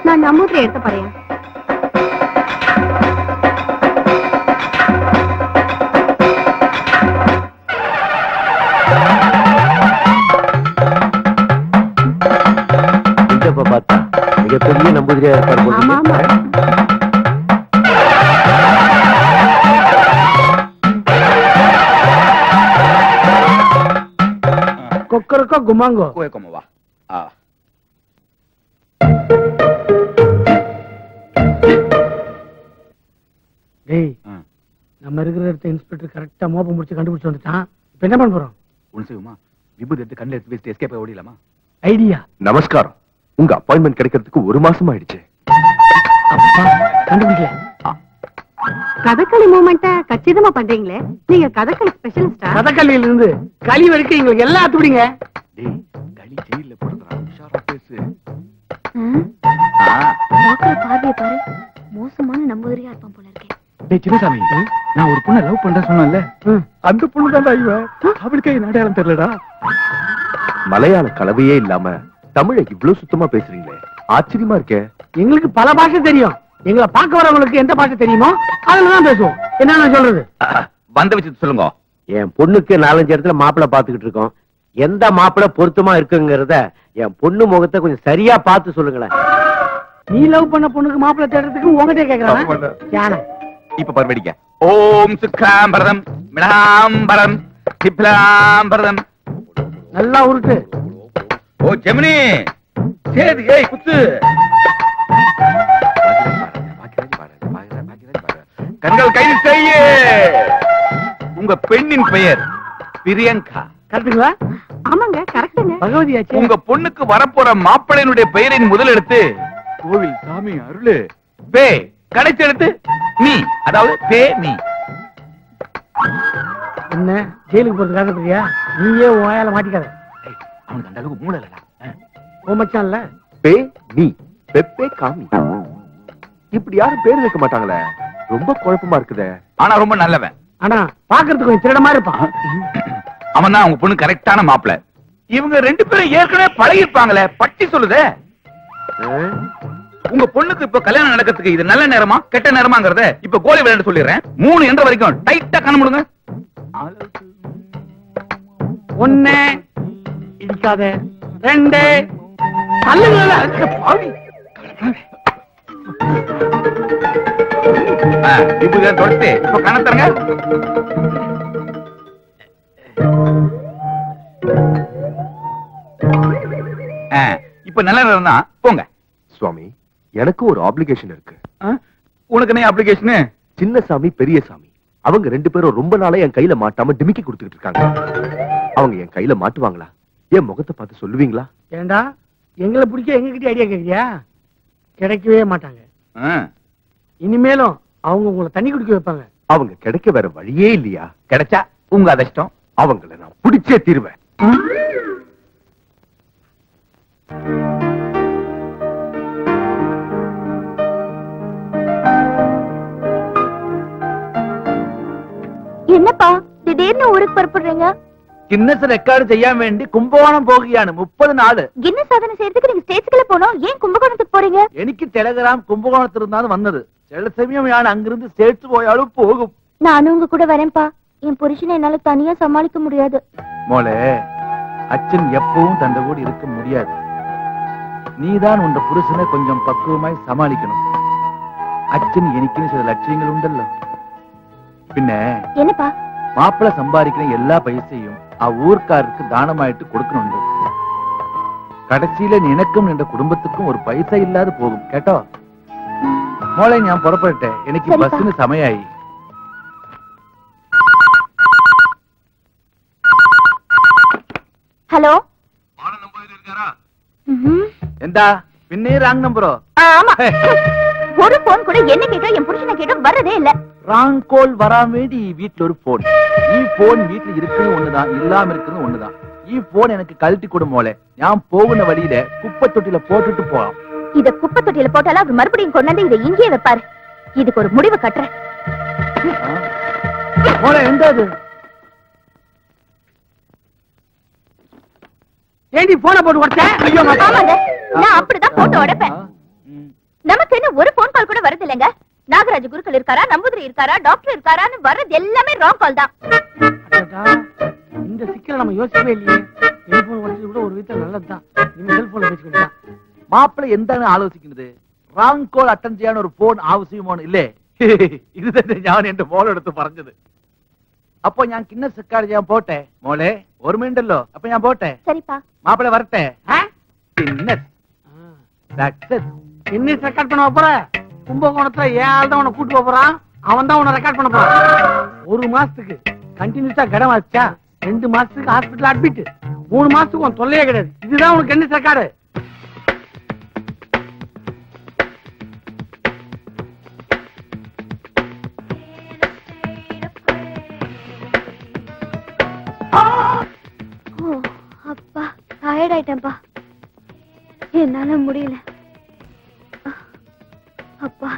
நான் நம்மூர்ல எடுத்து பாறேன். இந்தப்ப பார்த்தா மிகப்பெரிய நம்பூதிரியா இருப்பார் போல. கொக்கரக்கோ குமாங்கோ வா. டேய், நம்ம இருக்கிற இடத்த இன்ஸ்பெக்டர் கரெக்டா மோப்ப முடிச்சு கண்டுபிடிச்சு வந்துட்டான். இப்ப என்ன பண்ண போறோம்? ஒண்ணு செய்யுமா, விபூதி எடுத்து கண்ணில் எடுத்து வச்சுட்டு எஸ்கேப் ஓடிடலாமா? ஐடியா. நமஸ்காரம். உங்க அப்பாயின்மெண்ட் கிடைக்கிறதுக்கு 1 மாசம் ஆயிடுச்சு. அப்பா கண்டுபிடிக்கல. கதகளி மூமெண்ட்ட கச்சிதமா பண்றீங்களே, நீங்க கதகளி ஸ்பெஷலிஸ்டா? கதகளியில இருந்து களி வரைக்கும் எங்களுக்கு எல்லாம் அத்துபிடிங்க. டேய், களி ஜெயில போடுறா, உஷாரா பேசு. பாக்குற பார்வையை பாரு, மோசமான நம்பூதிரியா இருப்பான் போல இருக்கே. டேய் சின்னசாமி, நான் ஒரு பொண்ணை லவ் பண்றேன் சொன்னேன்ல, அந்த பொண்ணு தான்டா இவன். அவளுக்கே அடையாளம் தெரியலடா. மலையாள கலவையே இல்லாம தமிழை இவ்வளவு சுத்தமா பேசுறீங்களே, ஆச்சரியமா இருக்கே. எங்களுக்கு பல பாஷை தெரியும். எங்களை பார்க்க வரவங்களுக்கு எந்த பாஷை தெரியுமோ அதுலதான் பேசுவோம். என்ன சொல்றது? வந்த வச்சு சொல்லுங்க. என் பொண்ணுக்கு 4-5 இடத்துல மாப்பிள்ளை பாத்துக்கிட்டு இருக்கோம். எந்த மாப்பிள்ளை பொருத்தமா இருக்குங்கிறத என் பொண்ணு முகத்தை கொஞ்சம் சரியா பார்த்து சொல்லுங்களேன். நீ லவ் பண்ண பொண்ணுக்கு மாப்பிள்ளை தேடுறதுக்கு உங்ககிட்ட கேக்குறாங்க. இப்ப பரவடிக்க. ஓம் சுக்லாம்பரதம் மிடாம்பரம் சிப்லாம்பரதம். நல்லா உருட்டு. ஓ ஜெமினி, சேது, ஏய் குத்து. கண்கள் கைது செய்ய. உங்க பெண்ணின் பெயர் பிரியங்கா. கரெக்டுங்களா? ஆமாங்க, கரெக்டுங்க. பகவதியாச்சு. உங்க பொண்ணுக்கு வரப்போற மாப்பிள்ளையினுடைய பெயரின் முதல் எழுத்து கோவில் சாமி அருளு. பே கடைசி எழுத்து நீ, அதாவது பே நீ. என்ன ஜெயிலுக்கு போறது காசப்படியா? நீயே வாயால மாட்டிக்காத. அவனுக்கு அந்த அளவுக்கு மூளை இல்லடா. ஓ மச்சான்ல பே நீ பெப்பே காமி. இப்படி யாரும் பேர் வைக்க மாட்டாங்களே, ரொம்ப குழப்பமா இருக்குதே. ஆனா ரொம்ப நல்லவன். ஆனா பாக்குறதுக்கு கொஞ்சம் திருடமா இருப்பான். அவன் தான் அவங்க பொண்ணு கரெக்டான மாப்பிள்ளை. இவங்க ரெண்டு பேரும் ஏற்கனவே பழகிருப்பாங்களே, பட்டி சொல்லுதே. உங்க பொண்ணுக்கு இப்ப கல்யாணம் நடக்கிறதுக்கு இது நல்ல நேரமா கெட்ட நேரமாங்கறத இப்ப கோலி விளையாட சொல்லிடுறேன். 3 என்ற வரைக்கும் டைட்டா கண்ண முடுங்க. 1 இடிக்காத, 2 தள்ளுங்கள. இப்பதான் தொடர்த்து இப்ப கணத்தரங்க. இப்ப நல்ல நேரம் தான், போங்க. சுவாமி, எனக்கு ஒரு ஆப்ளிகேஷன் இருக்கு. உனக்கு என்ன அப்ளிகேஷன்? சின்னசாமி பெரியசாமி அவங்க 2 பேரும் ரொம்ப நாளா என் கையில மாட்டாம டிமிக்கி கொடுத்துட்டு இருக்காங்க. அவங்க என் கையில மாட்டுவாங்களா? என் முகத்தை பார்த்து சொல்லுவீங்களா? ஏண்டா எங்களை பிடிக்க எங்ககிட்ட ஐடியா கேக்குறியா? கிடைக்கவே மாட்டாங்க. இனிமேலும் அவங்க உங்களை தண்ணி குடிக்க வைப்பாங்க. அவங்க கிடைக்க வேற வழியே இல்லையா? கிடைச்சா உங்க அதிர்ஷ்டம். அவங்கள நான் பிடிச்சே தீருவேன். என்னப்பா திடீர்னு ஊருக்கு புறப்படுறீங்க? கின்னஸ் ரெக்கார்டு செய்ய வேண்டி கும்பகோணம் போகியானு 30 நாள். கின்னஸ் சாதனை செய்யறதுக்கு நீங்க ஸ்டேட்ஸ்க்குள்ள போனோம், ஏன் கும்பகோணத்துக்கு போறீங்க? எனக்கு டெலிகிராம் கும்பகோணத்துல இருந்தாலும் வந்தது. சில சமயம் நான் அங்கிருந்து ஸ்டேட்ஸ் போயாலும் போகும். நானும் உங்க கூட வரேன்ப்பா. என் புருஷனை என்னால தனியா சமாளிக்க முடியாது. மோளே, அச்சன் எப்பவும் தண்ட கூட இருக்க முடியாது. நீதான் உன் புருஷனை கொஞ்சம் பக்குவமாய் சமாளிக்கணும். அச்சன் எனக்குன்னு சில லட்சியங்கள் உண்டல்ல. பின்ன என்னப்பா? மாப்பிள்ள சம்பாதிக்கிற எல்லா பைசையும் ஊர்க்காரருக்கு தானமாயிட்டு கொடுக்கணும். கடைசியில நினைக்கும் என்ற குடும்பத்துக்கும் ஒரு பைசா இல்லாத போகும். கேட்டோ மோளை, நான் புறப்பட்டேன். எனக்கு பஸ்ஸுன்னு சமயாயி. ஹலோ, எந்தா பின்னே ராங் நம்பரோ? ஆமா. ஒரு போன் கூட என்ன கேட்டோம் என் புருஷனை கேட்டோம் வர்றதே இல்ல. ராங் கோல் வராமேடி வீட்டுல ஒரு போன். போன் வீட்டுல இருக்கிறது ஒண்ணுதான், இல்லாம இருக்கிறது ஒண்ணுதான். போன் எனக்கு கழட்டி கொடு மோளே. நான் போகுன வழியில குப்பை தொட்டில போட்டுட்டு போலாம். இத குப்பை தொட்டில போட்டாலும் அவர் மறுபடியும் கொண்டாந்து இதை இங்கேயே வைப்பாரு. இதுக்கு ஒரு முடிவு கட்டுறேன். மோளே, எந்த அது? ஏண்டி போன போட்டு உடைச்சேன்? ஐயோ, ஆமாங்க, நான் அப்படிதான் போட்டு உடைப்பேன். நமக்கு என்ன ஒரு போன் கால் கூட வருது இல்லைங்க. நாகராஜ குருக்கள் இருக்காரா, நம்பூதிரி இருக்காரா, டாக்டர் இருக்காரான்னு வர்றது எல்லாமே ராங் கால் தான். இந்த சிக்கலை நம்ம யோசிக்கவே இல்லையே. டெலிபோன் உடைச்சது கூட ஒரு விதத்துல நல்லதுதான். இனிமே செல்போன்ல பேசிக்கிட்டான். மாப்பிள்ளை എന്താണ് ആലോചിക്കുന്നത്? റാങ് കോൾ അറ്റൻഡ് ചെയ്യാൻ ഒരു ഫോൺ ആവശ്യമോ ഇല്ലേ? ഇത് തന്നെ ഞാൻ എന്റെ മോളെടുത്ത് പറഞ്ഞത്. അപ്പൊ ഞാൻ കിന്നസ് റെക്കോർഡ് ചെയ്യാൻ പോട്ടെ മോളെ? ഓർമ്മയുണ്ടല്ലോ. അപ്പൊ ഞാൻ പോട്ടെ. சரிப்பா. மாப்பிள்ளை வரട്ടെ. Guinness success. கின்னஸ் ரெக்கார்ட் பண்ண போற? கும்பகோணத்துல ஏன் ஆள் தான் உன்னை கூட்டு போறான். அவன் தான் உன்னை ரெக்கார்ட் பண்ண போறான். 1 மாசத்துக்கு கண்டினியூஸா கடம் வச்சா 2 மாசத்துக்கு ஹாஸ்பிடல் அட்மிட். 3 மாசத்துக்கு உன் தொல்லையே கிடையாது. இதுதான் உனக்கு கின்னஸ் ரெக்கார்டு. அப்பா டயர்ட் ஆயிட்டேன்ப்பா. என்னால முடியல. அப்பா,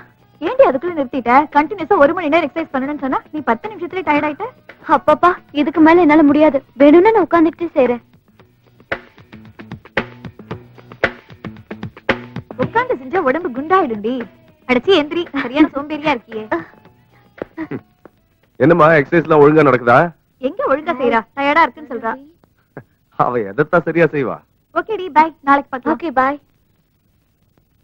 ஏண்டி அதுக்குள்ள நிறுத்திட்ட? கண்டினியூஸா 1 மணி நேரம் எக்ஸசைஸ் பண்ணணும்னு சொன்னா நீ 10 நிமிஷத்துல டயர்ட் ஆயிட்ட. அப்பப்பா, இதுக்கு மேல என்னால முடியாது. வேணும்னா நான் உட்கார்ந்துட்டு செய்றேன். உட்கார்ந்து செஞ்சா உடம்பு குண்டாயிடும்டி. அடச்சி எந்திரி, சரியான சோம்பேறியா இருக்கியே. என்னம்மா எக்ஸசைஸ்லாம் ஒழுங்கா நடக்குதா? எங்க ஒழுங்கா செய்றா? டயர்டா இருக்குன்னு சொல்றா. அவ எதத்தான் சரியா செய்வா. ஓகேடி, பை. நாளைக்கு பார்க்கலாம். Okay, bye.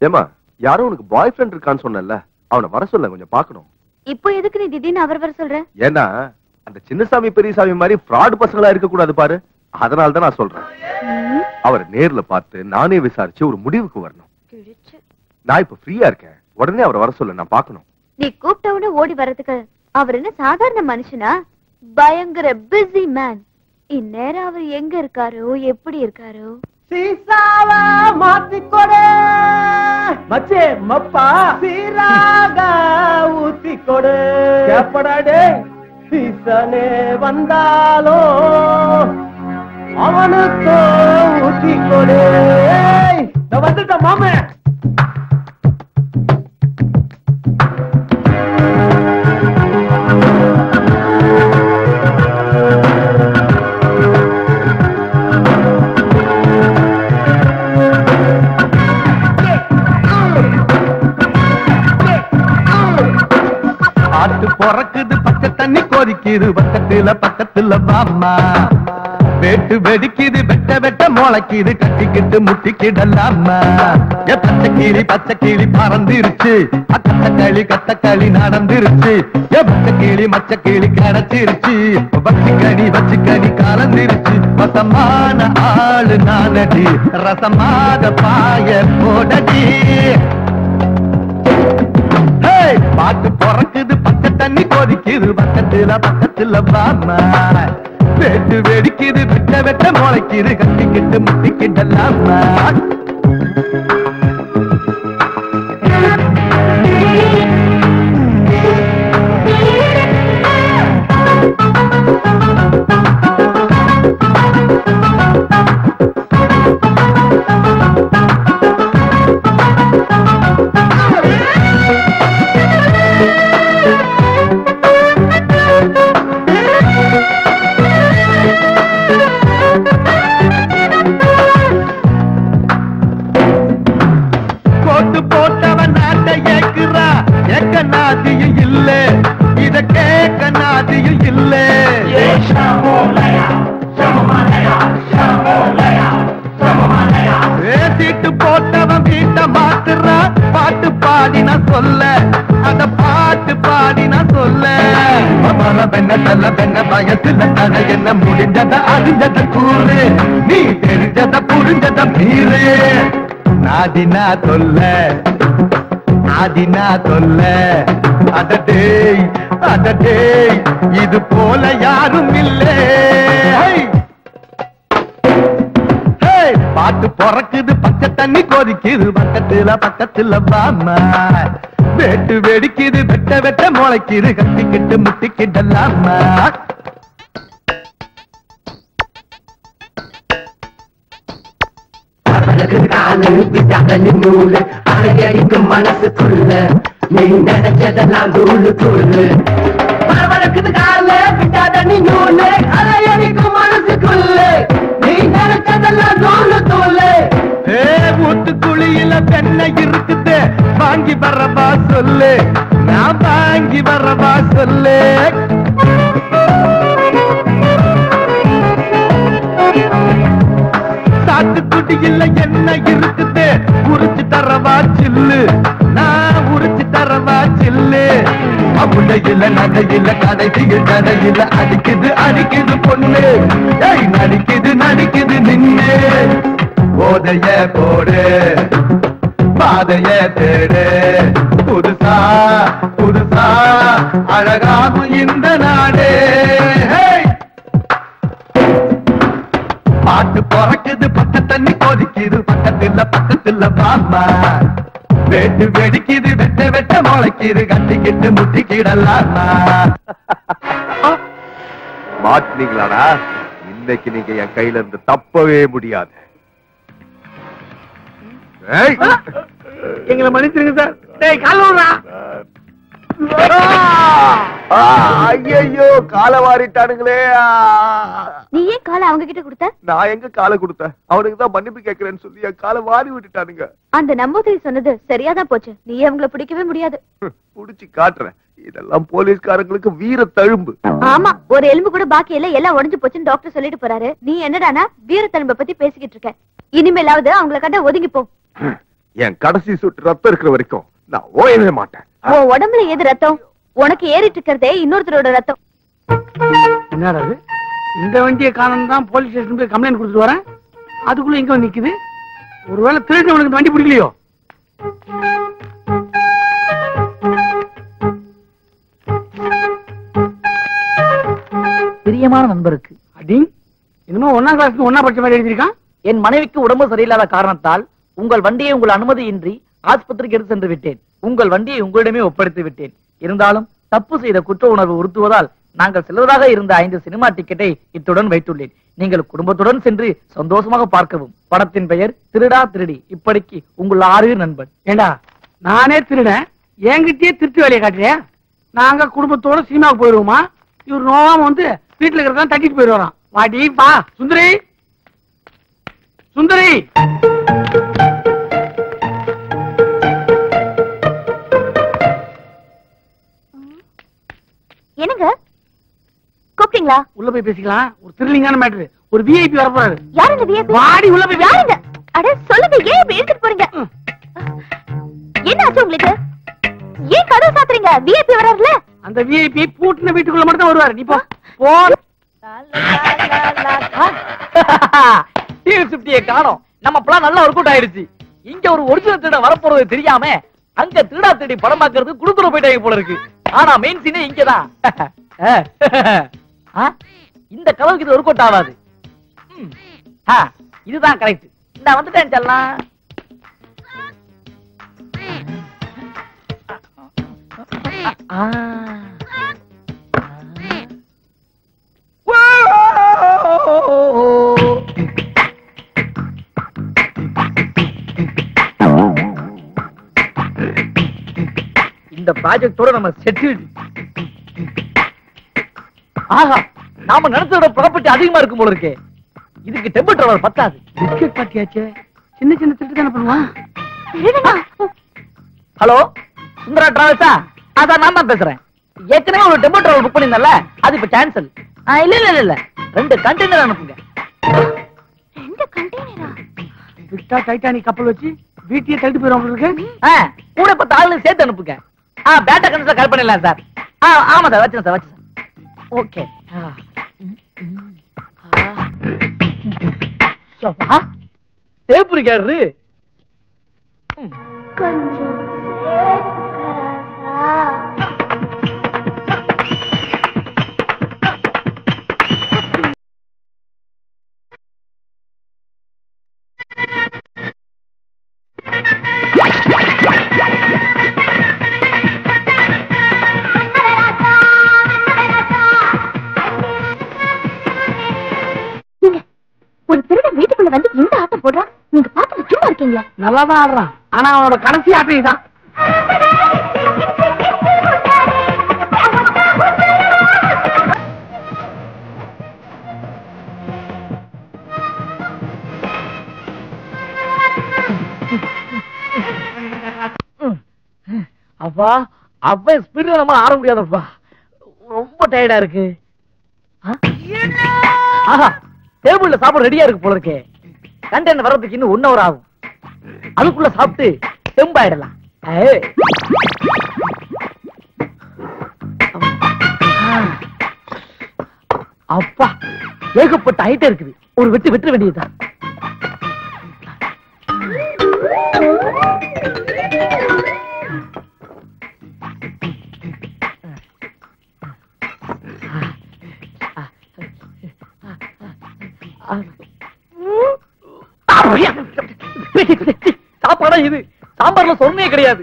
ஏமா, யாரோ உனக்கு பாய் ஃப்ரெண்ட் இருக்கான்னு சொன்னல, அவனை வர சொல்ல, கொஞ்சம் பார்க்கணும். இப்போ எதுக்கு நீ திடீர்னு அவர் வர சொல்ற? ஏன்னா அந்த சின்னசாமி பெரியசாமி மாதிரி ஃப்ராட் பசங்களா இருக்க கூடாது பாரு. அதனால தான் நான் சொல்றேன். அவர் நேர்ல பார்த்து நானே விசாரிச்சு ஒரு முடிவுக்கு வரணும். நான் இப்ப ஃப்ரீயா இருக்கேன். உடனே அவரை வர சொல்ல, நான் பார்க்கணும். நீ கூப்பிட்டவன ஓடி வர்றதுக்கு அவர் என்ன சாதாரண மனுஷனா? பயங்கர பிஸி மேன். இந்நேரம் அவர் எங்க இருக்காரோ, எப்படி இருக்காரோ? சீசாவா மாத்திக்கொடு மச்சே மப்பா, சீராக ஊத்திக்கொடு கேப்படாடே. சீசனே வந்தாலோ அவனுக்கு ஊத்திக்கொடு. வந்துட்ட மாமே. ஆட்டு பொறக்குது, பச்சை தண்ணி கொதிக்குது, பக்கத்துல வாமா. வேட்டு வெடிக்குது, வெட்ட வெட்ட முளைக்குது, கட்டிக்கிட்டு முட்டிக்கிடலாமா. பச்சை கிளி பறந்துருச்சு, கட்டக்களி நடந்துருச்சு. மச்ச கிளி கிடைச்சிருச்சு, வச்சுக்கணி கலந்துருச்சு. வசமான ஆளு நானடி, ரசமாத பாய போடடி. பாட்டு பொறக்குது, பச்சை தண்ணி கொதிக்குது, பக்கத்துல வாமா. வேட்டு வெடிக்குது, வெட்ட வெட்ட முளைக்குது, கட்டிக்கிட்டு முட்டிக்கிடலாமா. நாதியும் இல்ல, இத கேட்க நாதியும் இல்ல. சீட்டு போட்டவன் வீட்டை மாத்துறான், பாட்டு பாடினா சொல்ல, அத பாட்டு பாடினா சொல்ல. மர பெண்ண தல்ல பெண்ண பயத்துல தட என்ன முடிஞ்சத அறிஞ்சத கூறு, நீ தெரிஞ்சத புரிஞ்சத மீறு. நாதினா சொல்ல, ஆதினா சொல்ல, அதடே இது போல யாரும் இல்லை. பாட்டு பொறக்குது, பச்சை தண்ணி கொதிக்குது, பக்கத்துல வாமா. வேட்டு வெடிக்குது, வெட்ட வெட்ட முளைக்குது, கட்டிக்கிட்டு முட்டிக்கிடலாமா. நூலு அரையடிக்கும் மனசுக்குள்ள, நீ நினைச்சதெல்லாம் தூளு தூளு. பரவலுக்குது கால விட்டாத நீ நூலு அரையடிக்கும் மனசுக்குள்ள, நீ நினைச்சதெல்லாம் தூளு தூளு. ஊத்துக்குழியில பெண்ணை இருக்குது, வாங்கி வரவா சொல்லு, நான் வாங்கி வரவா சொல்லு. சாத்துக்குடியில என்ன இருக்குது, உரிச்சு தரவா சில்லு, நான் உரிச்சு தரவா சில்லு. அவுடையில நடையில கடைசியில் கடையில அடிக்குது பொண்ணு, நடிக்குது நின்னு. போதைய போடு, பாதைய தேடு, புதுசா அழகாகும் இந்த நாடு. பாட்டு பொறக்குது, பச்சை தண்ணி கொதிக்குது, பக்கத்துல வாமா. வேட்டு வெடிக்குது, வெட்ட வெட்ட முளைக்குது, கட்டிக்கிட்டு முட்டிக்கிடலாமா. மாட்டினீங்களாடா? இன்னைக்கு நீங்க என் கையில இருந்து தப்பவே முடியாது. எங்களை மன்னிச்சிருங்க சார். டேய் கால் விடுறா. ஐயோ காலை வாரிட்டானுங்களே. நீ ஏன் காலை அவங்க கிட்ட கொடுத்த? நான் எங்க காலை கொடுத்தேன், அவனுக்கு தான் மன்னிப்பு கேட்கிறேன்னு சொல்லி என் காலை வாரி விட்டுட்டானுங்க. அந்த நம்பூதிரி சொன்னது சரியாதான் போச்சு. நீ அவங்கள பிடிக்கவே முடியாது. புடிச்சு காட்டுறேன். இதெல்லாம் போலீஸ்காரங்களுக்கு வீர தழும்பு. ஆமா, ஒரு எலும்பு கூட பாக்கி இல்ல, எல்லாம் உடைஞ்சு போச்சுன்னு டாக்டர் சொல்லிட்டு போறாரு. நீ என்னடானா வீர தழும்ப பத்தி பேசிக்கிட்டு இருக்க. இனிமேலாவது அவங்கள கண்ட ஒதுங்கி போ. என் கடைசி சொட்டு ரத்தம் இருக்கிற வரைக்கும் நான் ஓயவே மாட்டேன். உன் உடம்புல ஏது ரத்தம்? உனக்கு ஏறிட்டு இருக்கிறதே இன்னொருத்தரோட ரத்தம். என்னடா இந்த வண்டியை காரணம் தான் போலீஸ் ஸ்டேஷன் போய் கம்ப்ளைண்ட் கொடுத்துட்டு வரேன். அதுக்குள்ள இங்க வந்து நிக்குது. ஒருவேளை திருட்டு உனக்கு வண்டி பிடிக்கலையோ? பிரியமான நண்பருக்கு. அடிங், இன்னும் 1ஆம் கிளாஸ் ஒன்னா படிச்ச மாதிரி எழுதிருக்கான். என் மனைவிக்கு உடம்பு சரியில்லாத காரணத்தால் உங்கள் வண்டியை உங்கள் அனுமதியின்றி ஆஸ்பத்திரிக்கு எடுத்து சென்று விட்டேன். உங்கள் வண்டியை உங்களிடமே ஒப்படைத்து விட்டேன். இருந்தாலும் தப்பு செய்த குற்ற உணர்வு உறுத்துவதால் நாங்கள் செல்வதாக இருந்த 5 சினிமா டிக்கெட்டை இத்துடன் வைத்துள்ளேன். நீங்கள் குடும்பத்துடன் சென்று சந்தோஷமாக பார்க்கவும். படத்தின் பெயர் திருடா திருடி. இப்படிக்கு உங்கள் 6 நண்பன். ஏண்டா, நானே திருடன், என்கிட்டயே திருட்டு வேலையை காட்டுறியா? நாங்க குடும்பத்தோட சினிமாவுக்கு போயிருவோமா? இவர் நோவாம வந்து வீட்டுல இருக்கிறதா தட்டிட்டு போயிடுவாராம். வாடி பா சுந்தரி, சுந்தரி. என்னங்க கூப்பிட்டீங்களா? உள்ள போய் பேசிக்கலாம். ஒரு த்ரில்லிங்கான மேட்டர். ஒரு விஐபி வர போறாரு. யார் இந்த விஐபி? வாடி உள்ள போய். யாருங்க? அட சொல்லுங்க, ஏன் இப்படி இழுத்துட்டு போறீங்க? என்ன ஆச்சு உங்களுக்கு? ஏன் கதவு சாத்துறீங்க? விஐபி வராருல? அந்த விஐபி பூட்டின வீட்டுக்குள்ள மட்டும் தான் வருவாரு. நீ போ போ. டிவி காணோம். நம்ம பிளான் நல்லா ஒர்க் அவுட் ஆயிடுச்சு. இங்க ஒரு ஒரிஜினல் திருட வரப்போறது தெரியாம அங்க திருடா திருடி படம் பார்க்கறது குடுத்துற போயிட்டாங்க போல இருக்கு. ஆனா மெயின் சீனே இங்கதான். இந்த கலவுக்கு இது ஒர்க் அவுட் ஆகாது. இதுதான் கரெக்ட். நான் வந்துட்டேன் செல்லாம். இந்த ப்ராஜெக்டோட நம்ம செட்டில்டு. ஆஹா, நாம நடத்தோட ப்ராப்பர்ட்டி அதிகமா இருக்கும் போல இருக்கே. இதுக்கு டெம்பர் டிராவல் பத்தாது. பிஸ்கட் பாட்டியாச்சே. சின்ன சின்ன திட்டு தானே பண்ணுவான். ஹலோ, சுந்தரா டிராவல்ஸா? அதான் நான் தான் பேசுறேன். ஏற்கனவே ஒரு டெம்போ டிராவல் புக் பண்ணிருந்தல, அது இப்ப கேன்சல். இல்ல இல்ல இல்ல, 2 கண்டெய்னர் அனுப்புங்க. 2 கண்டெய்னரா? விட்டா டைட்டானிக் கப்பல் வச்சு வீட்டையே தள்ளிட்டு போயிடும் இருக்கு. கூட 10 ஆளுங்க சேர்த்து அனுப்புங்க. பேட்டா கணக்குல கால் பண்ணிடலாம் சார். ஆமா சார், வச்சு சார், வச்சு சார். ஓகே. தேப்புரிக்காரு ஒரு திருடன் வீட்டுக்குள்ள வந்து இந்த ஆட்டம் போடுறான். நீங்க பார்த்து சும்மா இருக்கீங்களா? நல்லாதான் ஆடுறான். ஆனா அவனோட கடைசி ஆட்டம் இதான். அப்பா, அப்ப ஸ்பீடு நம்ம ஆட முடியாதப்பா. ரொம்ப டயர்டா இருக்கு. டேபிள்ல சாப்பாடு ரெடியா இருக்கு போல இருக்கே. கண்டெய்னர் வர்றதுக்கு இன்னும் 1 hour ஆகும். அதுக்குள்ள சாப்பிட்டு தெம்பாயிடலாம். அப்பா, ஏகப்பட்ட ஐட்டம் இருக்குது. ஒரு வெட்டு வெட்ட வேண்டியதுதான். சாப்பாடா இது? சாம்பார்ல சொன்னே கிடையாது.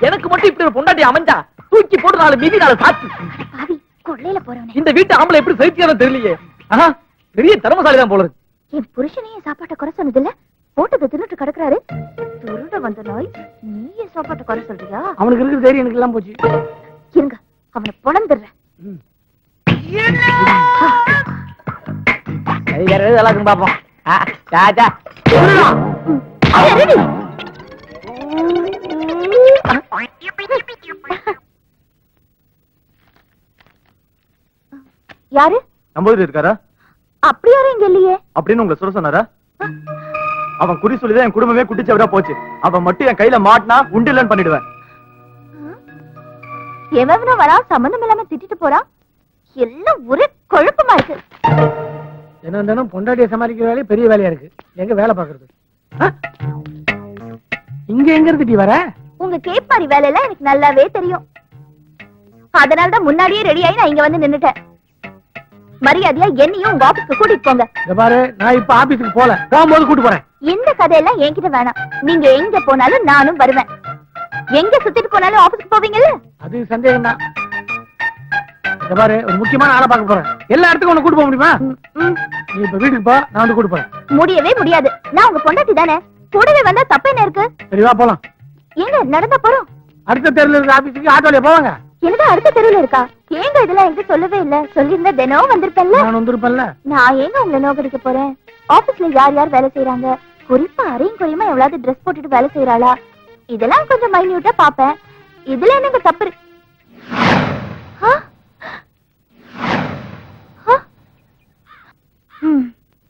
எனக்கு மட்டும் இப்படி ஒரு பொண்டாட்டி அமைஞ்சா தூக்கி போட்டு 4 மீதி 4 சாத்து. கொள்ளையில போறவனே, இந்த வீட்டு ஆம்பளை எப்படி சைத்தியானு தெரியலையே. பெரிய திறமசாலிதான் போல இருக்கு. என் புருஷனையும் சாப்பாட்டை குறை சொன்னது இல்ல, போட்டதை தின்னுட்டு கிடக்குறாரு. திருட வந்த நாய், நீயே சாப்பாட்டை குறை சொல்றியா? அவனுக்கு இருக்கிற தைரியம் எனக்கு எல்லாம் போச்சு. இருங்க, அவனை பொழந்துடுறேன். எல்லாருக்கும் பாப்போம். யாரு? நம்பூதிரி இருக்காரா? அப்படி யாரும் இங்க இல்லையே. அப்படின்னு உங்களை சொல்ல சொன்னாரா? அவன் குறி சொல்லிதான் என் குடும்பமே குட்டிச்சவரா போச்சு. அவன் மட்டும் என் கையில மாட்டினா உண்டில்லன்னு பண்ணிடுவேன். எவனோ வரா, சம்பந்தம் இல்லாம திட்டிட்டு போறான். எல்லாம் ஒரே குழப்பமா இருக்கு. தினம் பொண்டாட்டியை சமாளிக்கிற வேலையே பெரிய வேலையா இருக்கு. எங்க வேலை பாக்குறது? இங்க எங்க இருந்து வர? உங்க கேப்பாரி வேலையெல்லாம் எனக்கு நல்லாவே தெரியும். அதனாலதான் முன்னாடியே ரெடி ஆகி நான் இங்க வந்து நின்னுட்டேன். மரியாதையா என்னையும் உங்க ஆபீஸ்க்கு கூட்டிட்டு போங்க. இத பாரு, நான் இப்ப ஆபீஸ்க்கு போல, போகும்போது கூட்டு போறேன். இந்த கதையெல்லாம் என்கிட்ட வேணாம். நீங்க எங்க போனாலும் நானும் வருவேன். எங்க சுத்திட்டு போனாலும் ஆபீஸ்க்கு போவீங்கல்ல? அது சந்தேகம் தான். இத பாரு, ஒரு முக்கியமான ஆளை பார்க்க போறேன். எல்லா இடத்துக்கும் உன்னை கூட்டு போக முடியுமா? நீ இப்ப வீட்டுக்கு போ, நான் வந்து கூட்டு போறேன். முடியவே முடியாது. நான் உங்க பொண்டாட்டி தானே, கூடவே வந்தா தப்பு என்ன இருக்கு? சரி வா போலாம். ஏங்க நடந்தா போறோம்? அடுத்த தெருல இருக்க ஆபீஸுக்கு ஆட்டோல போவாங்க. எனக்கு அடுத்த தெருவுல இருக்கா? ஏங்க இதெல்லாம் என்கிட்ட சொல்லவே இல்ல. சொல்லியிருந்தா தினம் வந்திருப்பேன்ல. நான் வந்திருப்பேன்ல. நான் ஏங்க உங்களை நோக்கடிக்க போறேன்? ஆபீஸ்ல யார் யார் வேலை செய்யறாங்க, குறிப்பா அரையும் குறையுமா எவ்வளவு ட்ரெஸ் போட்டுட்டு வேலை செய்யறாளா, இதெல்லாம் கொஞ்சம் மைன்யூட்டா பாப்பேன். இதுல என்னங்க தப்பு இருக்கு?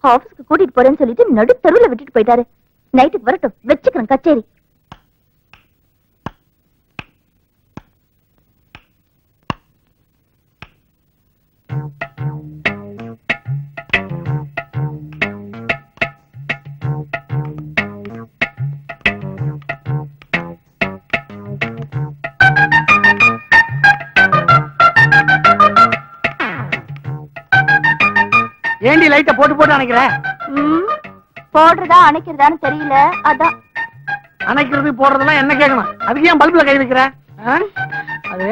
ஆபீஸ்க்கு கூட்டிட்டு போறேன்னு சொல்லிட்டு நடு தெருவுல விட்டுட்டு போயிட்டாரு. நைட்டுக்கு வரட்டும், வச்சுக்கிறேன் கச்சேரி. ஏண்டி லைட்ட போட்டு போட்டு அணைக்கிறேன்? போடுறதா அணைக்கிறதான்னு தெரியல, அதான். அணைக்கிறது போடுறதெல்லாம் என்ன கேட்கணும்? அதுக்கு ஏன் பல்புல கை வைக்கிற? அது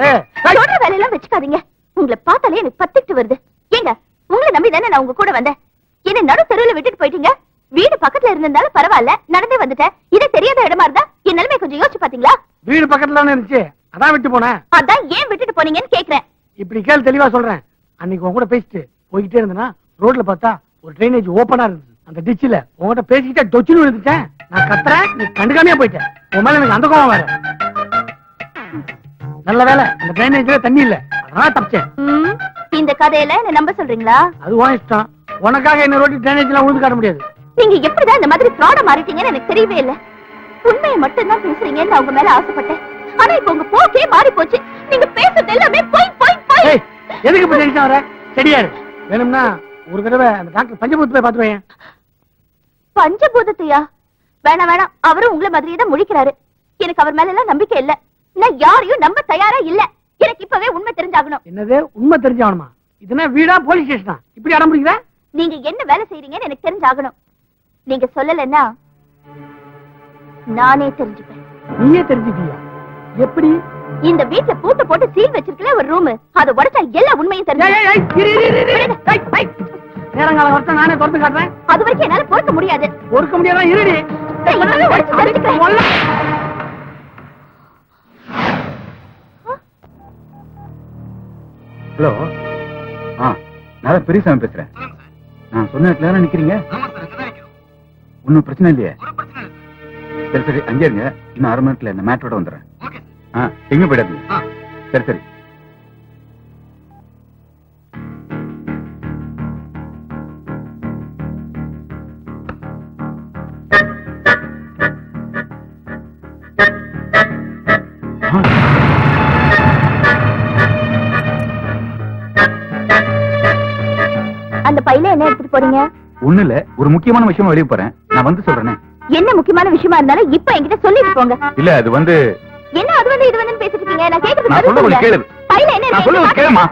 சொல்ற வேலையெல்லாம் வச்சுக்காதீங்க. உங்களை பார்த்தாலே எனக்கு பத்திட்டு வருது. ஏங்க, உங்களை நம்பி தானே நான் உங்க கூட வந்தேன். என்ன நடு தெருவுல விட்டுட்டு போயிட்டீங்க. வீடு பக்கத்துல இருந்திருந்தாலும் பரவாயில்ல, நடந்தே வந்துட்டேன். இது தெரியாத இடமா இருந்தா என் நிலைமை கொஞ்சம் யோசிச்சு பாத்தீங்களா? வீடு பக்கத்துல இருந்துச்சு, அதான் விட்டு போனேன். அதான் ஏன் விட்டுட்டு போனீங்கன்னு கேக்குறேன். இப்படி கேள், தெளிவா சொல்றேன். அன்னைக்கு உங்க கூட பேசிட்டு போய்கிட்டே இருந்தேன்னா ரோட்ல பார்த்தா ஒரு ட்ரைனேஜ் ஓபனா இருந்துச்சு. அந்த டிச்சில உங்ககிட்ட பேசிக்கிட்டே டொச்சுன்னு விழுந்துட்டேன். நான் கத்துறேன், நீ கண்டுக்காமையா போயிட்டேன். உன் மேல எனக்கு அந்த கோவம் வேற. நல்ல வேலை அந்த ட்ரைனேஜ்ல தண்ணி இல்ல, அதனால தப்பிச்சேன். இந்த கதையில என்ன நம்ப சொல்றீங்களா? அது உன் இஷ்டம். உனக்காக என்ன ரோட்டி ட்ரைனேஜ்ல உழுந்து காட்ட முடியாது. நீங்க எப்படிதான் இந்த மாதிரி ஃப்ராட மாறிட்டீங்கன்னு எனக்கு தெரியவே இல்ல. உண்மையை மட்டும் தான் பேசுறீங்கன்னு நான் உங்க மேல ஆசைப்பட்டேன். ஆனா இப்ப உங்க போக்கே மாறி போச்சு. நீங்க பேசுறது எல்லாமே போய் போய் போய். எதுக்கு இப்ப டென்ஷன் வர? சரியாரு. வேணும்னா ஒரு தடவை அந்த டாக்டர் பஞ்சபூத் போய் பாத்துவேன். பஞ்சபூதத்தையா? வேணாம் வேணாம், அவரும் உங்களை மாதிரியே தான் முழிக்கிறாரு. எனக்கு அவர் மேல எல்லாம் நம்பிக்கை இல்ல. நான் யாரையும் நம்ப தயாரா இல்ல. எனக்கு இப்பவே உண்மை தெரிஞ்சாகணும். என்னது உண்மை தெரிஞ்சாகணுமா? இதுனா வீடா போலீஸ் ஸ்டேஷனா? இப்படி அடம் பிடிக்கிற? நீங்க என்ன வேலை செய்றீங்கன்னு எனக்கு தெரிஞ்சாகணும். நீங்க சொல்லலன்னா நானே தெரிஞ்சுப்பேன். நீயே தெரிஞ்சுக்கியா? எப்படி? இந்த வீட்டுல பூட்டு போட்டு சீல் வச்சிருக்கல ஒரு ரூம், அதை உடைச்சா எல்லா உண்மையும் தெரியும். நேரங்காலம் வரட்டும், நானே திறந்து காட்டுறேன். அது வரைக்கும் என்னால பொறுக்க முடியாது. பொறுக்க முடியாதான் இருடி. ஹலோ, நான் பெரியசாமி பேசுறேன். நான் சொன்ன இடத்துல நிக்கிறீங்க? ஒன்னும் பிரச்சனை இல்லையே? சரி சரி, அங்கே இருங்க. இன்னும் 1/2 மணி நேரத்துல இந்த மேட்டரோட வந்துடுறேன். எங்க போயிடாது. சரி சரி. அந்த பையில என்ன எடுத்துட்டு போறீங்க? ஒண்ணு இல்ல, ஒரு முக்கியமான விஷயமா வெளியே போறேன். நான் வந்து சொல்றேன். என்ன முக்கியமான விஷயமா இருந்தாலும் இப்ப என்கிட்ட சொல்லிட்டு போங்க. இல்ல அது வந்து என்ன அது வந்து இது வந்து பேசிட்டு இருக்கீங்க? நான் கேக்குறது நான் சொல்ல கேளு. பையில என்ன நான் சொல்ல கேளுமா?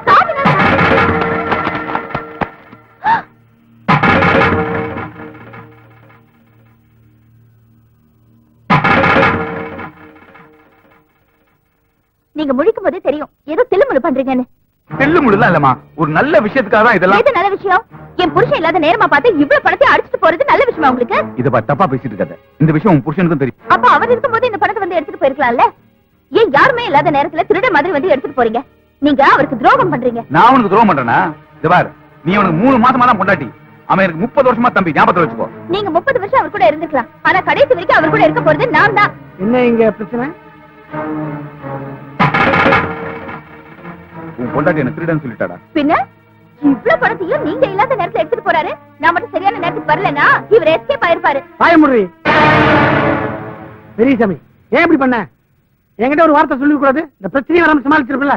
நீங்க முழிக்கும் போதே தெரியும் ஏதோ தில்லுமுழு பண்றீங்கன்னு. தில்லுமுழுலாம் இல்லம்மா, ஒரு நல்ல விஷயத்துக்காக தான் இதெல்லாம். எது நல்ல விஷயம்? என் புருஷன் இல்லாத நேரமா பார்த்து இவ்வளவு பணத்தை அடிச்சிட்டு போறது நல்ல விஷயமா உங்களுக்கு? இத தப்பா பேசிட்டு இருக்காத. இந்த விஷயம் உன் புருஷனுக்கும் தெரியும். அப்ப அவர் இருக்கும்போது இந்த பணத்தை வந்து எடுத்துட்டு போயிருக்கலாம்ல. ஏன் யாருமே இல்லாத நேரத்துல திருட மாதிரி வந்து எடுத்துட்டு போறீங்க? நீங்க அவருக்கு துரோகம் பண்றீங்க. நான் உனக்கு துரோகம் பண்றேனா? இது பாரு, நீ அவனுக்கு 3 மாசமா தான் பொண்டாட்டி. அவன் எனக்கு 30 வருஷமா தம்பி. ஞாபகத்துல வச்சுக்கோ. நீங்க 30 வருஷம் அவர் கூட இருந்துக்கலாம், ஆனா கடைசி வரைக்கும் அவர் கூட இருக்க போறது நான் தான். என்ன இங்க பிரச்சனை? உன் பொண்டாட்டி என்ன திருடன்னு சொல்லிட்டாடா? பின்ன இவ்வளவு பணத்தையும் நீங்க இல்லாத நேரத்துல எடுத்துட்டு போறாரு. நான் மட்டும் சரியான நேரத்துக்கு வரலனா இவர் எஸ்கேப் ஆயிருப்பாரு. பாயமுறி பெரியசாமி, ஏன் இப்படி பண்ண? என்கிட்ட ஒரு வார்த்தை சொல்லி கூடாது? இந்த பிரச்சனையை வராம சமாளிச்சிருப்பல.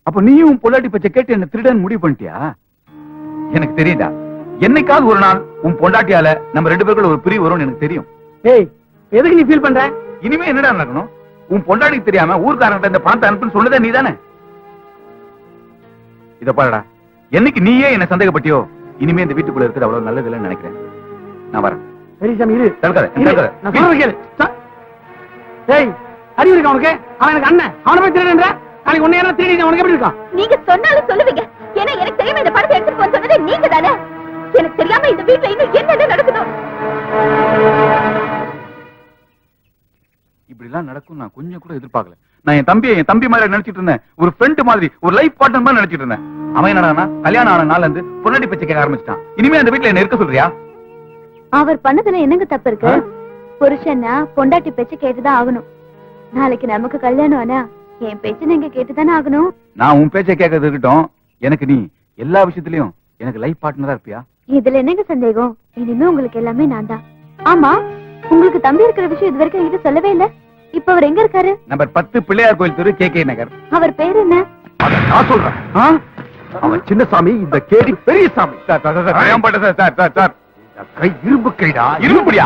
அப்ப நீயும் உன் பொண்டாட்டி பச்சை கேட்டு என்ன திருடன்னு முடிவு பண்ணிட்டியா? எனக்கு தெரியுதா, என்னைக்காவது ஒரு நாள் உன் பொண்டாட்டியால நம்ம 2 பேருக்குள்ள ஒரு பிரிவு வரும்னு எனக்கு தெரியும். ஏய், எதுக்கு நீ ஃபீல் பண்ற? இனிமே என்னடா நடக்கணும்? உன் பொண்டாட்டிக்கு தெரியாம ஊர்க்காரங்கிட்ட இந்த பணத்தை அனுப்புன்னு சொன்னதே நீதானே? இத பாருடா, என்னைக்கு நீயே என்ன சந்தேகப்பட்டியோ இனிமே இந்த வீட்டுக்குள்ள இருக்கிறது அவ்வளவு நல்லது இல்லைன்னு நினைக்கிறேன். நான் வரேன். பெரியசாமி இரு. தடுக்காத. நான் சொல்றேன் கேளு. டேய் அறிவு இருக்கா உனக்கு? அவன் எனக்கு அண்ணன். அவனை போய் திருடுன்ற நாளைக்கு உன்னை என்ன திருடி உனக்கு எப்படி இருக்கான்? நீங்க சொன்னாலும் சொல்லுவீங்க. ஏன்னா எனக்கு தெரியாம இந்த படத்தை எடுத்துட்டு போக சொன்னது நீங்க தானே. எனக்கு தெரியாம இந்த வீட்டுல இன்னும் என்னென்ன நடக்குதோ. இப்படி எல்லாம் நடக்கும் நான் கொஞ்சம் கூட எதிர்பார்க்கல. நான் என் தம்பி மாதிரி நினைச்சிட்டு இருந்தேன். ஒரு ஃப்ரெண்ட் மாதிரி, ஒரு லைஃப் பார்ட்னர் மாதிரி நினைச்சிட்டு இருந்தேன். அவன் என்னடானா கல்யாணம் ஆன நாள்ல இருந்து பொன்னாடி பேச்ச கேட்க ஆரம்பிச்சிட்டான். இனிமே அந்த வீட்டுல என்ன இருக்க சொல்றியா? அவர் பண்ணதுல என்னங்க தப்பு இருக்கு? புருஷன்னா பொண்டாட்டி பேச்சு கேட்டுதான் ஆகணும். நாளைக்கு நமக்கு கல்யாணம் ஆனா என் பேச்சு நீங்க கேட்டுதானே ஆகணும். நான் உன் பேச்சை கேட்கறது இருக்கட்டும், எனக்கு நீ எல்லா விஷயத்திலயும் எனக்கு லைஃப் பார்ட்னரா இருப்பியா? இதுல என்னங்க சந்தேகம்? இனிமே உங்களுக்கு எல்லாமே நான் தான். ஆமா, உங்களுக்கு தம்பி இருக்கிற விஷயம் இது வரைக்கும் என்கிட்ட சொல்லவே இல்ல. இப்ப அவர் எங்க இருக்காரு? நம்பர் 10 பிள்ளையார் கோயில் தெரு, KK நகர். அவர் பேர் என்ன? நான் சொல்றேன். அவன் சின்னசாமி, இந்த கேடி பெரியசாமி. சார் கை இரும்பு கைடா. இரும்புடியா?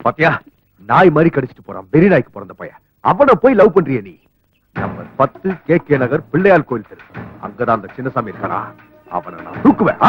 பாத்தியா, நாய் மாதிரி கடிச்சிட்டு போறான். பெரிய நாய்க்கு பிறந்த பையன். அவனை போய் லவ் பண்றிய நீ? நம்பர் 10 KK நகர் பிள்ளையார் கோயில் தெரு. அங்கதான் அந்த சின்னசாமி இருக்கானா? அவனை நான் தூக்குவேன்.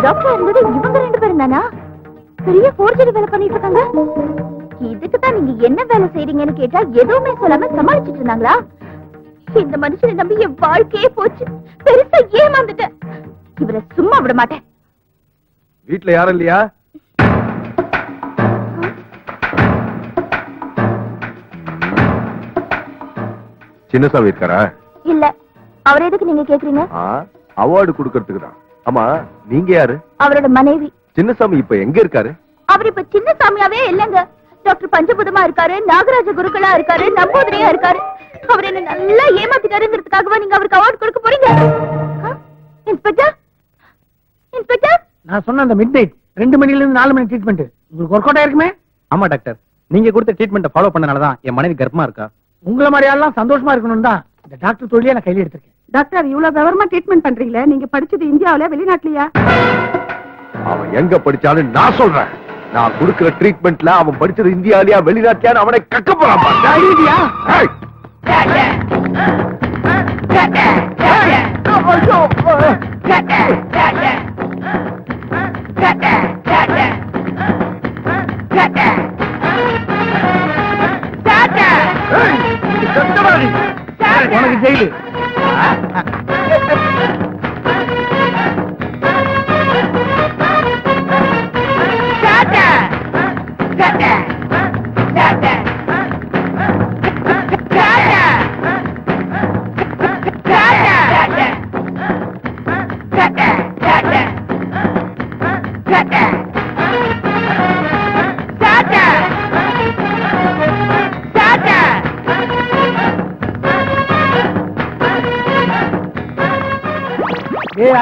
டாக்டர் இருந்தது இவங்க ரெண்டு பேரும் தானா? பெரிய போர்ஜரி வேலை பண்ணிட்டு இருக்காங்க. இதுக்கு தான் நீங்க என்ன வேலை செய்றீங்கன்னு கேட்டா எதுவுமே சொல்லாம சமாளிச்சிட்டு இருந்தாங்களா? இந்த மனுஷனை நம்பி என் வாழ்க்கையே போச்சு. பெருசா ஏமாந்துட்டேன். இவரை சும்மா விட மாட்டேன். வீட்டுல யாரும் இல்லையா? சின்னசாமி இருக்காரா? இல்ல. அவர் எதுக்கு நீங்க கேக்குறீங்க? அவார்டு கொடுக்கறதுக்கு தான். ஆமா, நீங்க யாரு? அவரோட மனைவி. சின்னசாமி இப்ப எங்க இருக்காரு? அவர் இப்ப சின்னசாமியாவே இல்லங்க. டாக்டர் பஞ்சபுதமா இருக்காரு, நாகராஜ குருக்களா இருக்காரு, நம்பூதிரியா இருக்காரு. அவர் என்ன நல்லா ஏமாத்திட்டாருங்கிறதுக்காகவா நீங்க அவருக்கு அவார்டு கொடுக்க போறீங்க? இன்ஸ்பெக்டர், இன்ஸ்பெக்டர், நான் சொன்ன அந்த மிட் நைட் 2 மணில இருந்து 4 மணி ட்ரீட்மெண்ட் உங்களுக்கு ஒர்க் அவுட் ஆயிருக்குமே? ஆமா டாக்டர், நீங்க கொடுத்த ட்ரீட்மெண்ட்டை ஃபாலோ பண்ணனாலதான் என் மனைவி கர்ப்பமா இருக்கா. உங்களை மாதிரி எல்லாம் சந்தோஷமா இருக்கணும் தான் இந்த டாக்டர் தொழிலே நான் கையில எடுத்திருக்கேன். டாக்டர், இவ்வளவு விவரமா ட்ரீட்மெண்ட் பண்றீங்களே, நீங்க படிச்சது இந்தியாவில வெளிநாட்டுலயா? அவன் எங்க படிச்சாலும் நான் சொல்றேன். நான் கொடுக்கிற ட்ரீட்மெண்ட்ல அவன் படிச்சது இந்தியாலயா வெளிநாட்டியா அவனை கக்க போறான். உனக்கு ஜெயிலு.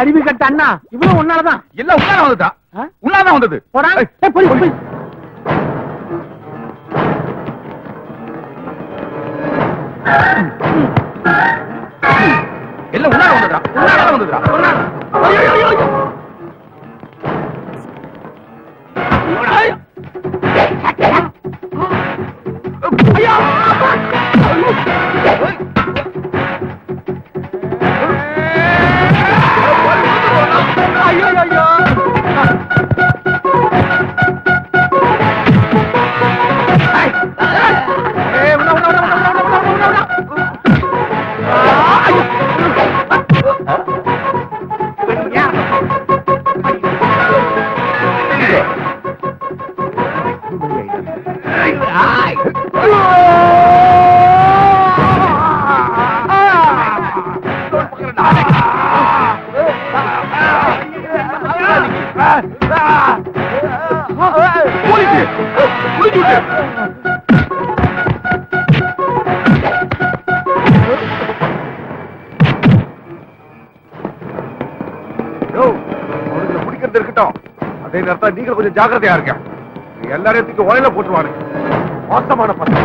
அறிவு கட்ட அண்ணா, இவ்வளவு உன்னாலதான் எல்லாம் உன்னால வந்துட்டா? உன்னாலதான் வந்தது. எல்லாம் உன்னால வந்துடா, உன்னால வந்துடா. பிடிக்கிறது இருக்கட்டும், அதே நேரத்தில் நீங்க கொஞ்சம் ஜாக்கிரதையா இருக்க. எல்லாரையும் தூக்கி உலையில போட்டுருவானுங்க. மோசமான பசங்க.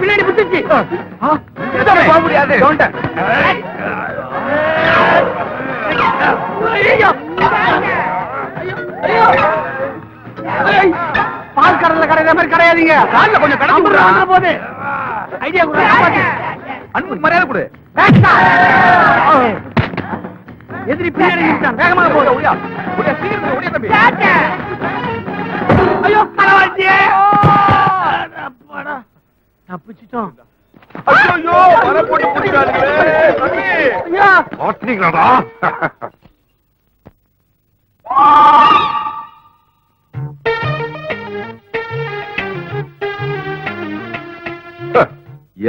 பின்னாடி புத்துச்சு போக முடியாது. பால் கடல கடையிற மாதிரி கிடையாதீங்க. காலில் கொஞ்சம் கடந்து போது ஐடியா கொடுத்து அன்புக்கு மரியாதை கொடு. எதிரி பின்னாடி நிறுத்தான். வேகமாக போகுது. ஒடியா சீக்கிரம் ஒடியா தம்பி. ஐயோ பரவாயில்லையே. தப்பிச்சிட்டோம். ஐயோ வர போட்டு பிடிக்காதீங்களே தம்பி. ஐயா ஓட்டினீங்களாடா.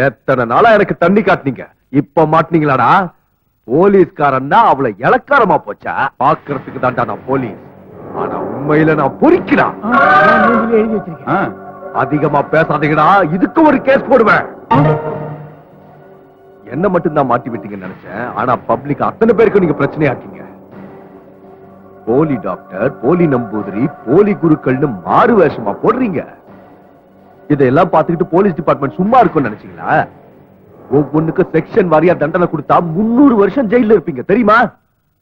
எத்தனை நாளா எனக்கு தண்ணி காட்டினீங்க, இப்ப மாட்டினீங்களாடா. போலீஸ்காரன்னா அவளை இலக்காரமா போச்சா? பாக்குறதுக்கு தான்டா நான் போலீஸ், ஆனா உண்மையில நான் பொறிக்கிறான். எழுதி வச்சிருக்கேன். அதிகமா பேசாதீங்கடா, இதுக்கு ஒரு கேஸ் போடுவேன். என்ன மட்டும் தான் மாட்டி விட்டீங்கன்னு நினைச்சேன், ஆனா பப்ளிக் அத்தனை பேருக்கு நீங்க பிரச்சனை ஆக்கீங்க. போலி டாக்டர், போலி நம்பூதிரி, போலி குருக்கள்னு மாறு வேஷமா போடுறீங்க. இதெல்லாம் பார்த்துக்கிட்டு போலீஸ் டிபார்ட்மெண்ட் சும்மா இருக்கும்னு நினைச்சீங்களா? ஒவ்வொன்னுக்கு செக்ஷன் வாரியா தண்டனை கொடுத்தா 300 வருஷம் ஜெயில இருப்பீங்க தெரியுமா?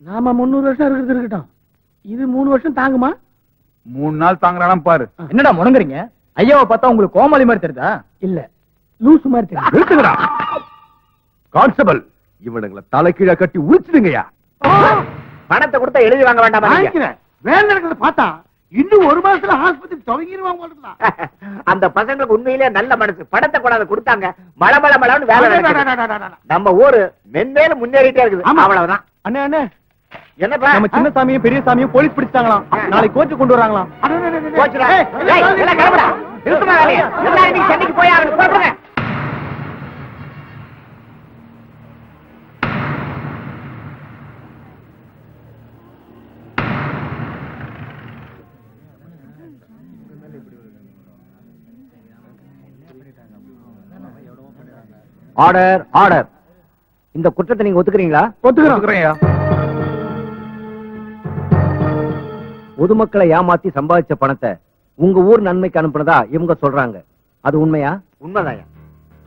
நாம 300 வருஷம் இருக்கிறது இருக்கட்டும், இது 3 வருஷம் தாங்குமா? 3 நாள் தாங்குறானா பாரு. என்னடா முடங்குறீங்க? ஐயாவை பார்த்தா உங்களுக்கு கோமாளி மாதிரி தெரியுதா? இல்ல லூசு மாதிரி தெரியும். நிறுத்துங்கடா. கான்ஸ்டபிள், இவனுங்களை தலைக்கீழ கட்டி உழிச்சிடுங்கயா. பணத்தை கொடுத்தா எழுதி வாங்க வேண்டாமா? வேலை நடக்கிறத பார்த்தா இன்னும் 1 மாசத்துல ஆஸ்பத்திரி துவங்கிடுவாங்க. அந்த பசங்களுக்கு உண்மையிலே நல்ல மனசு. பணத்தை கொண்டாந்து கொடுத்தாங்க, மழை மழை மழைன்னு வேலை நடக்குது. நம்ம ஊரு மென்மேலும் முன்னேறிட்டே இருக்குது. அவ்வளவுதான். அண்ணே அண்ணே, என்னப்பா நம்ம சின்ன சாமியும் பெரிய சாமியும் போலீஸ் பிடிச்சாங்களாம். நாளைக்கு கோர்ட்டு கொண்டு வராங்களாம். போச்சுடா. ஏய், எல்லாம் கிளம்புடா. நிறுத்துமா வேலையை. எல்லாரும் இன்னைக்கு சென்னைக்கு போய் ஆகணும். போடுங்க. Order order. இந்த குற்றத்தை நீங்க ஒத்துக்கிறீங்களா? ஒத்துக்கிறேன். பொதுமக்களை ஏமாத்தி சம்பாதிச்ச பணத்தை உங்க ஊர் நன்மைக்கு அனுப்புனதா இவங்க சொல்றாங்க. அது உண்மையா? உண்மைதாயா.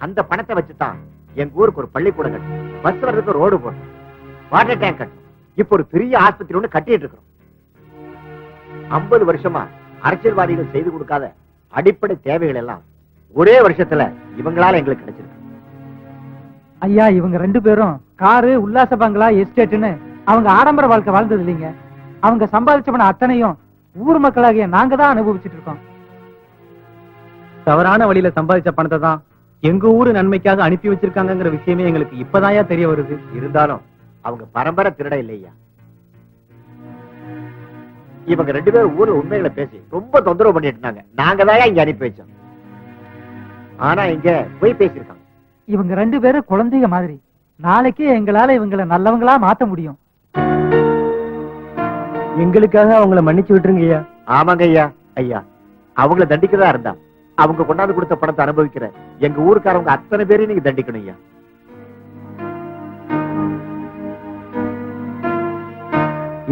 அந்த பணத்தை வச்சுதான் எங்க ஊருக்கு ஒரு பள்ளிக்கூடம் கட்டு, பஸ் வர்றதுக்கு ரோடு போட்டு, வாட்டர் டேங்க் கட்டு, இப்ப ஒரு பெரிய ஆஸ்பத்திரி ஒண்ணு கட்டிட்டு இருக்கிறோம். 50 வருஷமா அரசியல்வாதிகள் செய்து கொடுக்காத அடிப்படை தேவைகள் எல்லாம் ஒரே வருஷத்துல இவங்களால எங்களுக்கு கிடைச்சிருக்கு. ஐயா, இவங்க 2 பேரும் காரு, உல்லாச பங்களா, எஸ்டேட்னு அவங்க ஆடம்பர வாழ்க்கை வாழ்ந்தது இல்லைங்க. அவங்க சம்பாதிச்ச பணம் அத்தனையும் ஊர் மக்களாகிய நாங்க தான் அனுபவிச்சுட்டு இருக்கோம். தவறான வழியில சம்பாதிச்ச பணத்தை தான் எங்க ஊரு நன்மைக்காக அனுப்பி வச்சிருக்காங்கிற விஷயமே எங்களுக்கு இப்பதாயா தெரிய வருது. இருந்தாலும் அவங்க பரம்பரை திருட இல்லையா. இவங்க 2 பேரும் ஊர்ல உண்மைகளை பேசி ரொம்ப தொந்தரவு பண்ணிட்டு இருந்தாங்க. நாங்க தான் இங்க அனுப்பி வச்சோம். ஆனா இங்க போய் பேசியிருக்காங்க. இவங்க 2 பேரும் குழந்தைங்க மாதிரி. நாளைக்கே எங்களால இவங்களை நல்லவங்களா மாத்த முடியும். எங்களுக்காக அவங்கள மன்னிச்சு விட்டுருங்க ஐயா. ஆமாங்க ஐயா. ஐயா, அவங்கள தண்டிக்கதா இருந்தா அவங்க கொண்டாந்து கொடுத்த பணத்தை அனுபவிக்கிற எங்க ஊருக்காரவங்க அத்தனை பேரையும் நீங்க தண்டிக்கணும் ஐயா.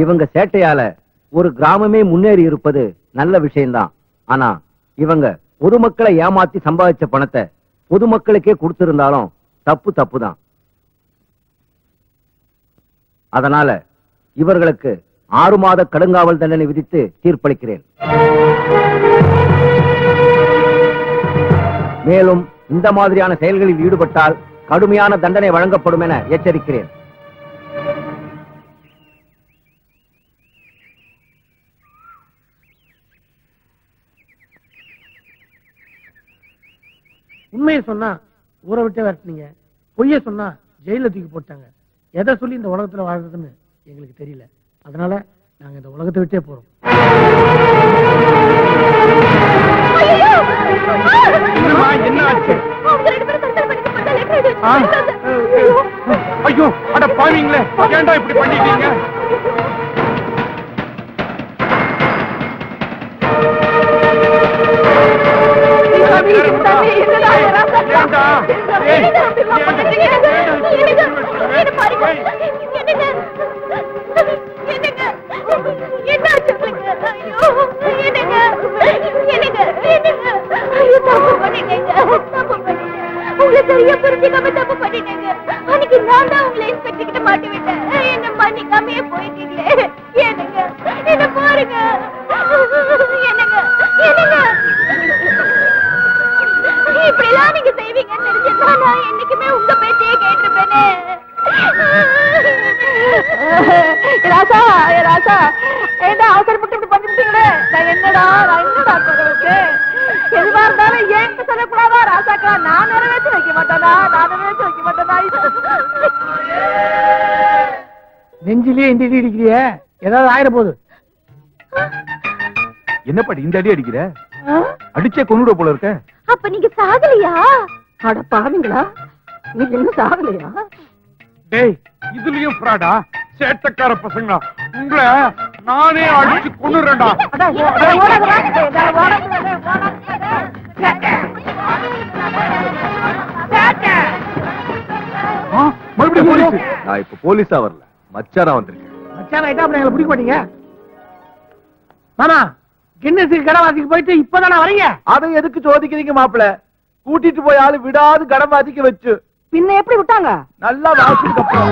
இவங்க சேட்டையால ஒரு கிராமமே முன்னேறி இருப்பது நல்ல விஷயம்தான். ஆனா இவங்க பொதுமக்களை ஏமாத்தி சம்பாதிச்ச பணத்தை பொதுமக்களுக்கே கொடுத்திருந்தாலும் தப்பு தான். அதனால இவர்களுக்கு 6 மாத கடுங்காவல் தண்டனை விதித்து தீர்ப்பளிக்கிறேன். மேலும் இந்த மாதிரியான செயல்களில் ஈடுபட்டால் கடுமையான தண்டனை வழங்கப்படும் என எச்சரிக்கிறேன். உண்மையை சொன்னா ஊரை விட்டே விரட்டினீங்க, பொய்ய சொன்னா ஜெயில தூக்கி போட்டாங்க. எதை சொல்லி இந்த உலகத்துல வாழ்றதுன்னு எங்களுக்கு தெரியல. அதனால நாங்க இந்த உலகத்தை விட்டே போறோம். என்ன ஆச்சு? ஐயோ, அட பாவீங்களே, ஏன்டா இப்படி பண்ணிட்டீங்க? உங்களை சரியா புரிஞ்சுக்காம தப்பு பண்ணிட்டேங்க. அன்னைக்கு நான் தான் உங்களை இன்ஸ்பெக்டர் கிட்ட மாட்டி விட்டேன். என்ன மன்னிக்காமையே போயிட்டீங்களே. என்னங்க என்ன பாருங்க. என்னங்க என்னங்க இப்படி எல்லாம் நீங்க செய்வீங்கன்னு தெரிஞ்சிருந்தா நான் என்னைக்குமே உங்க பேச்சையே கேட்டிருப்பேனே. ராசா ராசா என்ன அவசரப்பட்டு இப்படி பண்ணிட்டீங்களே. நான் என்னடா குறவுக்கு எதுவா இருந்தாலும் ஏன் சொல்லக்கூடாதா ராசாக்கா? நான் நிறைவேற்றி வைக்க மாட்டேனா? நெஞ்சிலேயே இந்த அடி அடிக்கிறிய, ஏதாவது ஆயிர போகுது. என்ன பாடி இந்த அடி அடிக்கிற? அடிச்சே கொன்னுட போல இருக்க. அப்ப நீங்க சாகலையா? அட பாவீங்களா, நீங்க இன்னும் சாகலையா? டேய், இதுலயும் ஃப்ராடா? சேட்டக்கார பசங்களா, உங்களை நானே அடிச்சு கொன்னுறேன்டா. மறுபடியும் போலீஸ்? நான் இப்ப போலீஸா வரல, மச்சானா வந்திருக்கேன். மச்சான் ஆயிட்டா அப்புறம் எங்களை பிடிக்க மாட்டீங்க. மாமா, கின்னஸுக்கு கடவாசிக்கு போயிட்டு இப்பதானே வரீங்க? அதை எதுக்கு சோதிக்கிறீங்க மாப்பிள? கூட்டிட்டு போய் ஆளு விடாது கடவாதிக்க வச்சு பின்ன எப்படி விட்டாங்க? நல்லா வாசிக்கு அப்புறம்